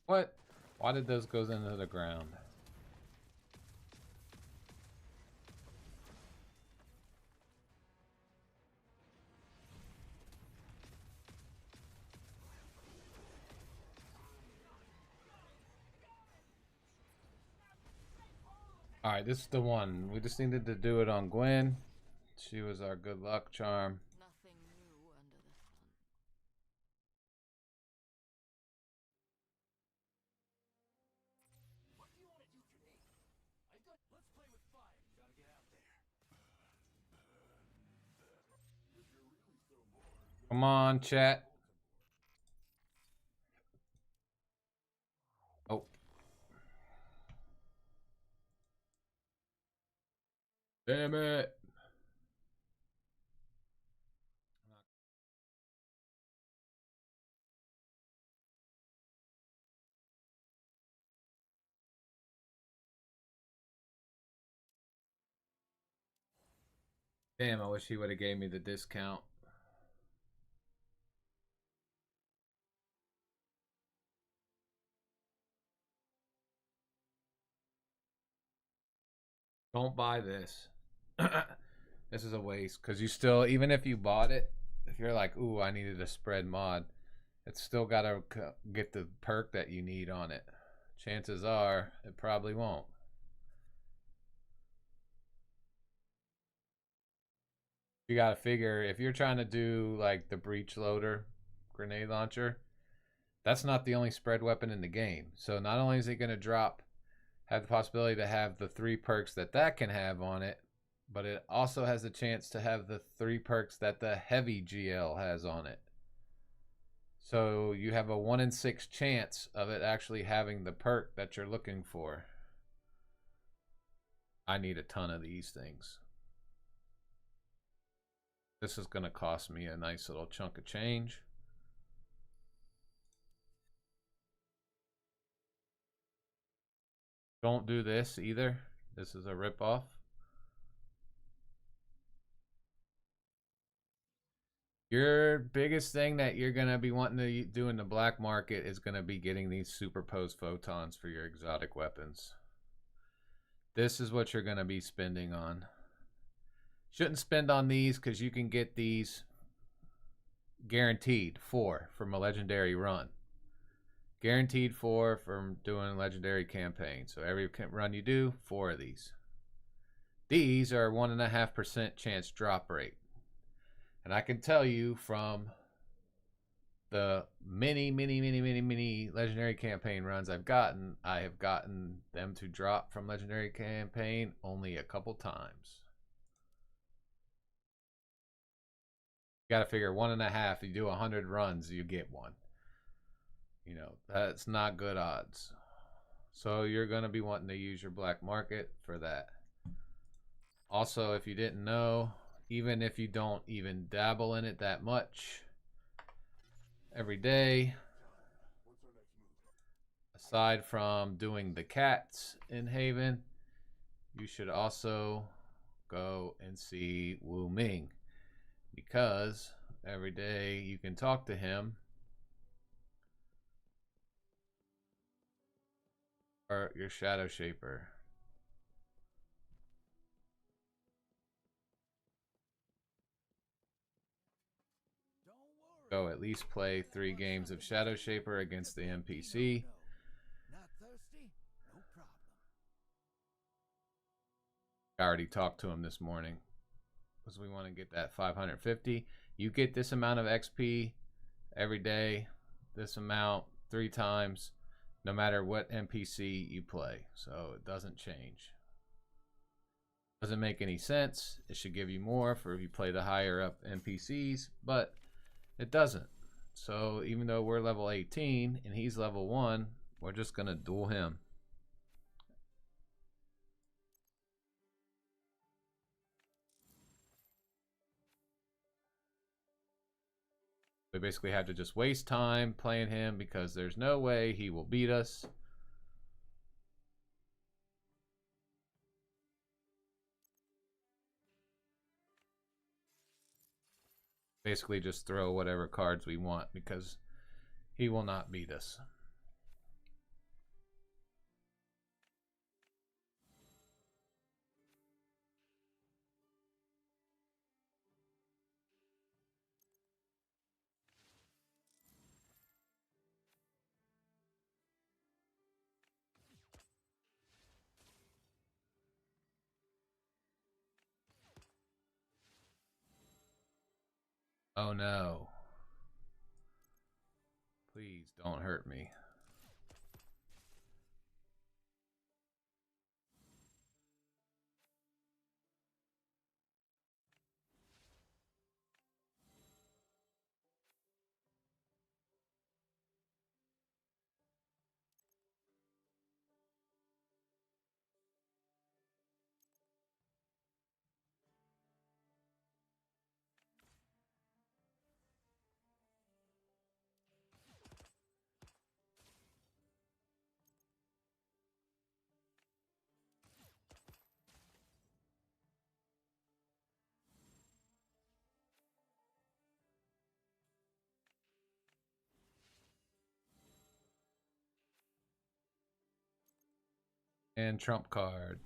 What? Why did those go into the ground? Alright, this is the one. We just needed to do it on Gwen. She was our good luck charm. Nothing new under the sun. Come on, chat. Oh. Damn it. Damn, I wish he would have gave me the discount. Don't buy this. This is a waste because you still, even if you bought it, if you're like, ooh, I needed a spread mod, it's still got to get the perk that you need on it. Chances are it probably won't. You got to figure if you're trying to do like the breach loader grenade launcher, that's not the only spread weapon in the game. So not only is it going to have the possibility to have the 3 perks that can have on it, but it also has a chance to have the 3 perks that the heavy GL has on it. So you have a 1 in 6 chance of it actually having the perk that you're looking for. I need a ton of these things. This is going to cost me a nice little chunk of change. Don't do this either. This is a ripoff. Your biggest thing that you're going to be wanting to do in the black market is going to be getting these superposed photons for your exotic weapons. This is what you're going to be spending on. Shouldn't spend on these because you can get these guaranteed 4 from a legendary run. Guaranteed 4 from doing a legendary campaign. So every run you do, 4 of these. These are 1.5% chance drop rate. And I can tell you from the many legendary campaign runs I have gotten them to drop from legendary campaign only a couple times. You got to figure 1.5. You do 100 runs, you get 1. You know, that's not good odds. So you're going to be wanting to use your black market for that. Also, if you didn't know, even if you don't even dabble in it that much every day, aside from doing the cats in Haven, you should also go and see Wu Ming, because every day you can talk to him or your Shadow Shaper. Go at least play 3 games of Shadow Shaper against the NPC. Not thirsty? No problem. I already talked to him this morning because we want to get that 550. You get this amount of XP every day, this amount 3 times, no matter what NPC you play. So it doesn't change. Doesn't make any sense. It should give you more for if you play the higher up NPCs, but it doesn't. So even though we're level 18 and he's level 1, we're just going to duel him. We basically have to just waste time playing him because there's no way he will beat us. Basically just throw whatever cards we want because he will not beat us. Oh no. Please don't hurt me. And trump card.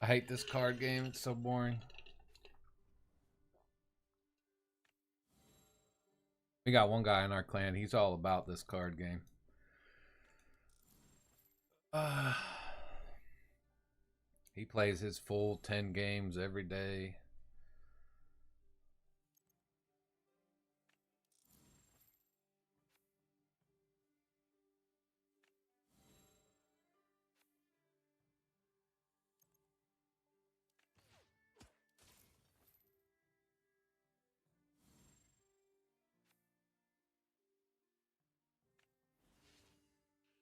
I hate this card game. It's so boring. We got one guy in our clan. He's all about this card game. He plays his full 10 games every day.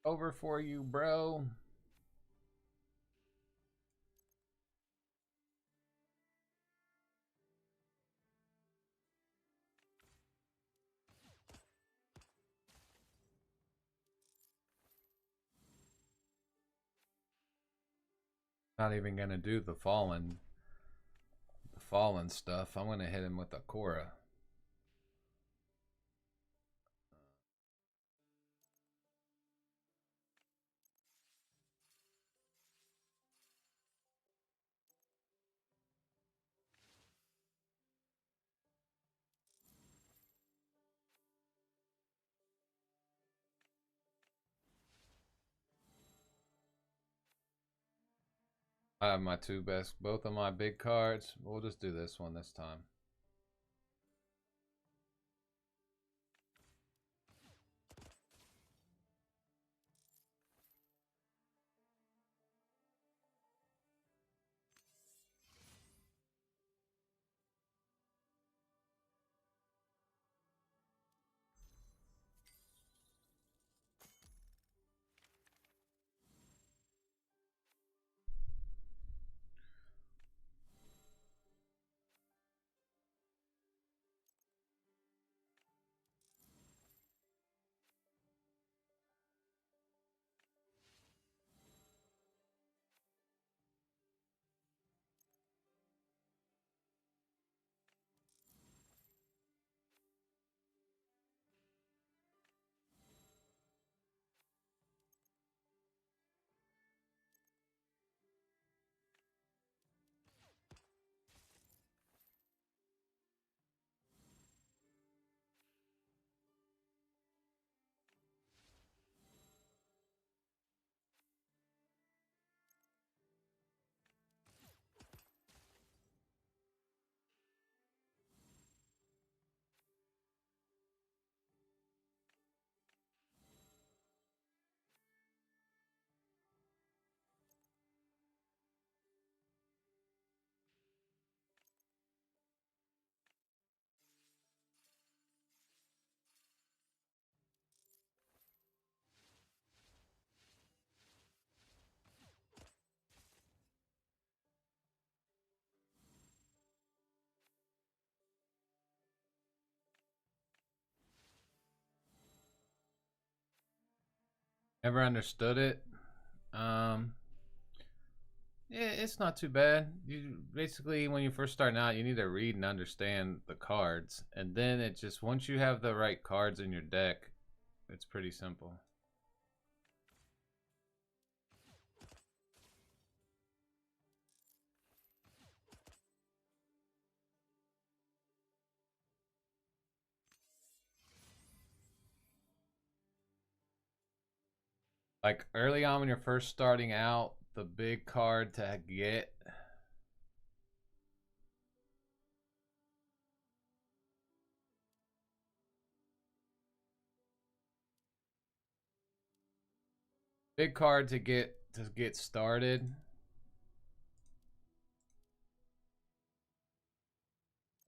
Over for you, bro. Not even gonna do the fallen stuff. I'm gonna hit him with a Korra. I have my two best, both of my big cards. We'll just do this one this time. Never understood it. Yeah, it's not too bad. You basically, when you first start out, you need to read and understand the cards, and then it just, once you have the right cards in your deck, it's pretty simple. Like early on when you're first starting out, the big card to get started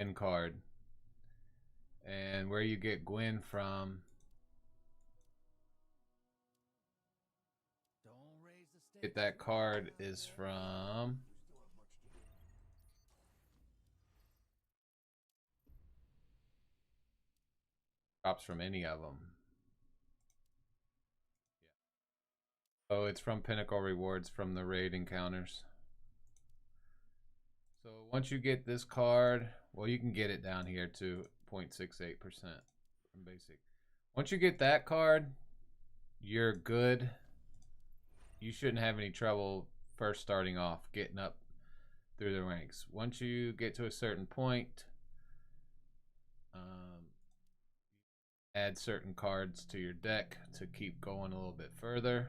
end card, and where you get Gwen from get that card is from drops from any of them. Oh, it's from Pinnacle Rewards from the raid encounters. So once you get this card, well, you can get it down here to 0.68% from basic. Once you get that card, you're good. You shouldn't have any trouble first starting off, getting up through the ranks. Once you get to a certain point, add certain cards to your deck to keep going a little bit further.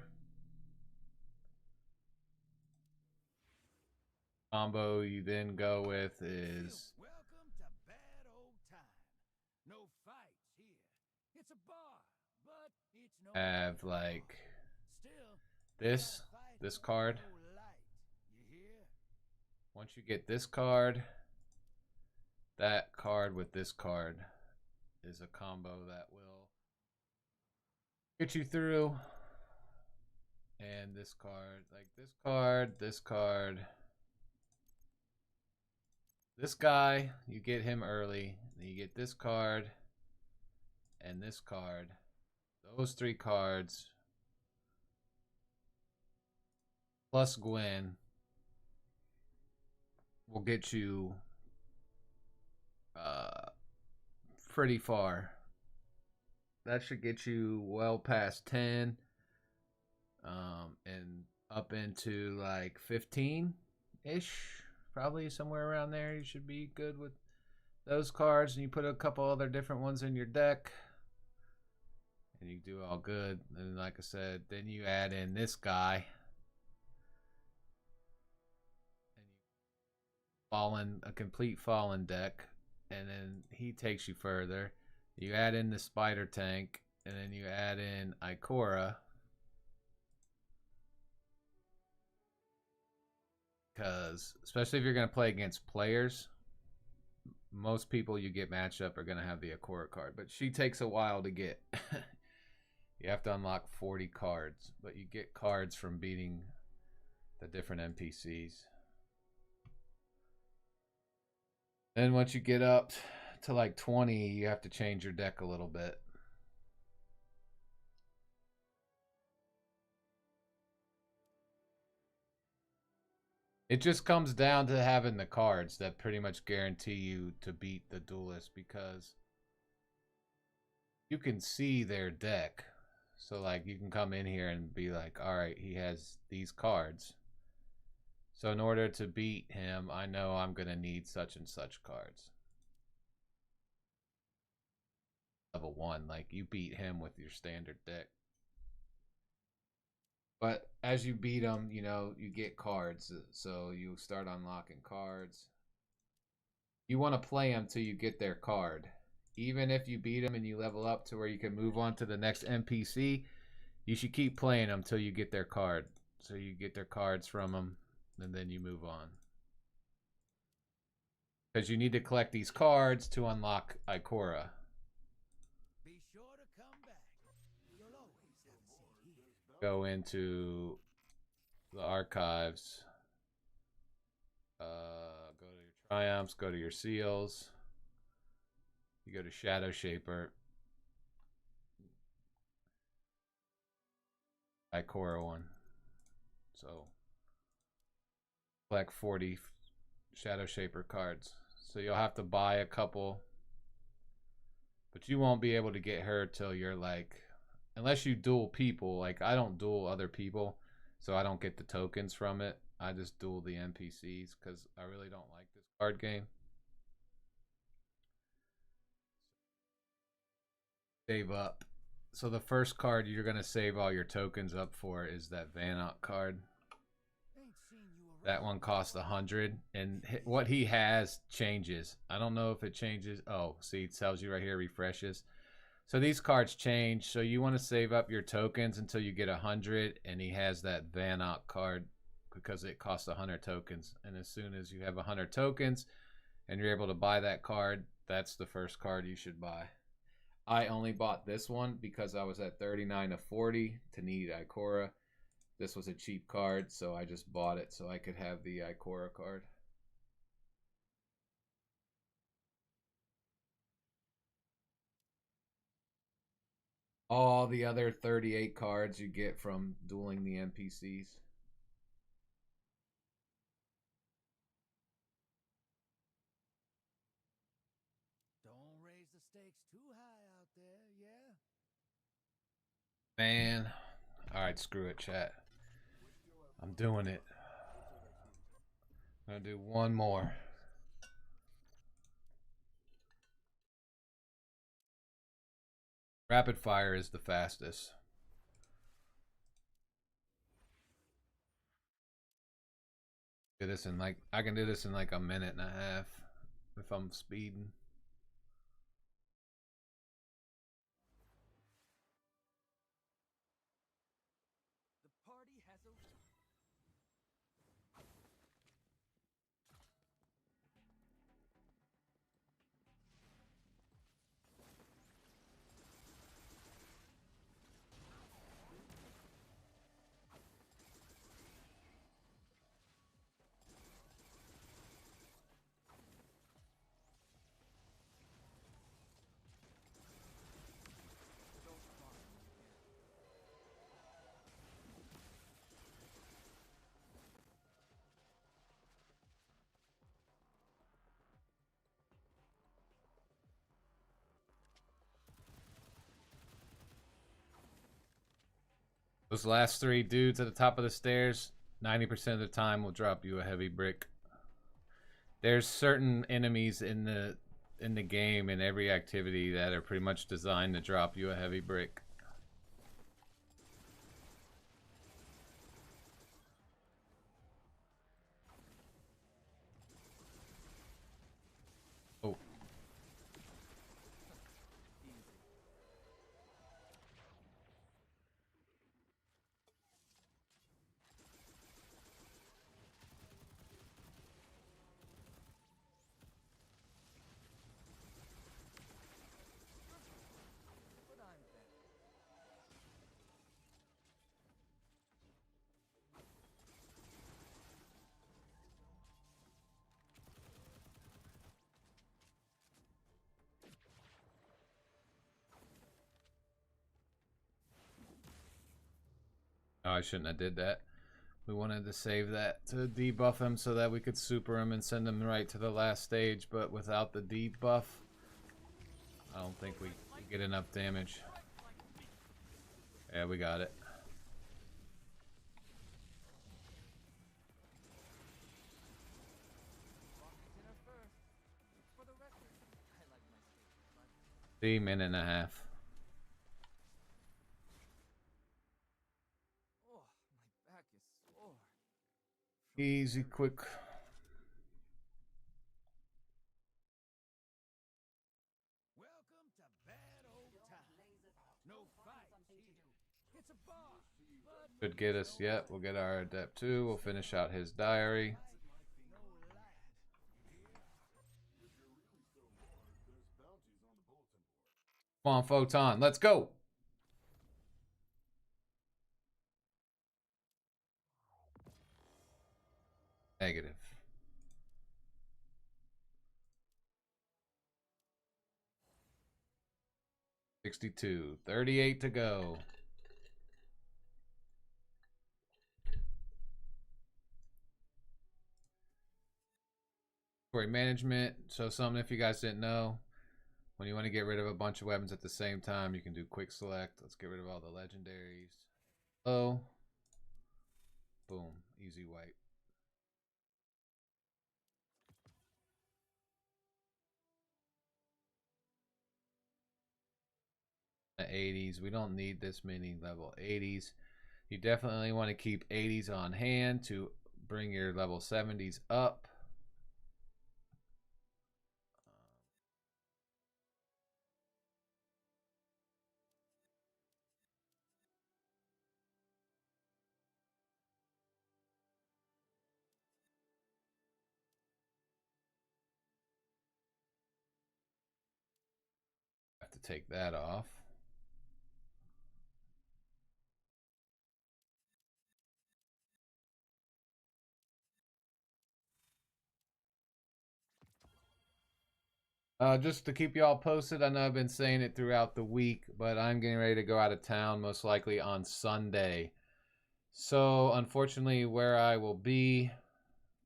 Combo you then go with is welcome to bad old time. No fights here. It's a bar, but it's no have like still this card. no light. You hear? Once you get this card, that card with this card is a combo that will get you through. And this card, like this card, this card. This guy, you get him early. Then you get this card and this card. Those three cards plus Gwen will get you pretty far. That should get you well past 10 and up into like 15-ish. Probably somewhere around there. You should be good with those cards, and you put a couple other different ones in your deck and you do all good. And like I said, then you add in this guy and a complete fallen deck, and then he takes you further. You add in the spider tank, and then you add in Ikora, because especially if you're going to play against players, most people you get matched up are going to have the Ikora card, but she takes a while to get. You have to unlock 40 cards, but you get cards from beating the different NPCs. Then once you get up to like 20, you have to change your deck a little bit. It just comes down to having the cards that pretty much guarantee you to beat the duelist, because you can see their deck. So like you can come in here and be like, all right, he has these cards. So in order to beat him, I know I'm going to need such and such cards. Level 1, like you beat him with your standard deck. But as you beat him, you know, you get cards. So you start unlocking cards. You want to play them till you get their card. Even if you beat them and you level up to where you can move on to the next NPC, you should keep playing them till you get their card. So you get their cards from them, and then you move on. Because you need to collect these cards to unlock Ikora. Be sure to come back. You'll always have a seat here. Go into the archives. Go to your triumphs. Go to your seals. You go to Shadow Shaper. Ikora one. So collect 40 Shadow Shaper cards. So you'll have to buy a couple, but you won't be able to get her till you're like, unless you duel people. Like I don't duel other people, so I don't get the tokens from it. I just duel the NPCs because I really don't like this card game. Save up So the first card you're gonna save all your tokens up for is that Vanok card. Ain't seen you around. That one costs 100, and what he has changes. I don't know if it changes. Oh, see, it tells you right here, refreshes. So these cards change. So you want to save up your tokens until you get 100, and he has that Vanok card because it costs 100 tokens. And as soon as you have 100 tokens and you're able to buy that card, that's the first card you should buy. I only bought this one because I was at 39 of 40 to need Ikora. This was a cheap card, so I just bought it so I could have the Ikora card. All the other 38 cards you get from dueling the NPCs. Don't raise the stakes too high out there, yeah? Man. Alright, screw it, chat. I'm doing it. I'm gonna do one more. Rapid fire is the fastest. Do this in like, I can do this in like a minute and a half if I'm speeding. The party has a... Those last three dudes at the top of the stairs, 90% of the time will drop you a heavy brick. There's certain enemies in the game in every activity that are pretty much designed to drop you a heavy brick. Oh. But I'm better. Oh, I shouldn't have did that. We wanted to save that to debuff him so that we could super him and send him right to the last stage, but without the debuff, I don't think we get enough damage. Yeah, we got it. Dinner first. For the record, I like my steak, but... 3 minute and a half. Oh, my back is sore. Easy, quick. Welcome to bad old times. No fights here. It's a bar, but Could get us, yet. We'll get our Adept 2. We'll finish out his diary. no light. Come on, Photon, let's go! Negative. $62. 38 to go. Inventory management. So something if you guys didn't know. When you want to get rid of a bunch of weapons at the same time, you can do quick select. Let's get rid of all the legendaries. Oh. Boom. Easy wipe. of 80s. We don't need this many level 80s. You definitely want to keep 80s on hand to bring your level 70s up. Have to take that off. Just to keep y'all posted, I know I've been saying it throughout the week, but I'm getting ready to go out of town, most likely on Sunday. So, unfortunately, where I will be,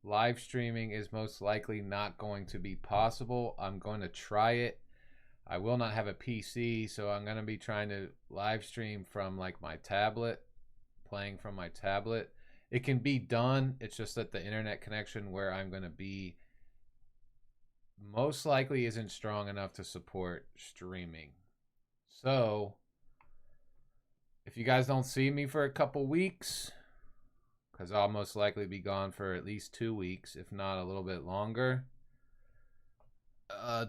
live streaming is most likely not going to be possible. I'm going to try it. I will not have a PC, so I'm going to be trying to live stream from like my tablet, playing from my tablet. It can be done. It's just that the internet connection where I'm going to be most likely isn't strong enough to support streaming. So, if you guys don't see me for a couple weeks, because I'll most likely be gone for at least 2 weeks, if not a little bit longer,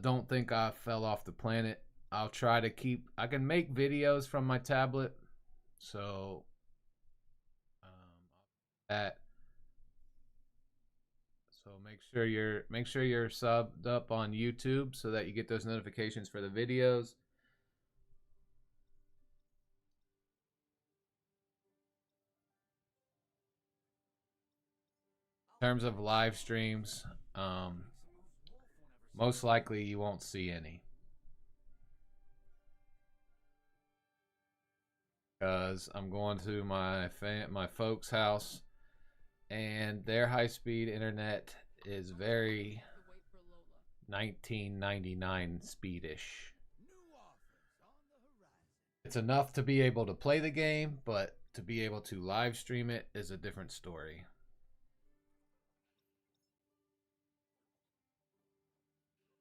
don't think I fell off the planet. I'll try to keep, I can make videos from my tablet, so that. So make sure you're subbed up on YouTube so that you get those notifications for the videos. In terms of live streams, most likely you won't see any, because I'm going to my folks' house, and their high-speed internet is very 1999 speedish. It's enough to be able to play the game, but to be able to live stream it is a different story.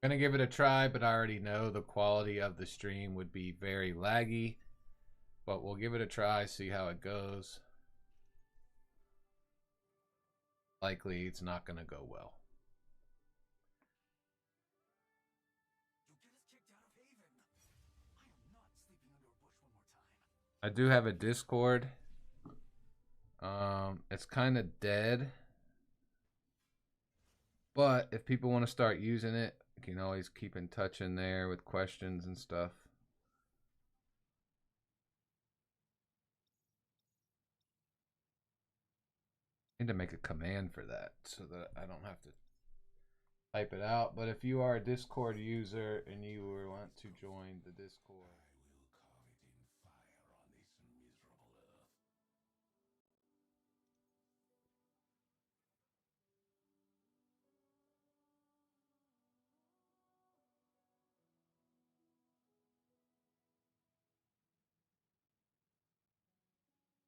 I'm gonna give it a try, but I already know the quality of the stream would be very laggy. But we'll give it a try, see how it goes. Likely it's not gonna go well. I do have a Discord. It's kind of dead, but if people want to start using it, you can always keep in touch in there with questions and stuff. I need to make a command for that so that I don't have to type it out. But if you are a Discord user and you want to join the Discord,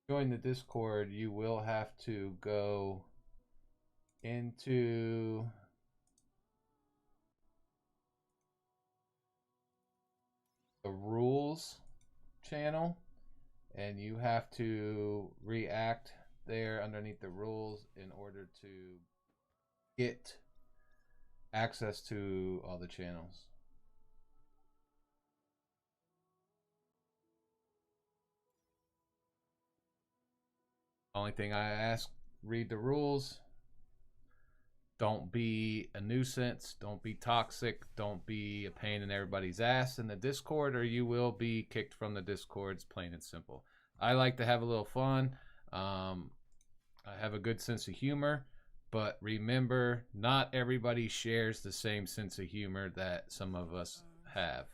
join the Discord, you will have to go into the rules channel, and you have to react there underneath the rules in order to get access to all the channels. Only thing I ask, read the rules. Don't be a nuisance. Don't be toxic. Don't be a pain in everybody's ass in the Discord, or you will be kicked from the Discords, plain and simple. I like to have a little fun. I have a good sense of humor, but remember, not everybody shares the same sense of humor that some of us have.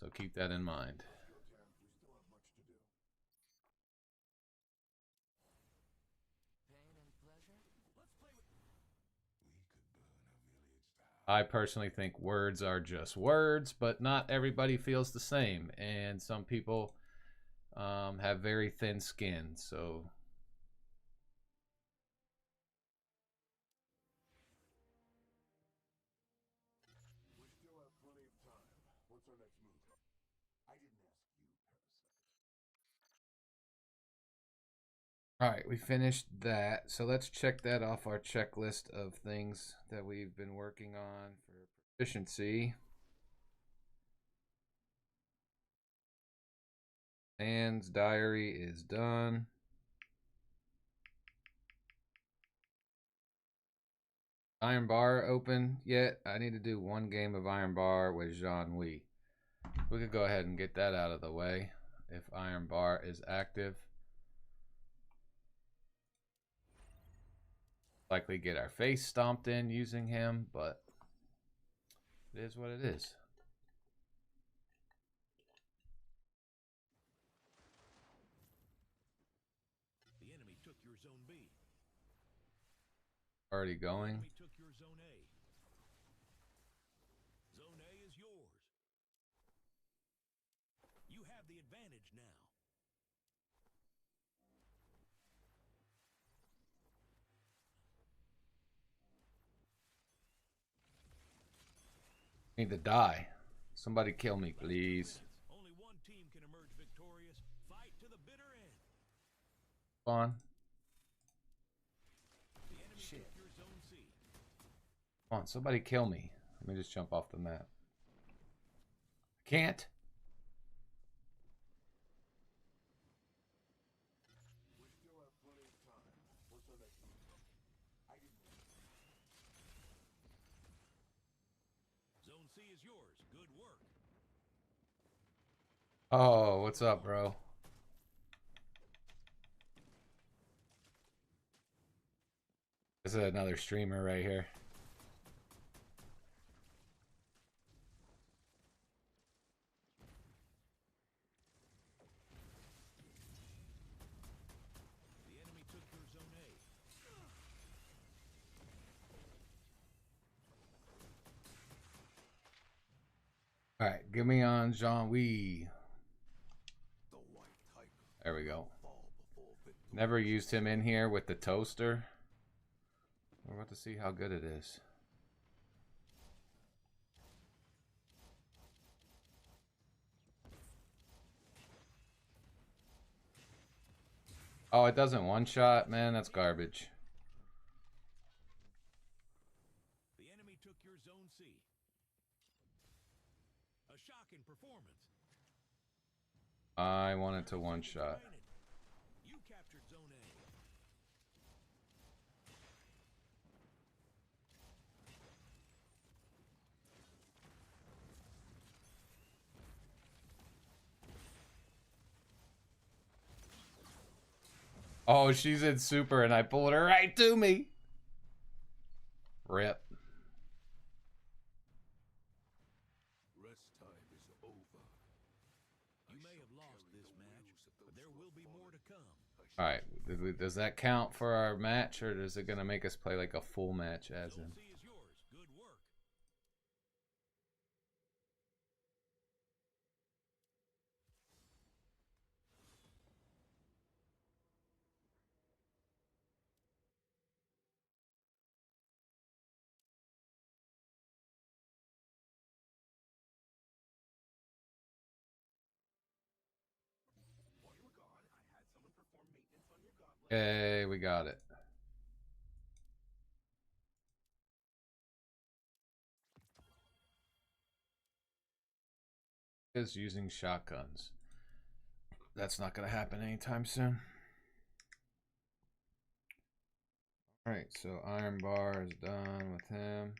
So keep that in mind. I personally think words are just words, but not everybody feels the same, and some people have very thin skin, so We still have plenty of time. What's our next move? I didn't ask you. All right, we finished that. So let's check that off our checklist of things that we've been working on for proficiency. Anne's diary is done. Iron Bar open yet? I need to do one game of Iron Bar with Jean Wee. We could go ahead and get that out of the way if Iron Bar is active. Likely get our face stomped in using him, but it is what it is. The enemy took your zone B. Already going. Enemy took your zone A. Zone A is yours. You have the advantage now. Need to die. Somebody kill me, please. Only one team can emerge victorious. Fight to the bitter end. Spawn. The enemy took your zone C. Come on, somebody kill me. Let me just jump off the map. Can't. We still have plenty of time. What's our next move? I didn't. Zone C is yours. Good work. Oh, what's up, bro? This is another streamer right here. The enemy took your zone A. All right, give me on Jean Wee. The white tiger There we go. fall before victory. Never used him in here with the toaster. We're about to see how good it is. Oh, it doesn't one-shot? Man, that's garbage. The enemy took your zone C. A shocking performance. I wanted to one-shot. You captured zone A. Oh, she's in super and I pulled her right to me. Rip. Rest time is over. You may have lost this match, but there will be more to come. All right, does that count for our match, or is it gonna make us play like a full match as Zone in? C is yours. Good work. Okay, we got it. Is using shotguns. That's not gonna happen anytime soon. All right, so Iron Bar is done with him.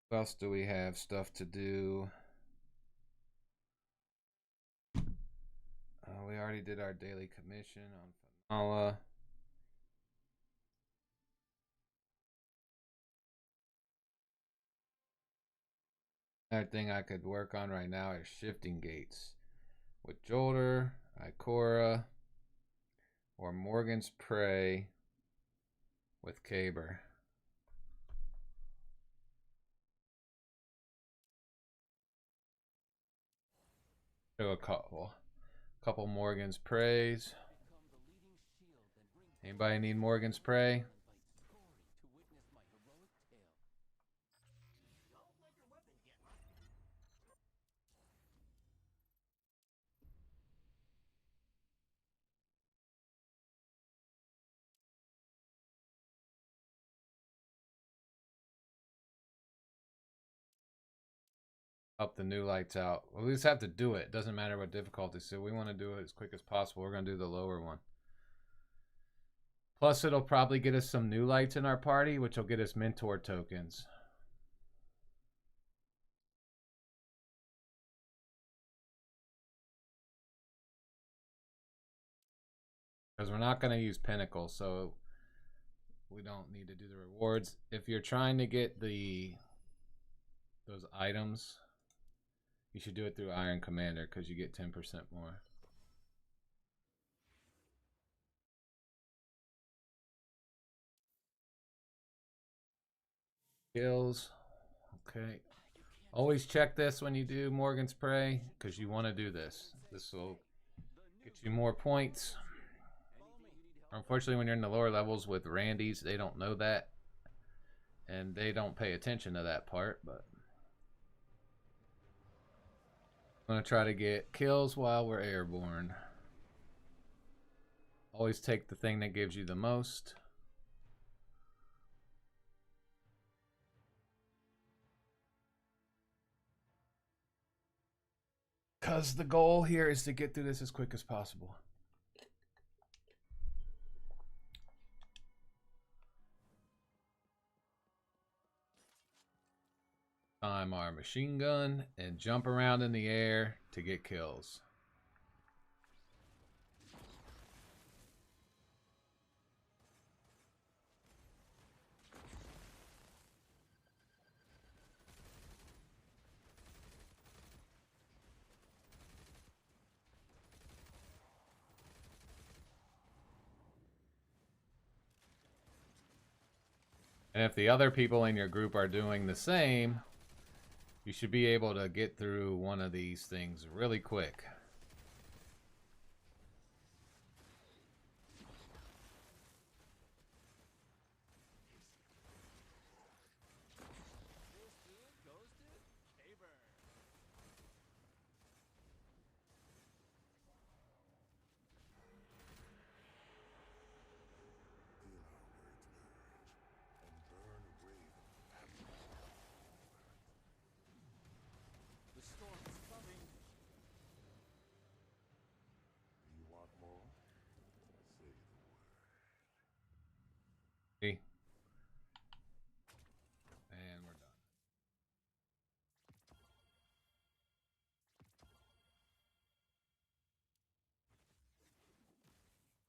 What else do we have stuff to do? We already did our daily commission on Fanala. Another thing I could work on right now is shifting gates with Jolter, Ikora, or Morgan's Prey with Caber. Do a couple Morgan's Preys. Anybody need Morgan's Prey? Help the new lights out. Well, we just have to do it. Doesn't matter what difficulty. So we want to do it as quick as possible. We're going to do the lower one. Plus, it'll probably get us some new lights in our party, which will get us mentor tokens. Because we're not going to use Pinnacle, so we don't need to do the rewards. If you're trying to get those items, you should do it through Iron Commander because you get 10% more. Kills. Okay. Always check this when you do Morgan's Prey because you want to do this. This will get you more points. Unfortunately, when you're in the lower levels with Randy's, they don't know that. And they don't pay attention to that part, but I'm going to try to get kills while we're airborne. Always take the thing that gives you the most. Because the goal here is to get through this as quick as possible. Time our machine gun and jump around in the air to get kills. And if the other people in your group are doing the same, you should be able to get through one of these things really quick. And we're done.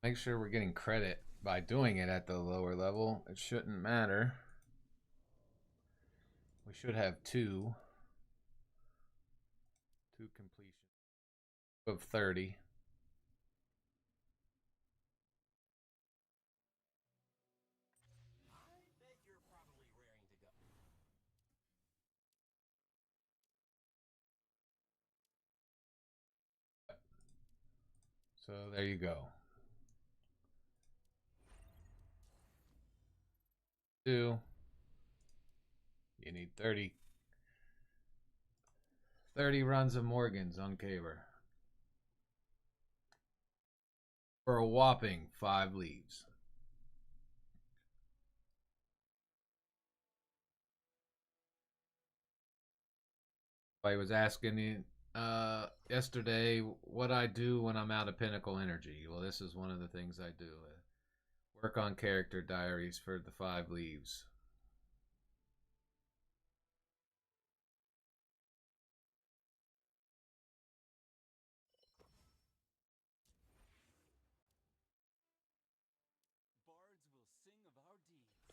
Make sure we're getting credit by doing it at the lower level. It shouldn't matter. We should have two completions of 30. So there you go. 2. You need 30 runs of Morgans on Caver. For a whopping 5 leaves. I was asking yesterday what I do when I'm out of Pinnacle Energy. Well, this is one of the things I do. Work on character diaries for the 5 leaves. Bards will sing of our deeds.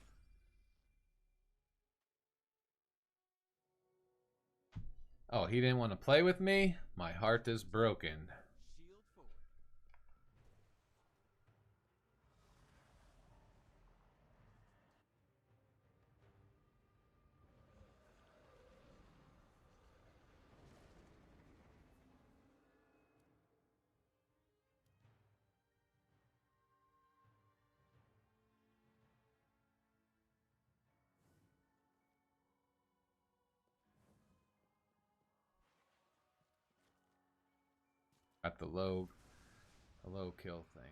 Oh, he didn't want to play with me? My heart is broken. Shield forward. Got the low kill thing.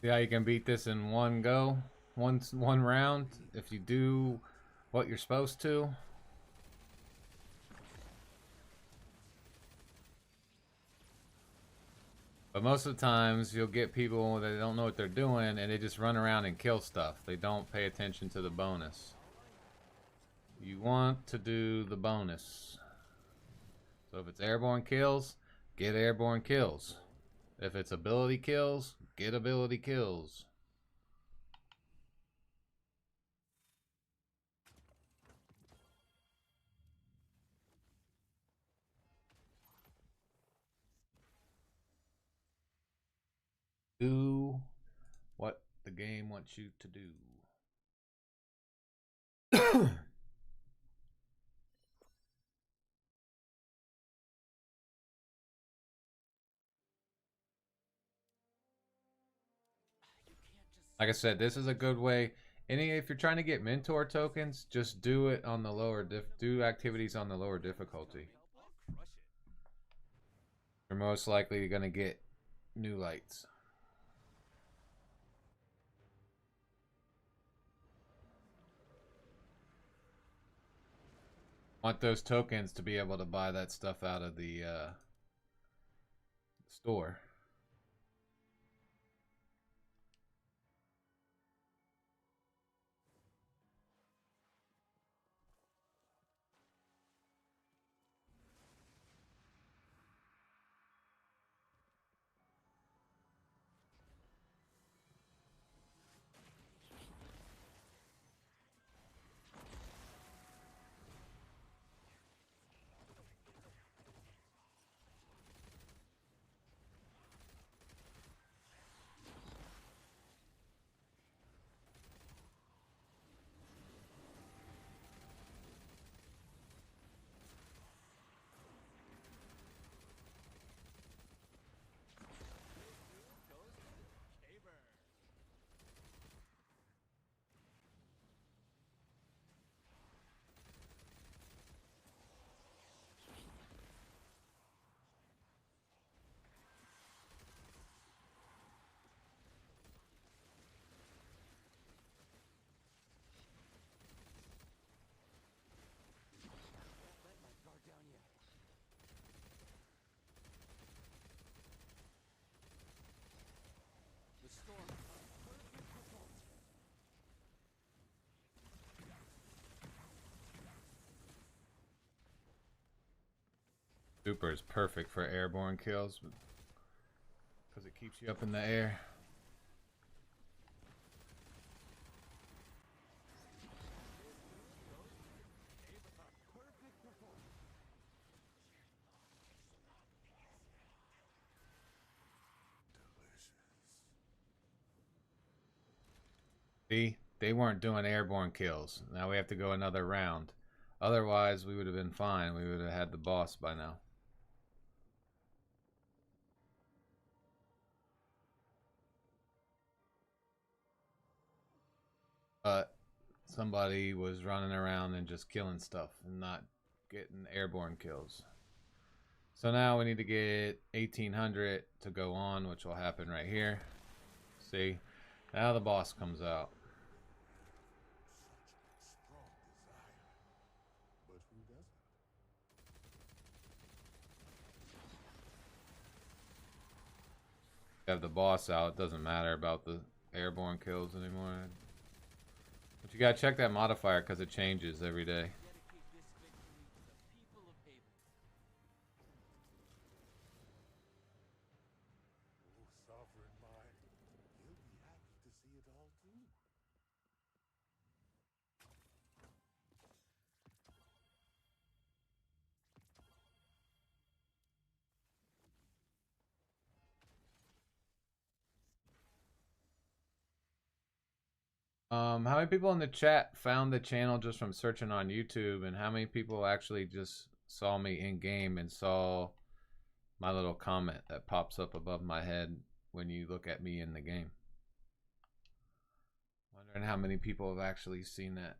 See how you can beat this in one go, one round, if you do what you're supposed to. But most of the times, you'll get people that don't know what they're doing, and they just run around and kill stuff. They don't pay attention to the bonus. You want to do the bonus. So if it's airborne kills, get airborne kills. If it's ability kills, get ability kills. Do what the game wants you to do. Like I said, this is a good way. If you're trying to get mentor tokens, just do it on the lower do activities on the lower difficulty. You're most likely going to get new lights. Want those tokens to be able to buy that stuff out of the store. Super is perfect for airborne kills because it keeps you up in the air. See, they weren't doing airborne kills. Now we have to go another round. Otherwise, we would have been fine. We would have had the boss by now. But somebody was running around and just killing stuff and not getting airborne kills. So now we need to get 1800 to go on, which will happen right here. See, now the boss comes out. Have the boss out, it doesn't matter about the airborne kills anymore. But you gotta check that modifier because it changes every day. How many people in the chat found the channel just from searching on YouTube, and how many people actually just saw me in game and saw my little comment that pops up above my head when you look at me in the game? Wondering how many people have actually seen that.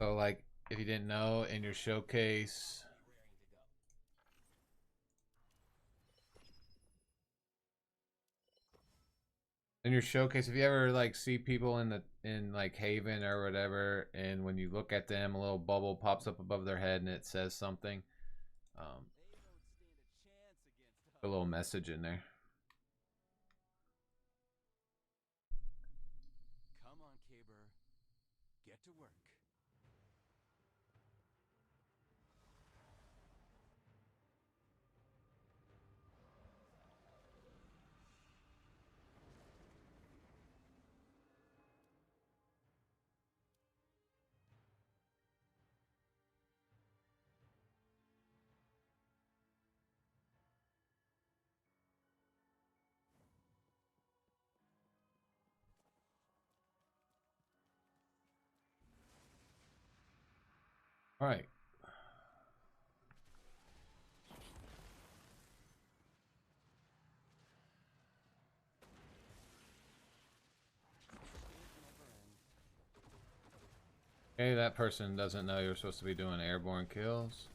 So like if you didn't know, in your showcase, if you ever like see people in like Haven or whatever, and when you look at them, a little bubble pops up above their head and it says something. A little message in there. Come on, Caber. Get to work. All right. Okay, that person doesn't know you're supposed to be doing airborne kills.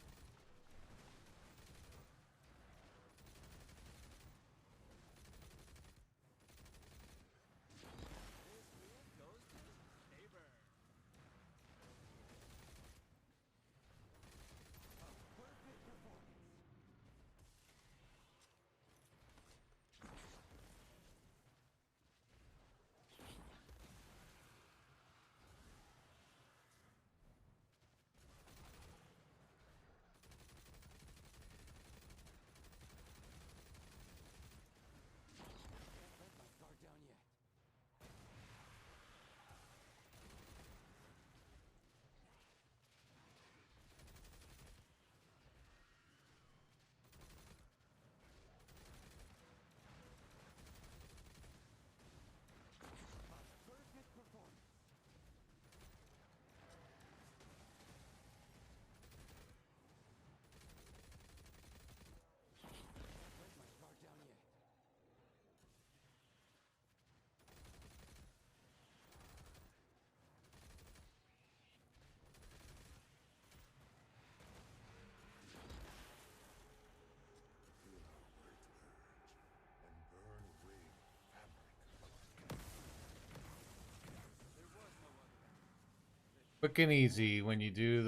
Quick and easy when you do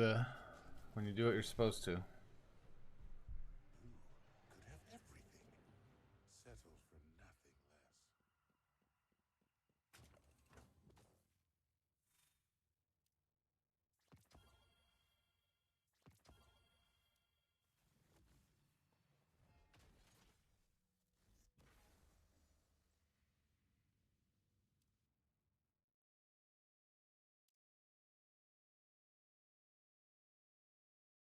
what you're supposed to. Could have everything. Settle for nothing less.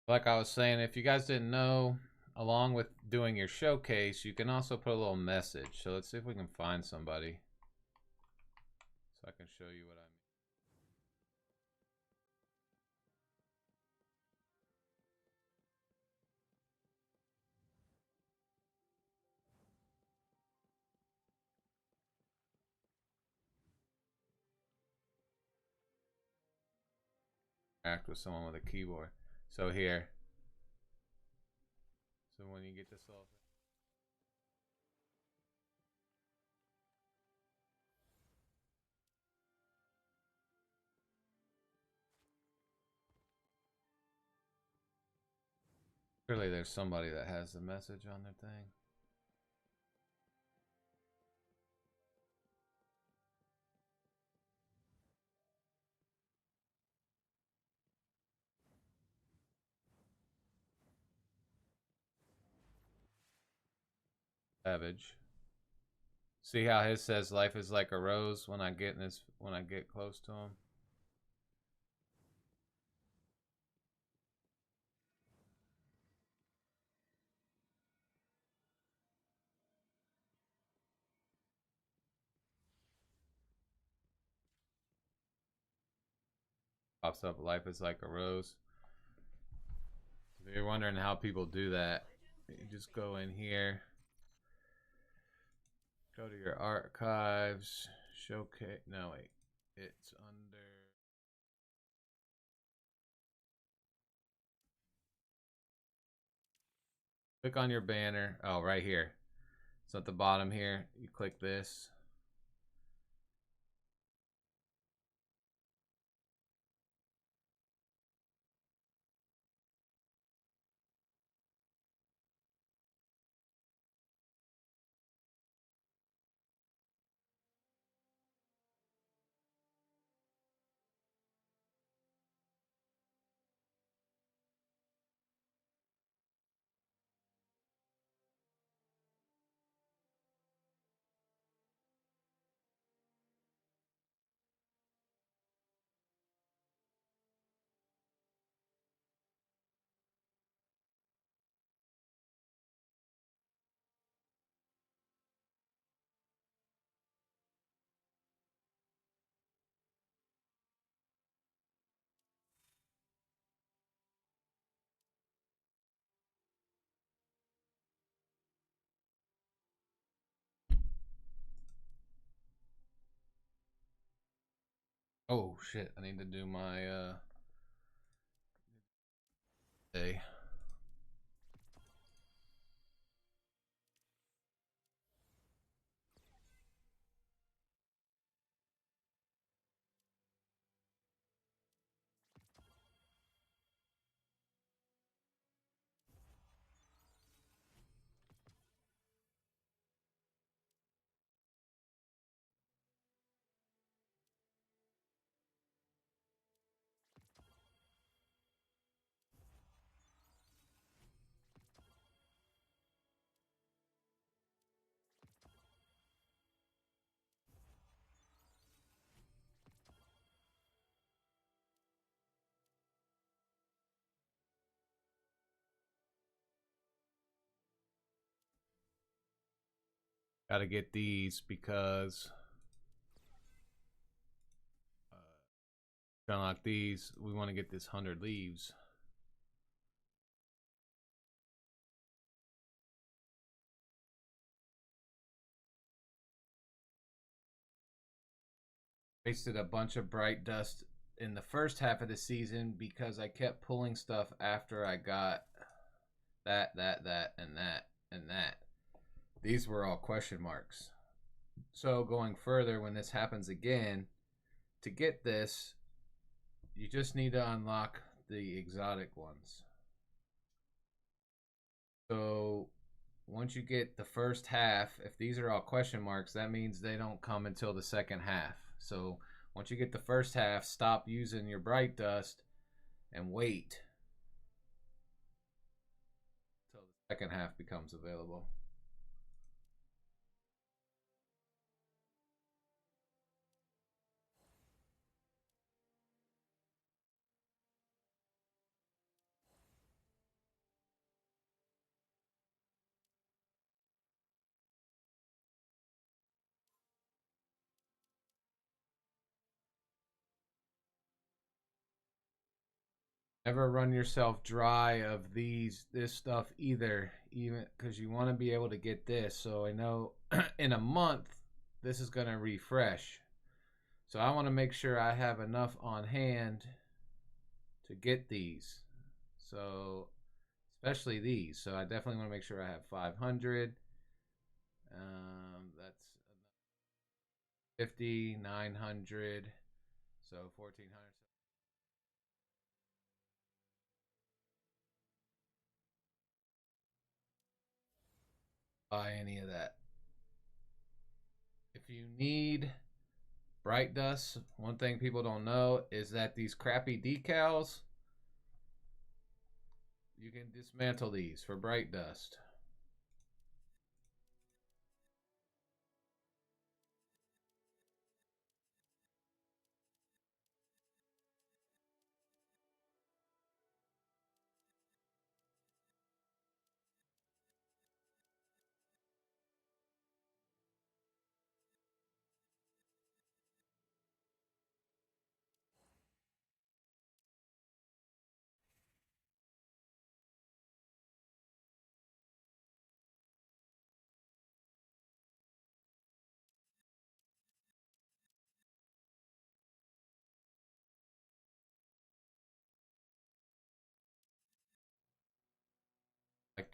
Like I was saying, if you guys didn't know, along with doing your showcase, you can also put a little message. So let's see if we can find somebody so I can show you what I mean. Act with someone with a keyboard. So here. So when you get this all. Surely there's somebody that has the message on their thing. Savage. See how his says life is like a rose when I get close to him. Pops up life is like a rose. If you're wondering how people do that, you just go in here, go to your archives, showcase. No, wait, it's under Click on your banner. Oh, right here. So at the bottom here, you click this. Oh shit, I need to do my day. Gotta get these because to unlock these, we want to get this 100 leaves. Wasted a bunch of bright dust in the first half of the season because I kept pulling stuff after I got that, and that, and that. These were all question marks. So going further, when this happens again, to get this, you just need to unlock the exotic ones. So once you get the first half, if these are all question marks, that means they don't come until the second half. So once you get the first half, stop using your bright dust and wait until the second half becomes available. Never run yourself dry of this stuff either, even because you want to be able to get this. So I know in a month this is going to refresh. So I want to make sure I have enough on hand to get these. So especially these. So I definitely want to make sure I have 500. That's 50, 900. So 1400. Buy any of that. If you need bright dust, one thing people don't know is that these crappy decals, you can dismantle these for bright dust.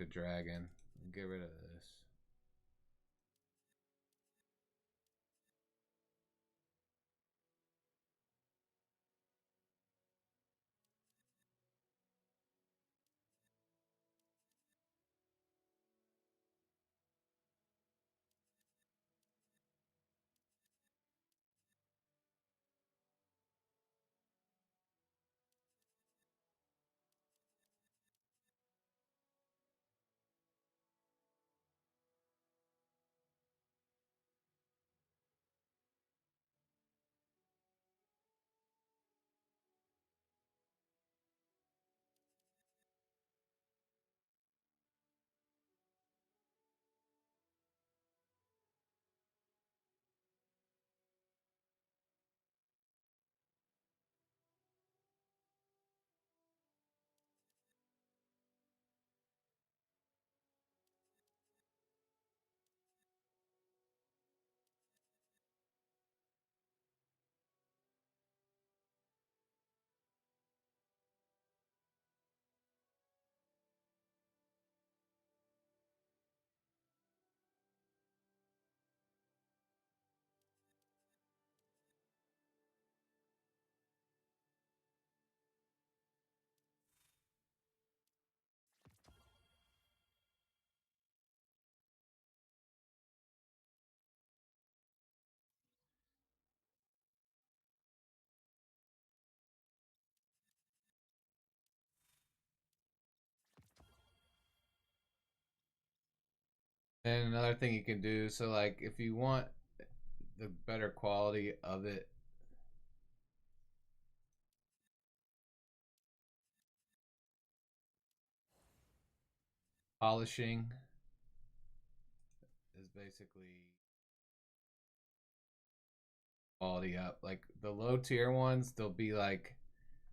the dragon. Get rid of this. And another thing you can do, so like if you want the better quality of it, polishing is basically quality up. Like the low tier ones, they'll be like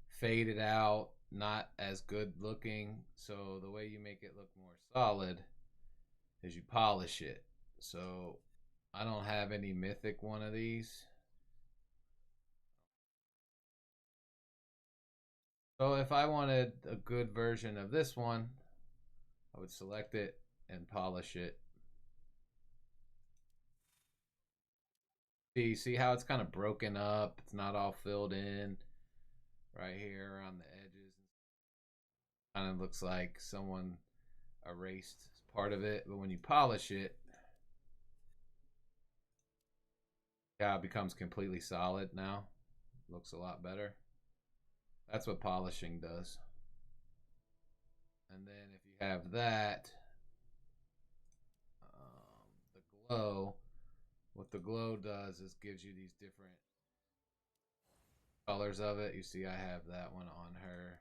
faded out, not as good looking. So the way you make it look more solid is you polish it. So I don't have any mythic one of these. So if I wanted a good version of this one, I would select it and polish it. See how it's kind of broken up? It's not all filled in right here around the edges. Kind of looks like someone erased part of it, but when you polish it, yeah, it becomes completely solid now. Looks a lot better. That's what polishing does. And then if you have that, the glow, what the glow does is gives you these different colors of it. You see I have that one on her.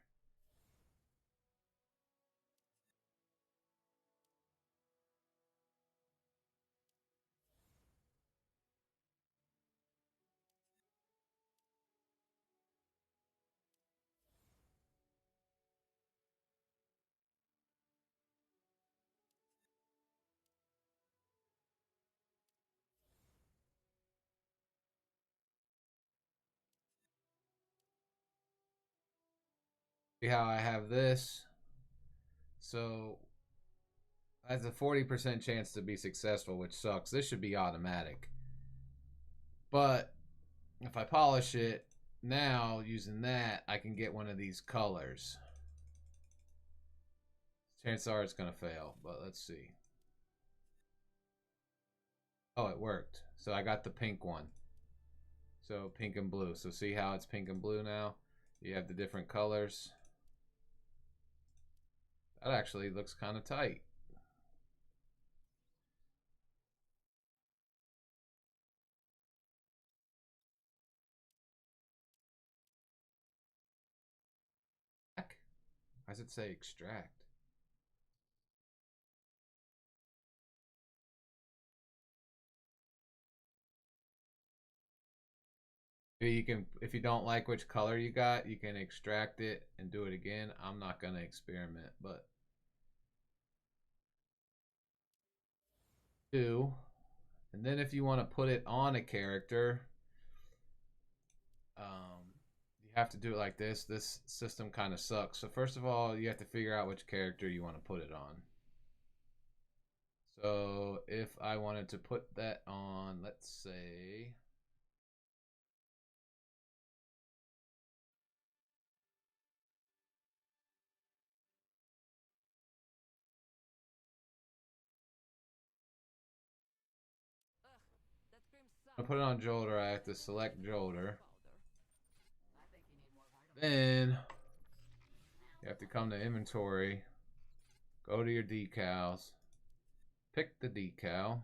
See how I have this? So that's a 40% chance to be successful, which sucks. This should be automatic. But if I polish it now using that, I can get one of these colors. Chances are it's going to fail, but let's see. Oh, it worked. So I got the pink one. So pink and blue. So see how it's pink and blue now? You have the different colors. That actually looks kind of tight. Why does it say extract? You can, if you don't like which color you got, you can extract it and do it again. I'm not gonna experiment, but do. And then if you want to put it on a character, you have to do it like this. This system kind of sucks. So first of all, you have to figure out which character you want to put it on. So if I wanted to put that on, let's say, I put it on Jolder, I have to select Jolder. Then you have to come to inventory, go to your decals, pick the decal.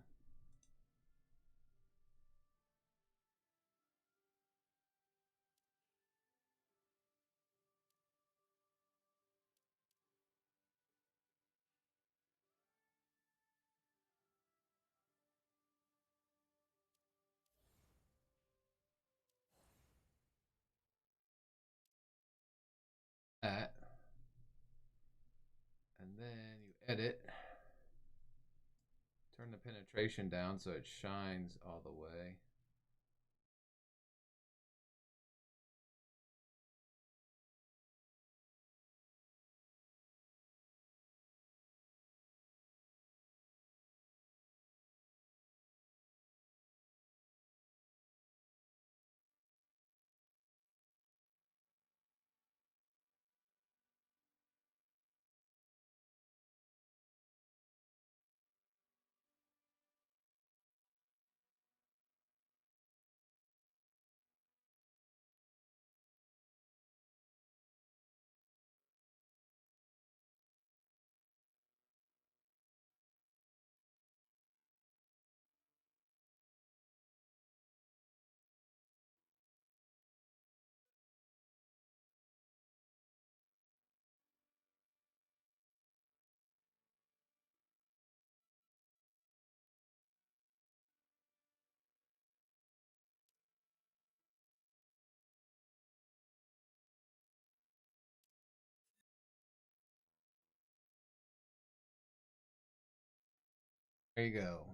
That. And then you edit. Turn the penetration down so it shines all the way. There you go.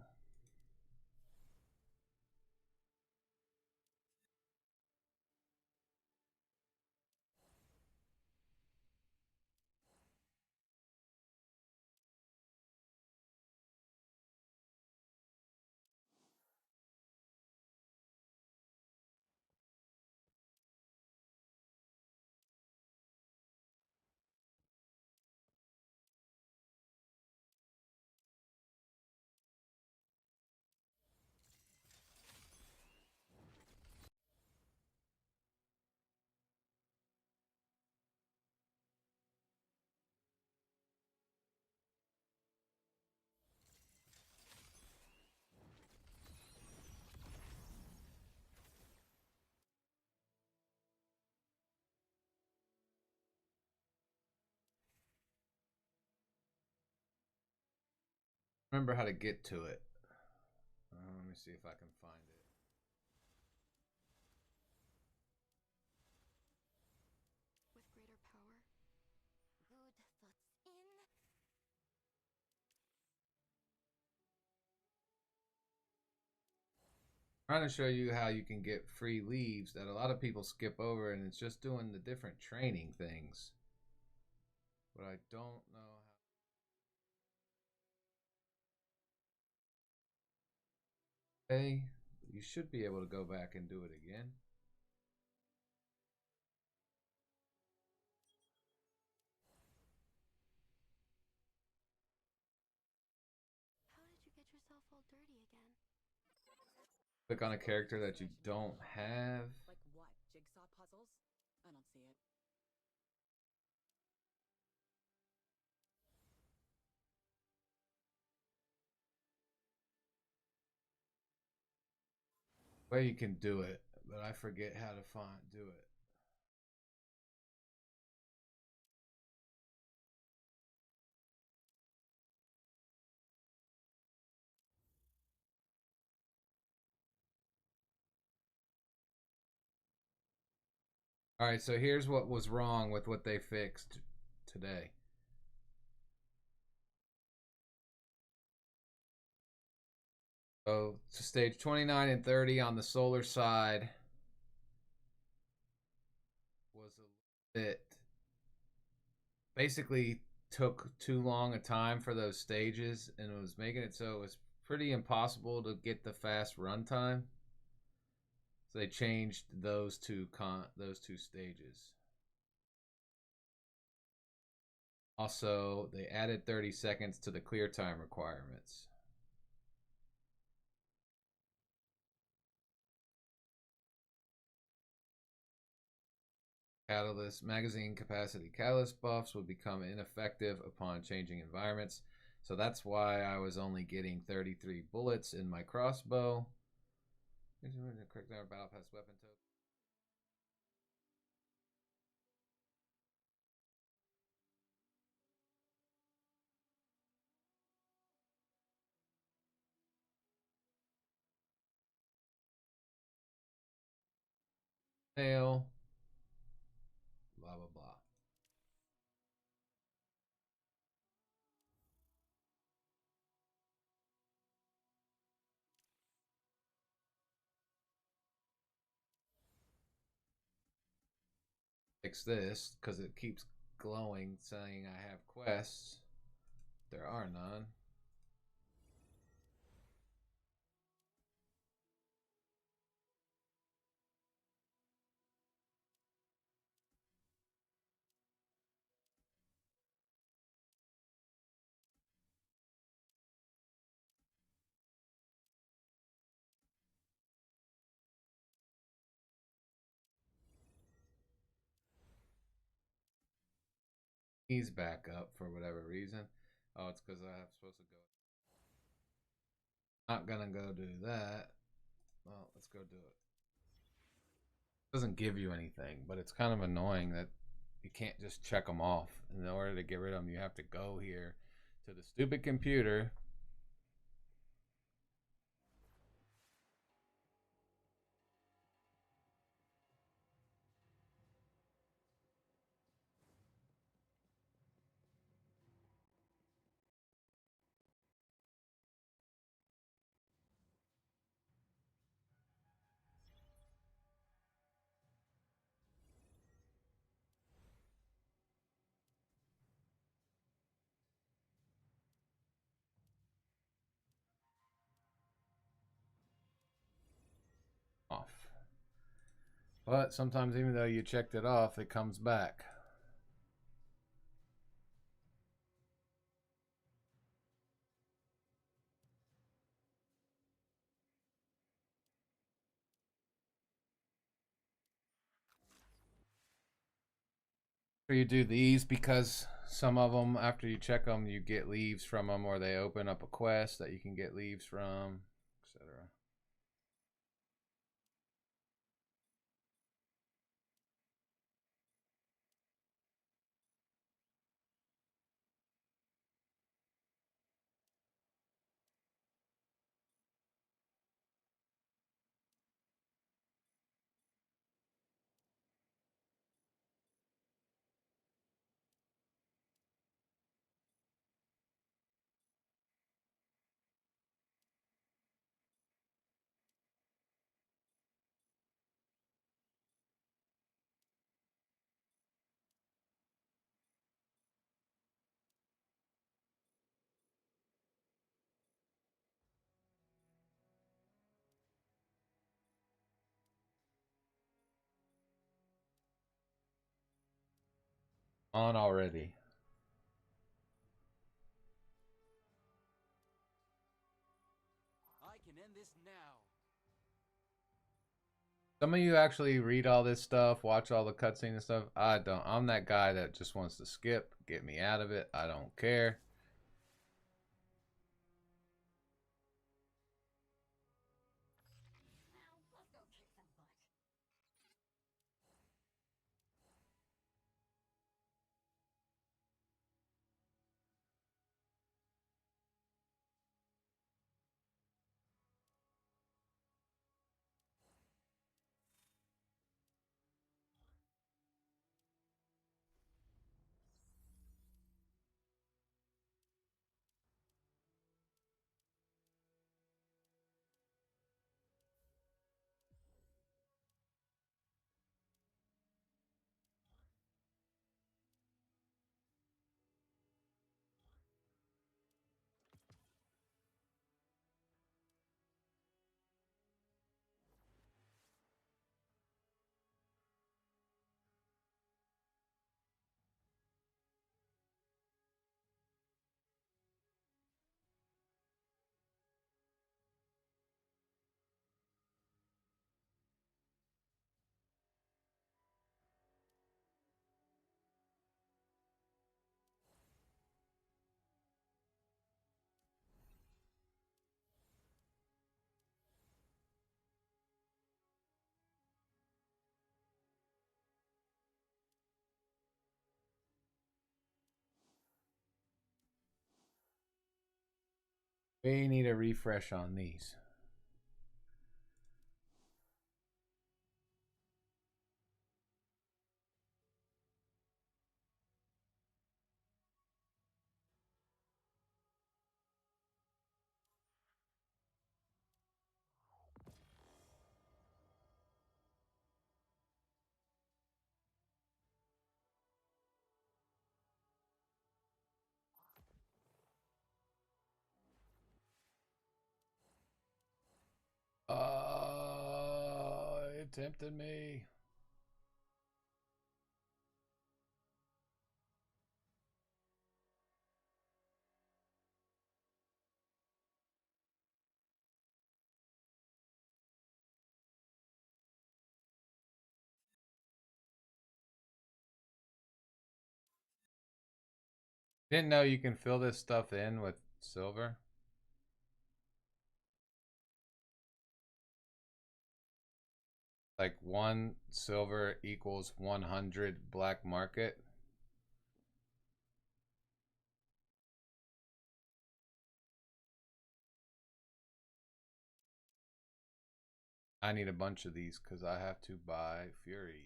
Remember how to get to it. Let me see if I can find it. With greater power, good thoughts in. Trying to show you how you can get free leaves that a lot of people skip over, and it's just doing the different training things. But I don't know how. Okay, you should be able to go back and do it again. How did you get yourself all dirty again? Click on a character that you don't have. Like what? Jigsaw puzzles? I don't see it. Way you can do it, but I forget how to do it. All right, so here's what was wrong with what they fixed today. So to stage 29 and 30 on the solar side was a bit basically took too long a time for those stages, and it was making it so it was pretty impossible to get the fast runtime. So they changed those two stages. Also, they added 30 seconds to the clear time requirements. Catalyst magazine capacity catalyst buffs would become ineffective upon changing environments. So that's why I was only getting 33 bullets in my crossbow. Correct our battle pass weapon token. Fail. Blah blah blah. Fix this because it keeps glowing saying I have quests. There are none. He's back up for whatever reason. Oh, it's because I'm supposed to go. Not gonna go do that. Well, let's go do it. It doesn't give you anything, but it's kind of annoying that you can't just check them off. In order to get rid of them, you have to go here to the stupid computer. Off. But sometimes even though you checked it off, it comes back. Or you do these because some of them, after you check them, you get leaves from them, or they open up a quest that you can get leaves from, etc. On already. I can end this now. Some of you actually read all this stuff, watch all the cutscene and stuff. I don't. I'm that guy that just wants to skip, get me out of it. I don't care. We need a refresh on these. It tempted me. Didn't know you can fill this stuff in with silver. Like 1 silver equals 100 black market. I need a bunch of these because I have to buy Furies.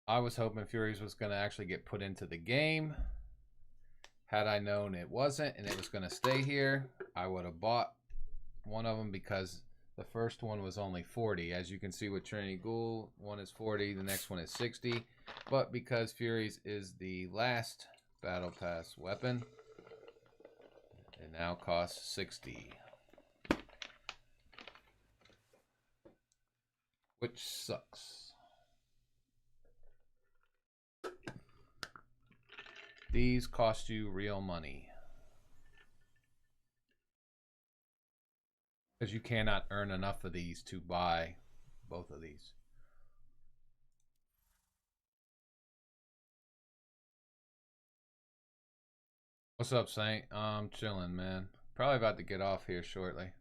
I was hoping Furies was going to actually get put into the game. Had I known it wasn't and it was going to stay here, I would have bought one of them because the first one was only 40. As you can see with Trinity Ghoul, one is 40, the next one is 60. But because Furies is the last Battle Pass weapon, it now costs 60. Which sucks. These cost you real money. Because you cannot earn enough of these to buy both of these. What's up, Saint? I'm chilling, man. Probably about to get off here shortly.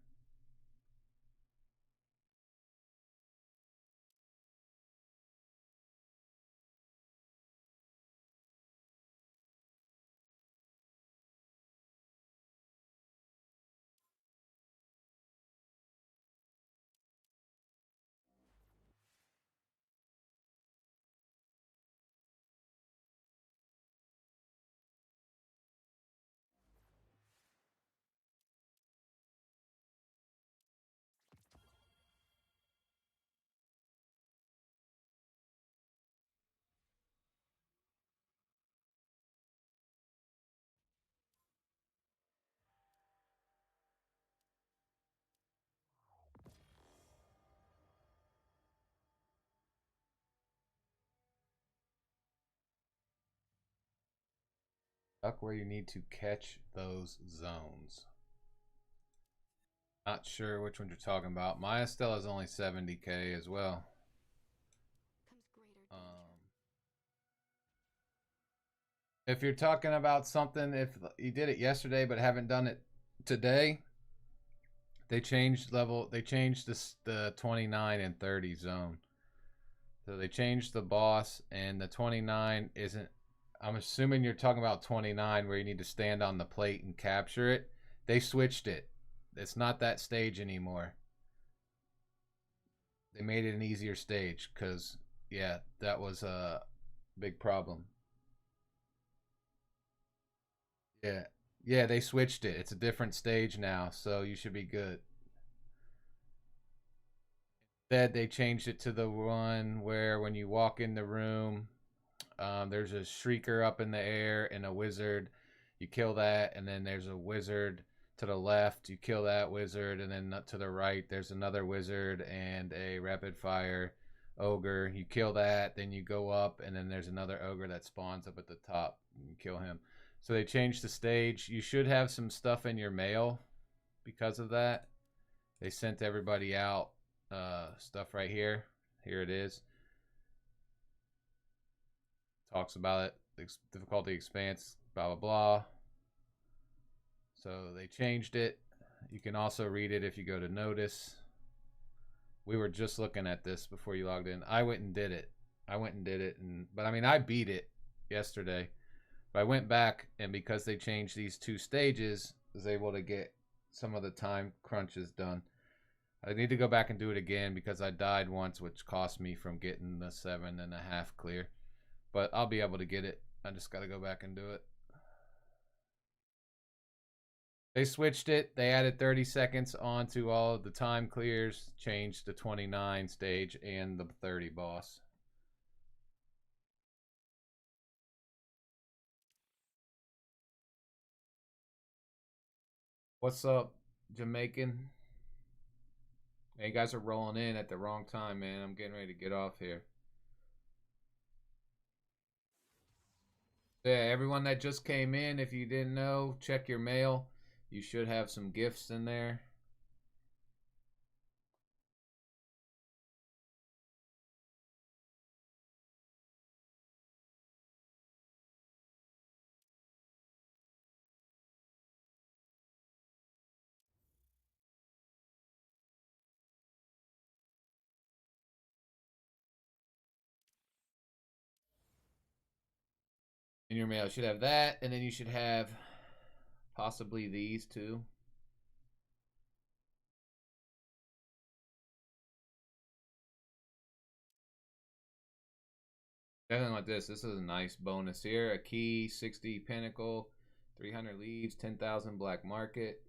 Duck where you need to catch those zones. Not sure which one you're talking about. Maya Stella is only 70k as well. If you're talking about something, if you did it yesterday but haven't done it today, they changed level. They changed the 29 and 30 zone. So they changed the boss, and the 29 isn't. I'm assuming you're talking about 29 where you need to stand on the plate and capture it. They switched it. It's not that stage anymore. They made it an easier stage because, yeah, that was a big problem. Yeah. Yeah, they switched it. It's a different stage now, so you should be good. Instead, they changed it to the one where when you walk in the room, there's a shrieker up in the air and a wizard. You kill that, and then there's a wizard to the left. You kill that wizard, and then to the right, there's another wizard and a rapid fire ogre. You kill that, then you go up, and then there's another ogre that spawns up at the top. You kill him. So they changed the stage. You should have some stuff in your mail because of that. They sent everybody out stuff right here. Here it is. Talks about it, difficulty expanse, blah, blah, blah. So they changed it. You can also read it if you go to notice. We were just looking at this before you logged in. I went and did it. But I mean, I beat it yesterday. But I went back, and because they changed these 2 stages, I was able to get some of the time crunches done. I need to go back and do it again because I died once, which cost me from getting the 7.5 clear. But I'll be able to get it. I just got to go back and do it. They switched it. They added 30 seconds onto all of the time clears, changed the 29 stage and the 30 boss. What's up, Jamaican? Man, you guys are rolling in at the wrong time, man. I'm getting ready to get off here. Yeah, everyone that just came in, if you didn't know, check your mail. You should have some gifts in there. In your mail, you should have that, and then you should have possibly these too. Definitely like this. This is a nice bonus here. A key, 60 pinnacle, 300 leaves, 10,000 black market.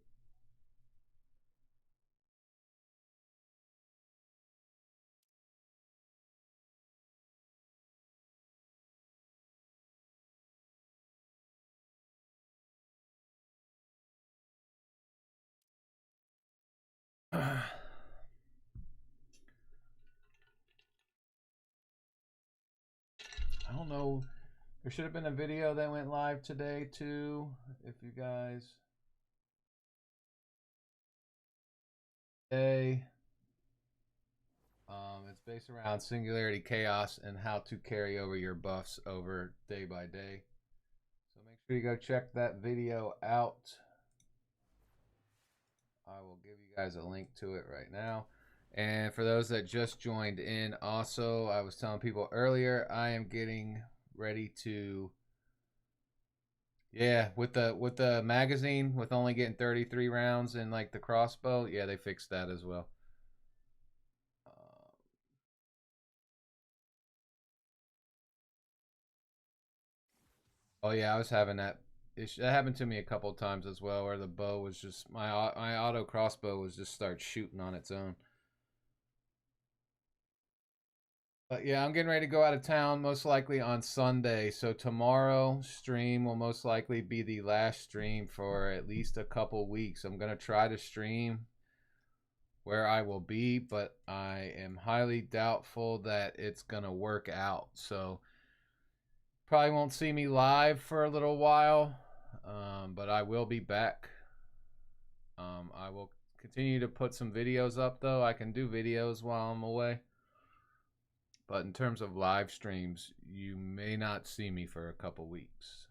I don't know. There should have been a video that went live today too. If you guys, today, it's based around Singularity Chaos and how to carry over your buffs over day by day. So make sure you go check that video out. I will give you guys a link to it right now. And for those that just joined in, also, I was telling people earlier, I am getting ready to, yeah, with the magazine, with only getting 33 rounds in like the crossbow, yeah, they fixed that as well. Oh yeah, I was having that issue. That happened to me a couple times as well, where the bow was just my auto crossbow was just start shooting on its own. But yeah, I'm getting ready to go out of town most likely on Sunday. So tomorrow stream will most likely be the last stream for at least a couple weeks. I'm going to try to stream where I will be, but I am highly doubtful that it's going to work out. So probably won't see me live for a little while, but I will be back. I will continue to put some videos up though. I can do videos while I'm away. But in terms of live streams, you may not see me for a couple weeks.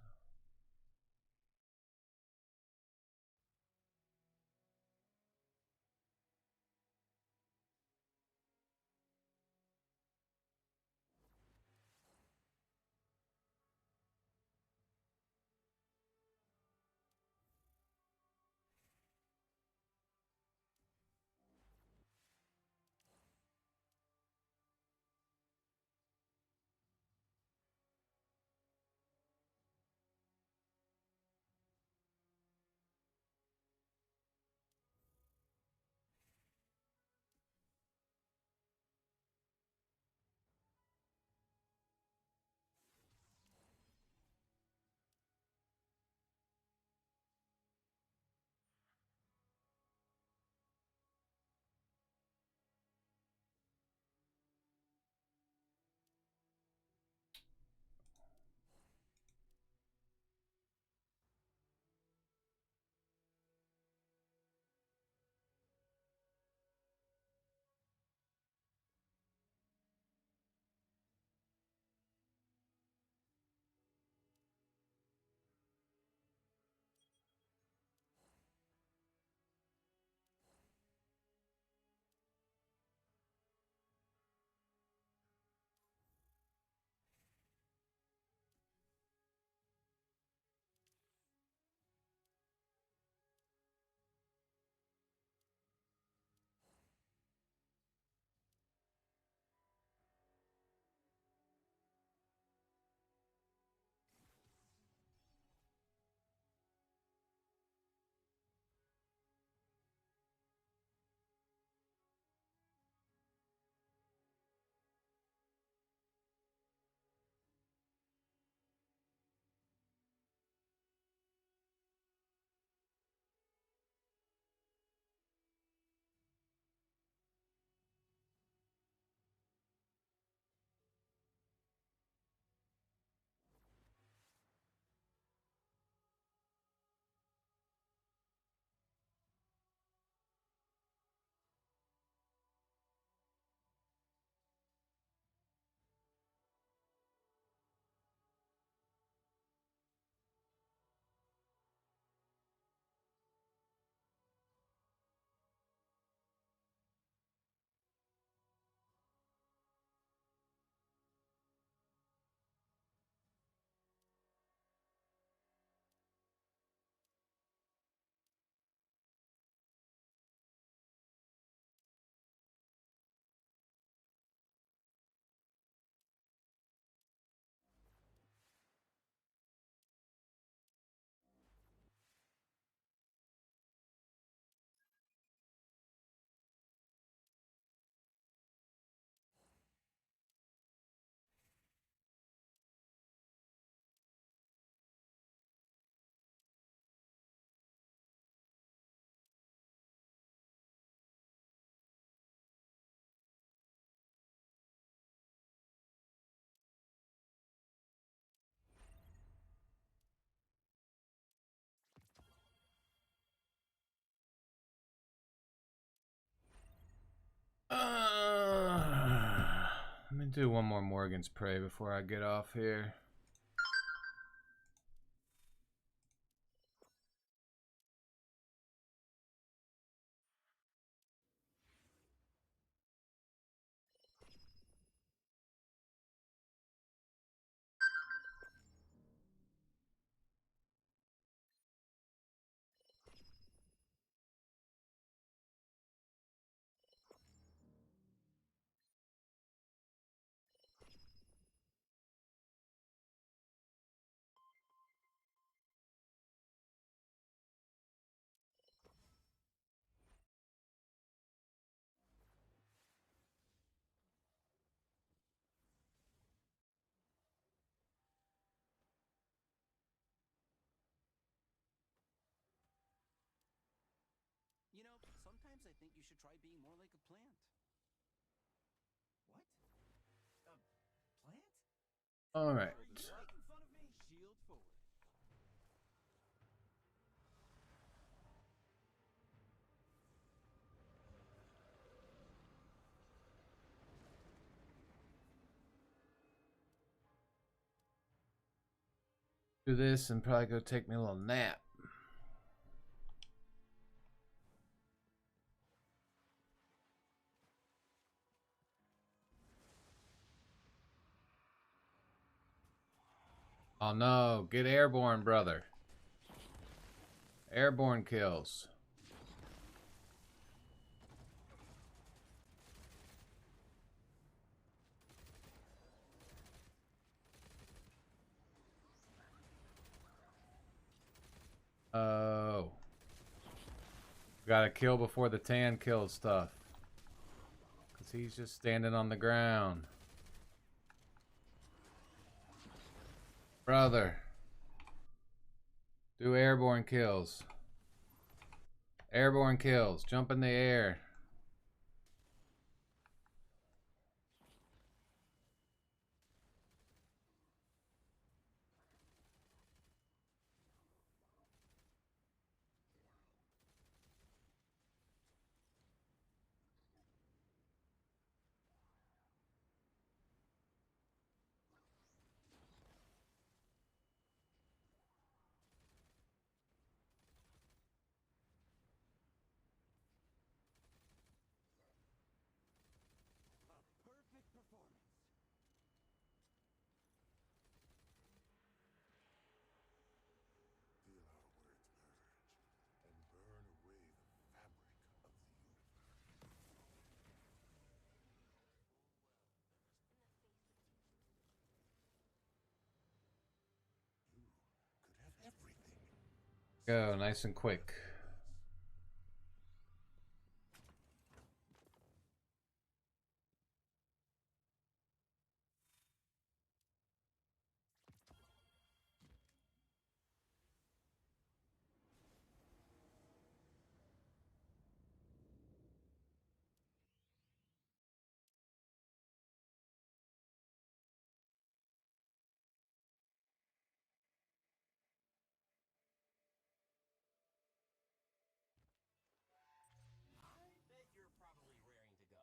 do one more Morgan's Prey before I get off here. You know, sometimes I think you should try being more like a plant. What? A plant? All right. Making fun of me? Shield forward. Do this and probably go take me a little nap. Oh no, get airborne, brother. Airborne kills. Oh. Gotta kill before the tan kills stuff. Because he's just standing on the ground. Brother. Do airborne kills. Airborne kills. Jump in the air. A perfect performance. Feel our words merge and burn away the fabric of the universe. You could have everything. Go, nice and quick. I bet you're probably raring to go.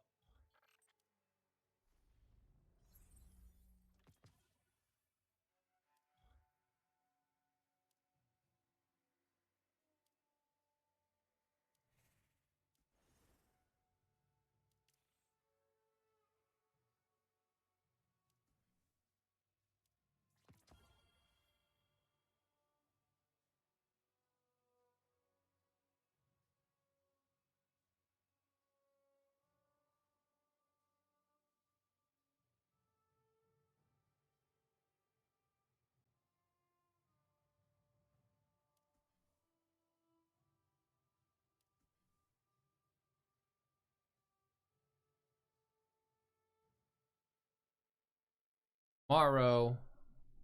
Tomorrow,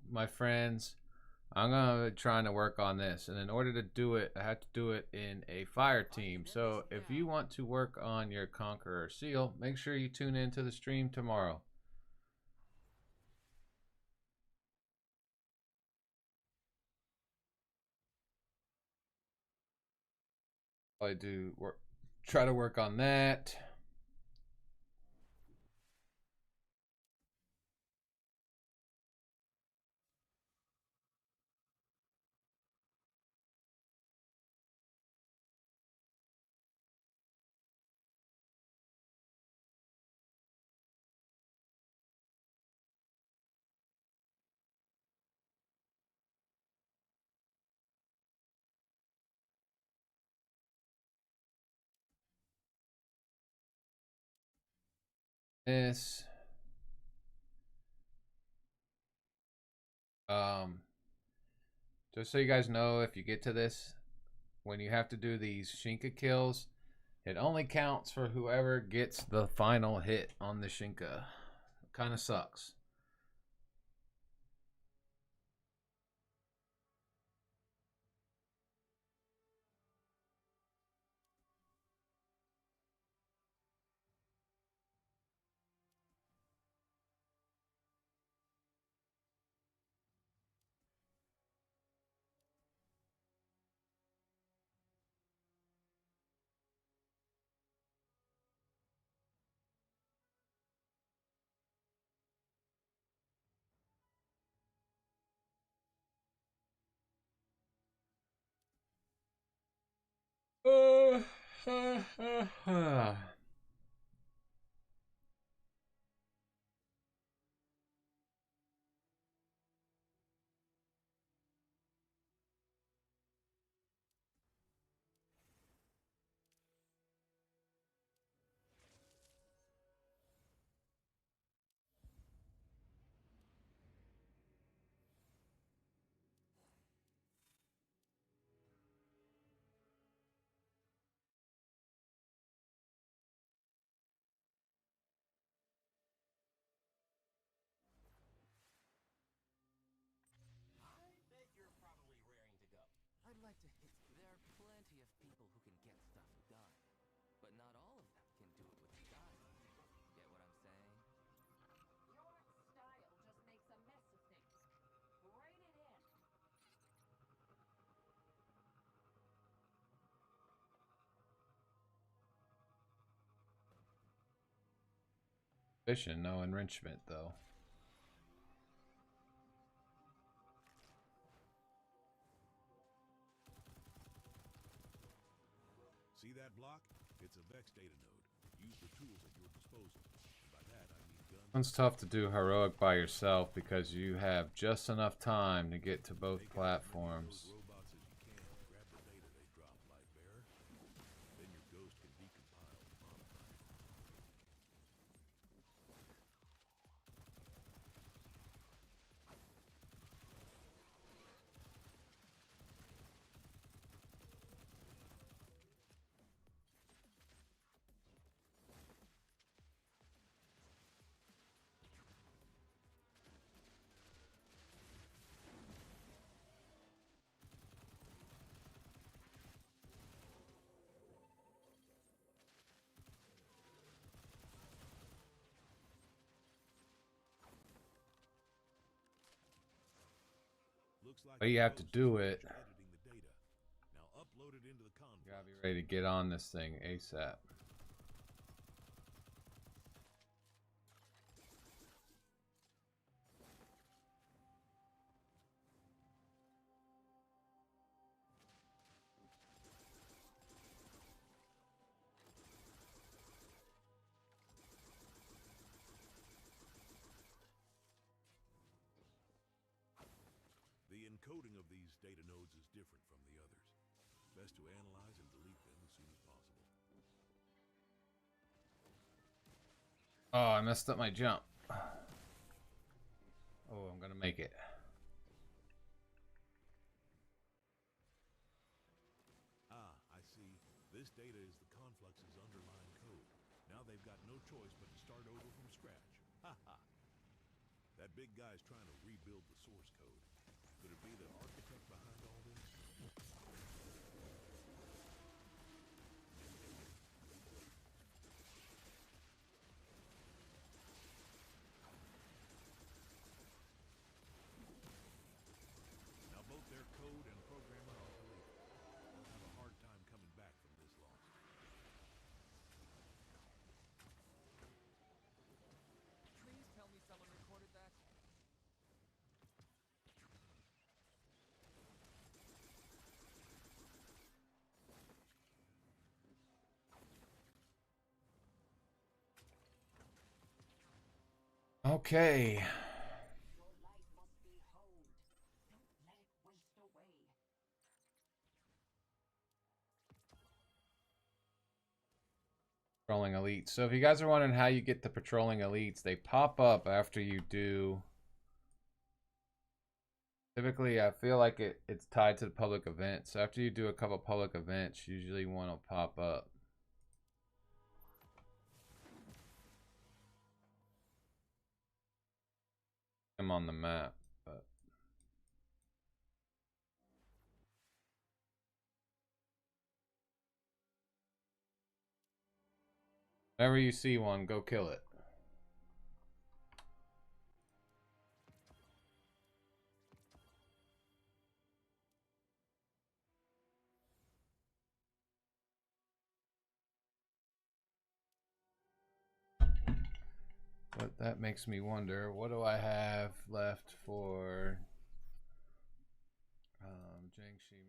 my friends, I'm gonna be trying to work on this, and in order to do it, I have to do it in a fire team. So if you want to work on your Conqueror Seal, make sure you tune in to the stream tomorrow. I do work, try to work on that. this. Just so you guys know, if you get to this, when you have to do these Shinka kills, it only counts for whoever gets the final hit on the Shinka. Kind of sucks. I bet you're probably raring to go. I'd like to hit. There are plenty of people who can get stuff done, but not all of them can do it with style. Get what I'm saying? Your style just makes a mess of things. Write it in. Fishing, no enrichment though. See that block? It's a Vex data node. Use the tools at your disposal. And by that, I mean guns. It's tough to do heroic by yourself because you have just enough time to get to both platforms. Robots as you can. Grab the data they drop, Lightbearer. Then your ghost can decompile and modify it. Looks like But you have to do it. editing the data. Now upload it into the convoy. You gotta be ready to get on this thing ASAP. The encoding of these data nodes is different from the others. Best to analyze and delete them as soon as possible. Oh, I messed up my jump. Oh, I'm gonna make it. Ah, I see. This data is the Conflux's underlying code. Now they've got no choice but to start over from scratch. Ha ha! That big guy's trying to rebuild the source code. Could it be the architect behind all this? Now both their code and programmer are deleted. They'll have a hard time coming back from this loss. Please tell me someone recorded that. Okay. Your life must be honed. Don't let it waste away. patrolling elites. So if you guys are wondering how you get the patrolling elites, they pop up after you do. Typically, I feel like it's tied to the public events. So after you do a couple public events, usually one will pop up. I'm on the map, but whenever you see one, go kill it. But that makes me wonder, what do I have left for Jiangxi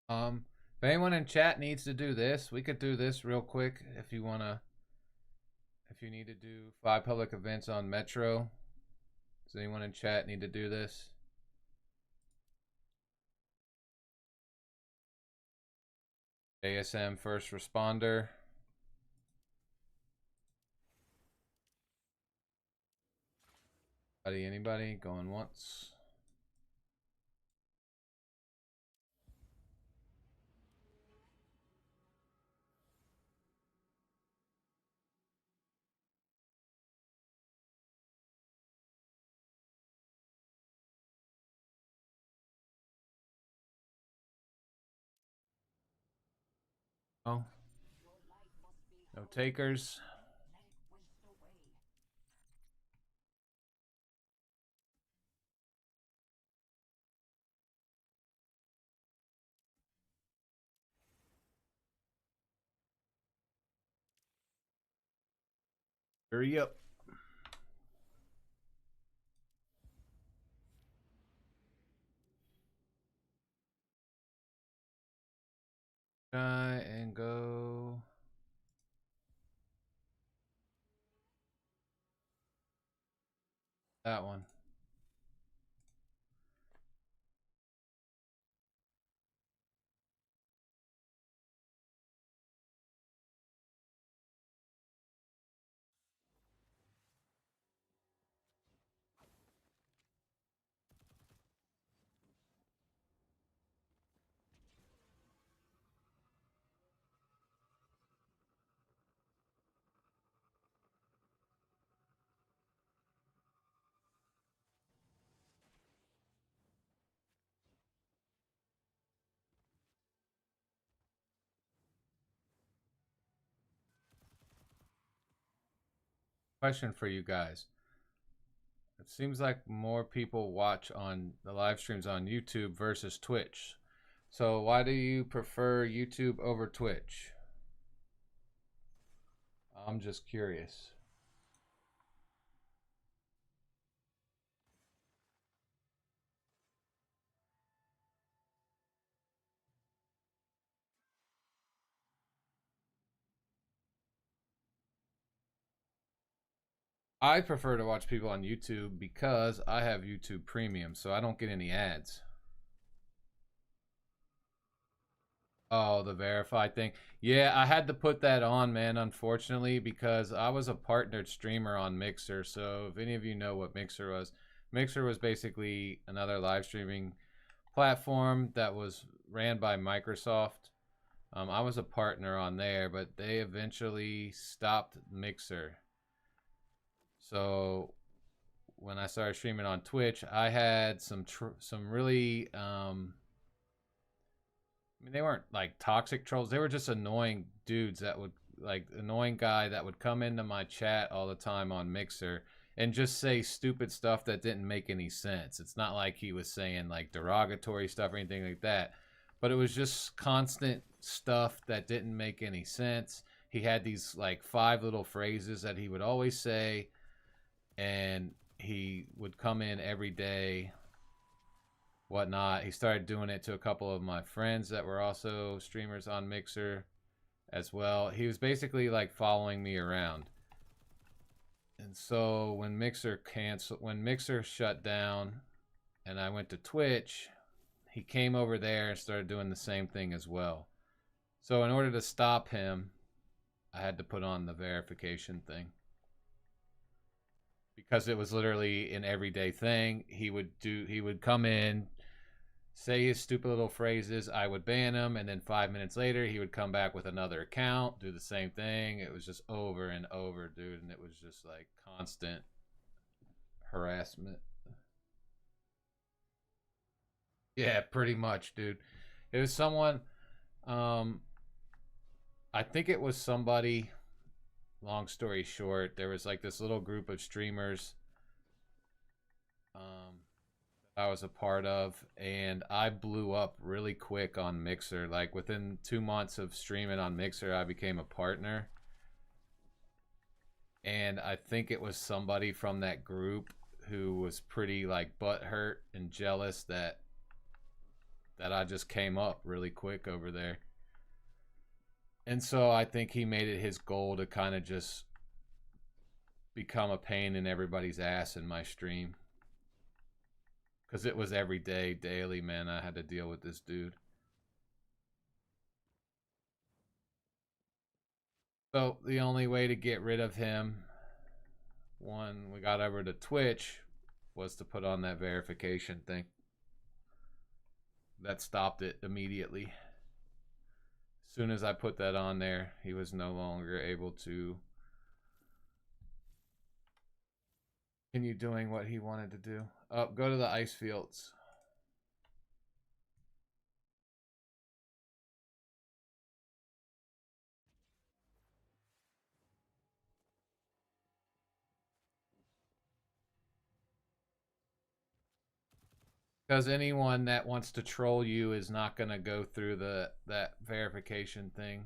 Metro? If anyone in chat needs to do this, we could do this real quick if you wanna. If you need to do 5 public events on Metro, does anyone in chat need to do this? ASM first responder. Anybody going once? Oh. No takers. Hurry up. Try and go. That one. Question for you guys. It seems like more people watch on the live streams on YouTube versus Twitch. So why do you prefer YouTube over Twitch? I'm just curious. I prefer to watch people on YouTube because I have YouTube Premium, so I don't get any ads. Oh, the verified thing. Yeah, I had to put that on, man, unfortunately, because I was a partnered streamer on Mixer. So if any of you know what Mixer was basically another live streaming platform that was ran by Microsoft. I was a partner on there, but they eventually stopped Mixer. So when I started streaming on Twitch, I had some really I mean, they weren't like toxic trolls. They were just annoying dudes that would annoying guy that would come into my chat all the time on Mixer and just say stupid stuff that didn't make any sense. It's not like he was saying like derogatory stuff or anything like that, but it was just constant stuff that didn't make any sense. He had these like 5 little phrases that he would always say, and he would come in every day, whatnot. He started doing it to a couple of my friends that were also streamers on Mixer. as well. He was basically like following me around. And so when Mixer shut down and I went to Twitch, he came over there and started doing the same thing as well. So in order to stop him, I had to put on the verification thing. Because it was literally an everyday thing. He would come in, say his stupid little phrases, I would ban him, and then 5 minutes later he would come back with another account, do the same thing. It was just over and over, dude, and it was just like constant harassment. Yeah, pretty much, dude. It was someone, I think it was somebody, long story short, there was like this little group of streamers I was a part of, and I blew up really quick on Mixer. Like within 2 months of streaming on Mixer, I became a partner. And I think it was somebody from that group who was pretty like butthurt and jealous that I just came up really quick over there. And so I think he made it his goal to kind of just become a pain in everybody's ass in my stream. Because it was every day, daily, man. I had to deal with this dude. So the only way to get rid of him when we got over to Twitch was to put on that verification thing. That stopped it immediately. As soon as I put that on there, he was no longer able to continue doing what he wanted to do. Go to the ice fields. Because anyone that wants to troll you is not going to go through that verification thing.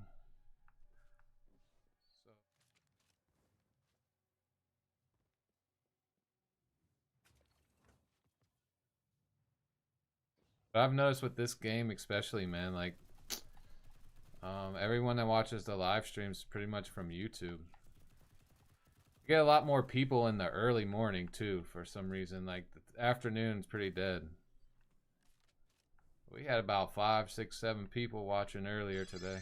But I've noticed with this game especially, man, like everyone that watches the live streams pretty much from YouTube. You get a lot more people in the early morning too, for some reason. Like the afternoon's pretty dead. We had about 5, 6, 7 people watching earlier today.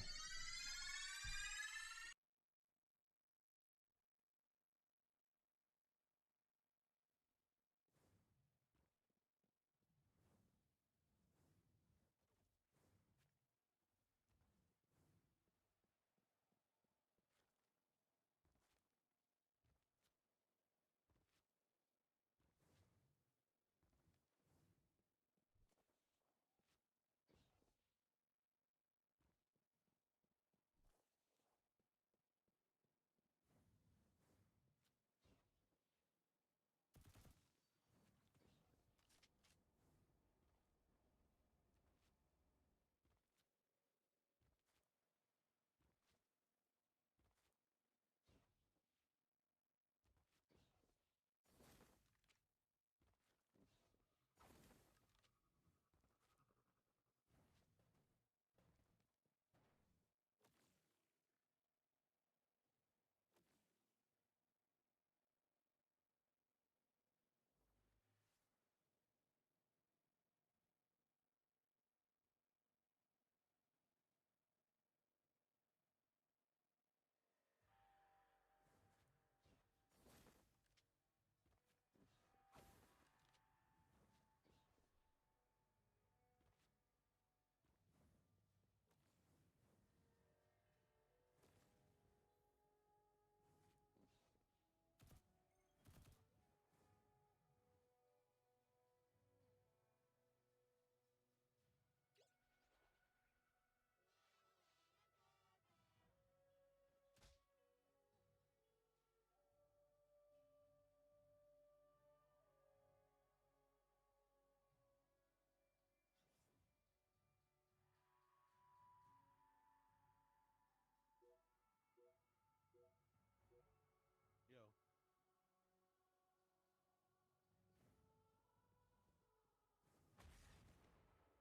Yo.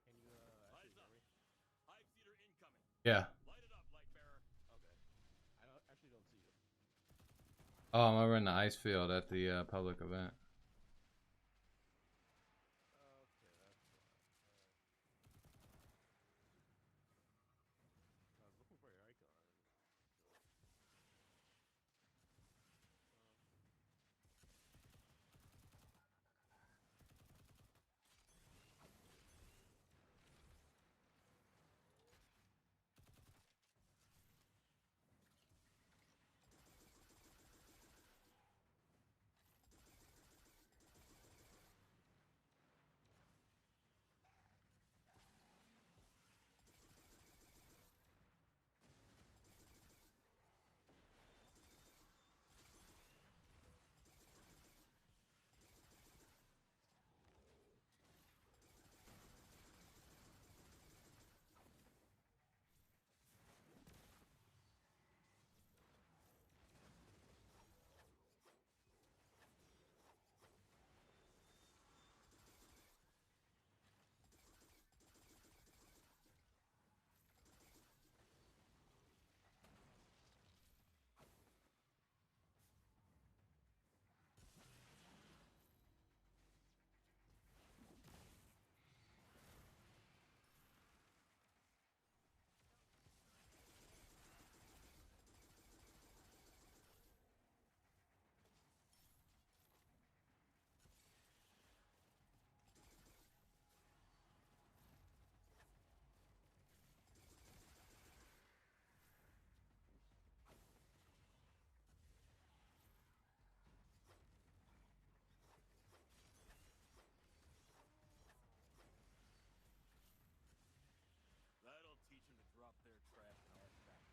Can you actually hear me? Hive seeder incoming. Yeah. Light it up, Lightbearer. Oh, I'm over in the ice field at the public event. I was looking for your icon. That'll teach them to drop their trash in our factory.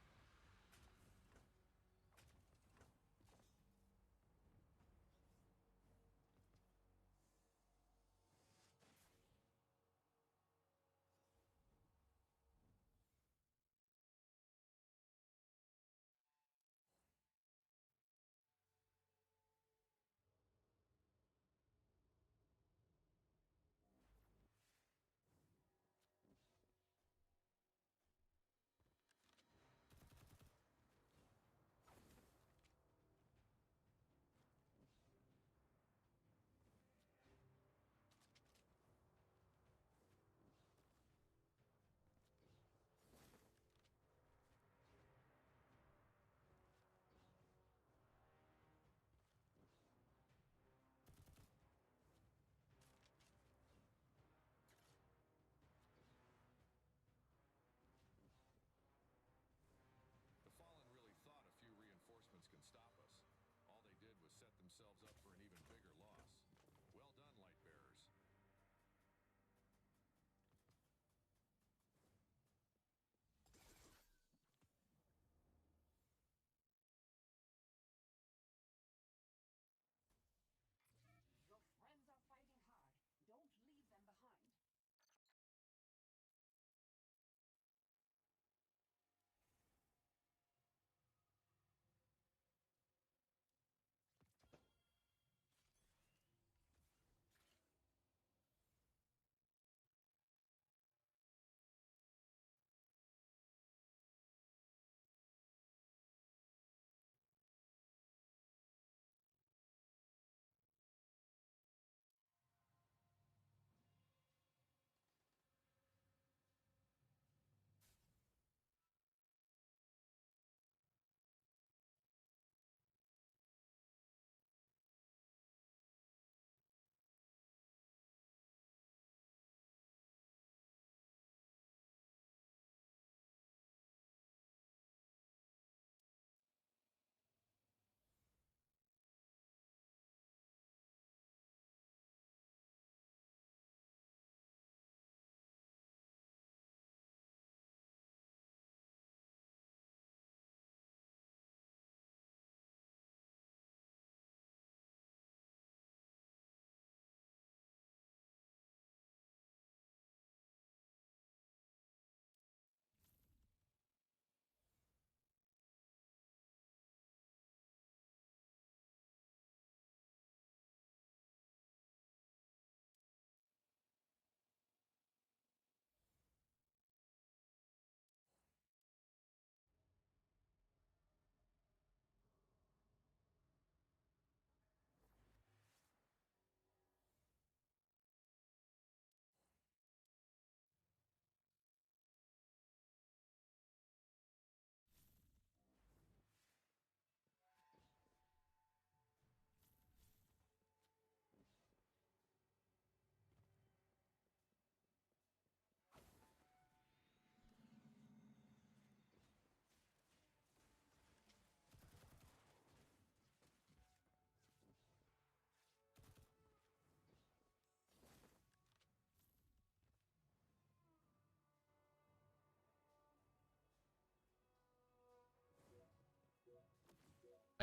The Fallen really thought a few reinforcements can stop us. All they did was set themselves up for an even bigger loss. Well done, Lightbearers. Your friends are fighting hard. Don't leave them behind.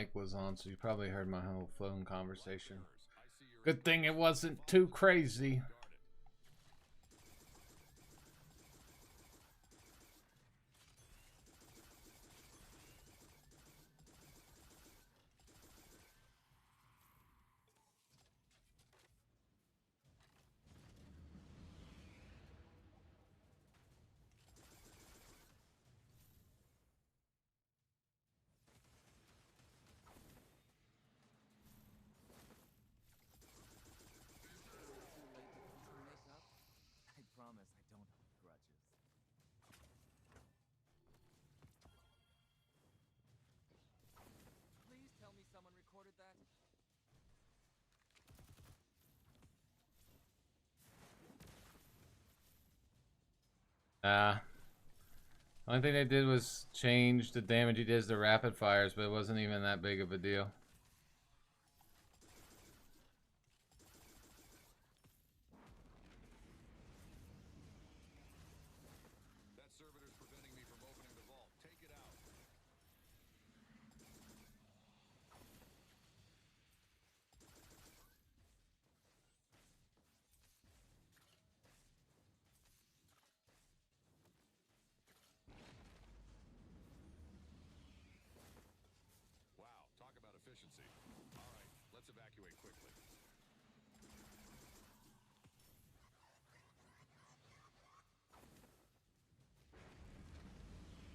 mic was on, so you probably heard my whole phone conversation. Good thing it wasn't too crazy. I promise I don't hold grudges. Please tell me someone recorded that. Only thing they did was change the damage he does to rapid fires, but it wasn't even that big of a deal. That servitor's preventing me from opening the vault. Take it out. Wow, talk about efficiency. All right, let's evacuate quickly.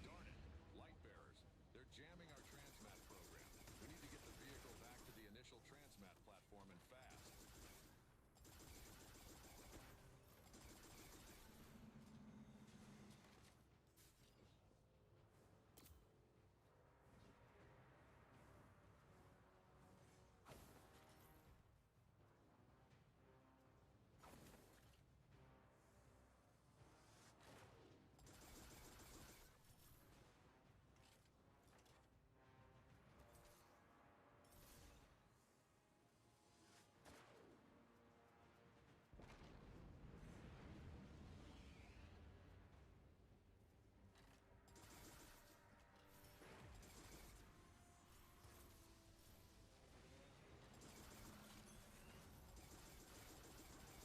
Darn it, light bearers. They're jamming our transmat program. We need to get the vehicle back to the initial transmat platform and fast.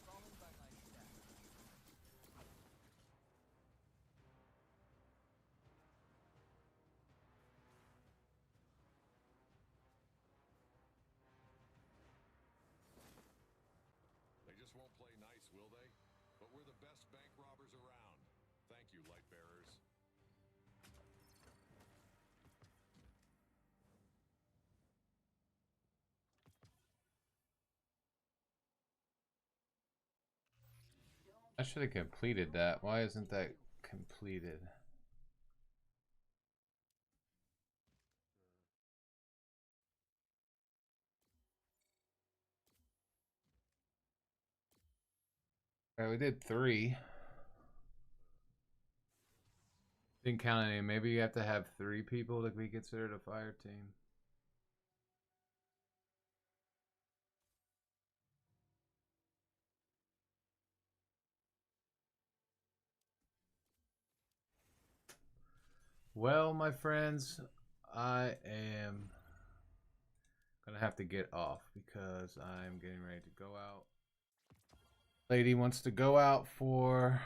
Falling by my staff. They just won't play nice, will they? But we're the best bank robbers around. Thank you, light bearers. I should have completed that. Why isn't that completed? Alright, we did 3. Didn't count any. Maybe you have to have 3 people to be considered a fire team. Well, my friends, I am gonna have to get off because I'm getting ready to go out. Lady wants to go out for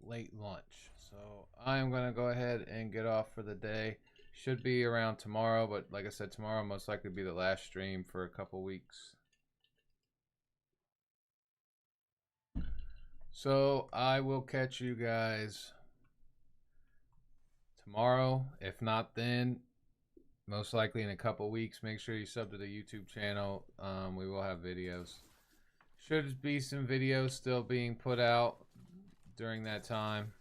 late lunch, so I'm gonna go ahead and get off for the day. Should be around tomorrow, but like I said, tomorrow most likely be the last stream for a couple weeks. So I will catch you guys tomorrow. If not, then most likely in a couple weeks. Make sure you sub to the YouTube channel. We will have videos. Should be some videos still being put out during that time.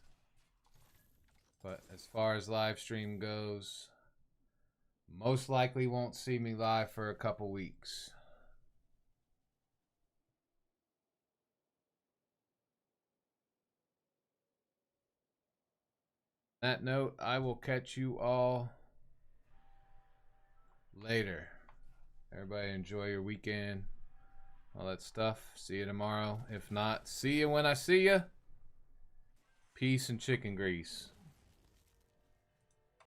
But as far as live stream goes, most likely won't see me live for a couple weeks. On that note, I will catch you all later. Everybody enjoy your weekend. All that stuff. See you tomorrow. If not, see you when I see you. Peace and chicken grease.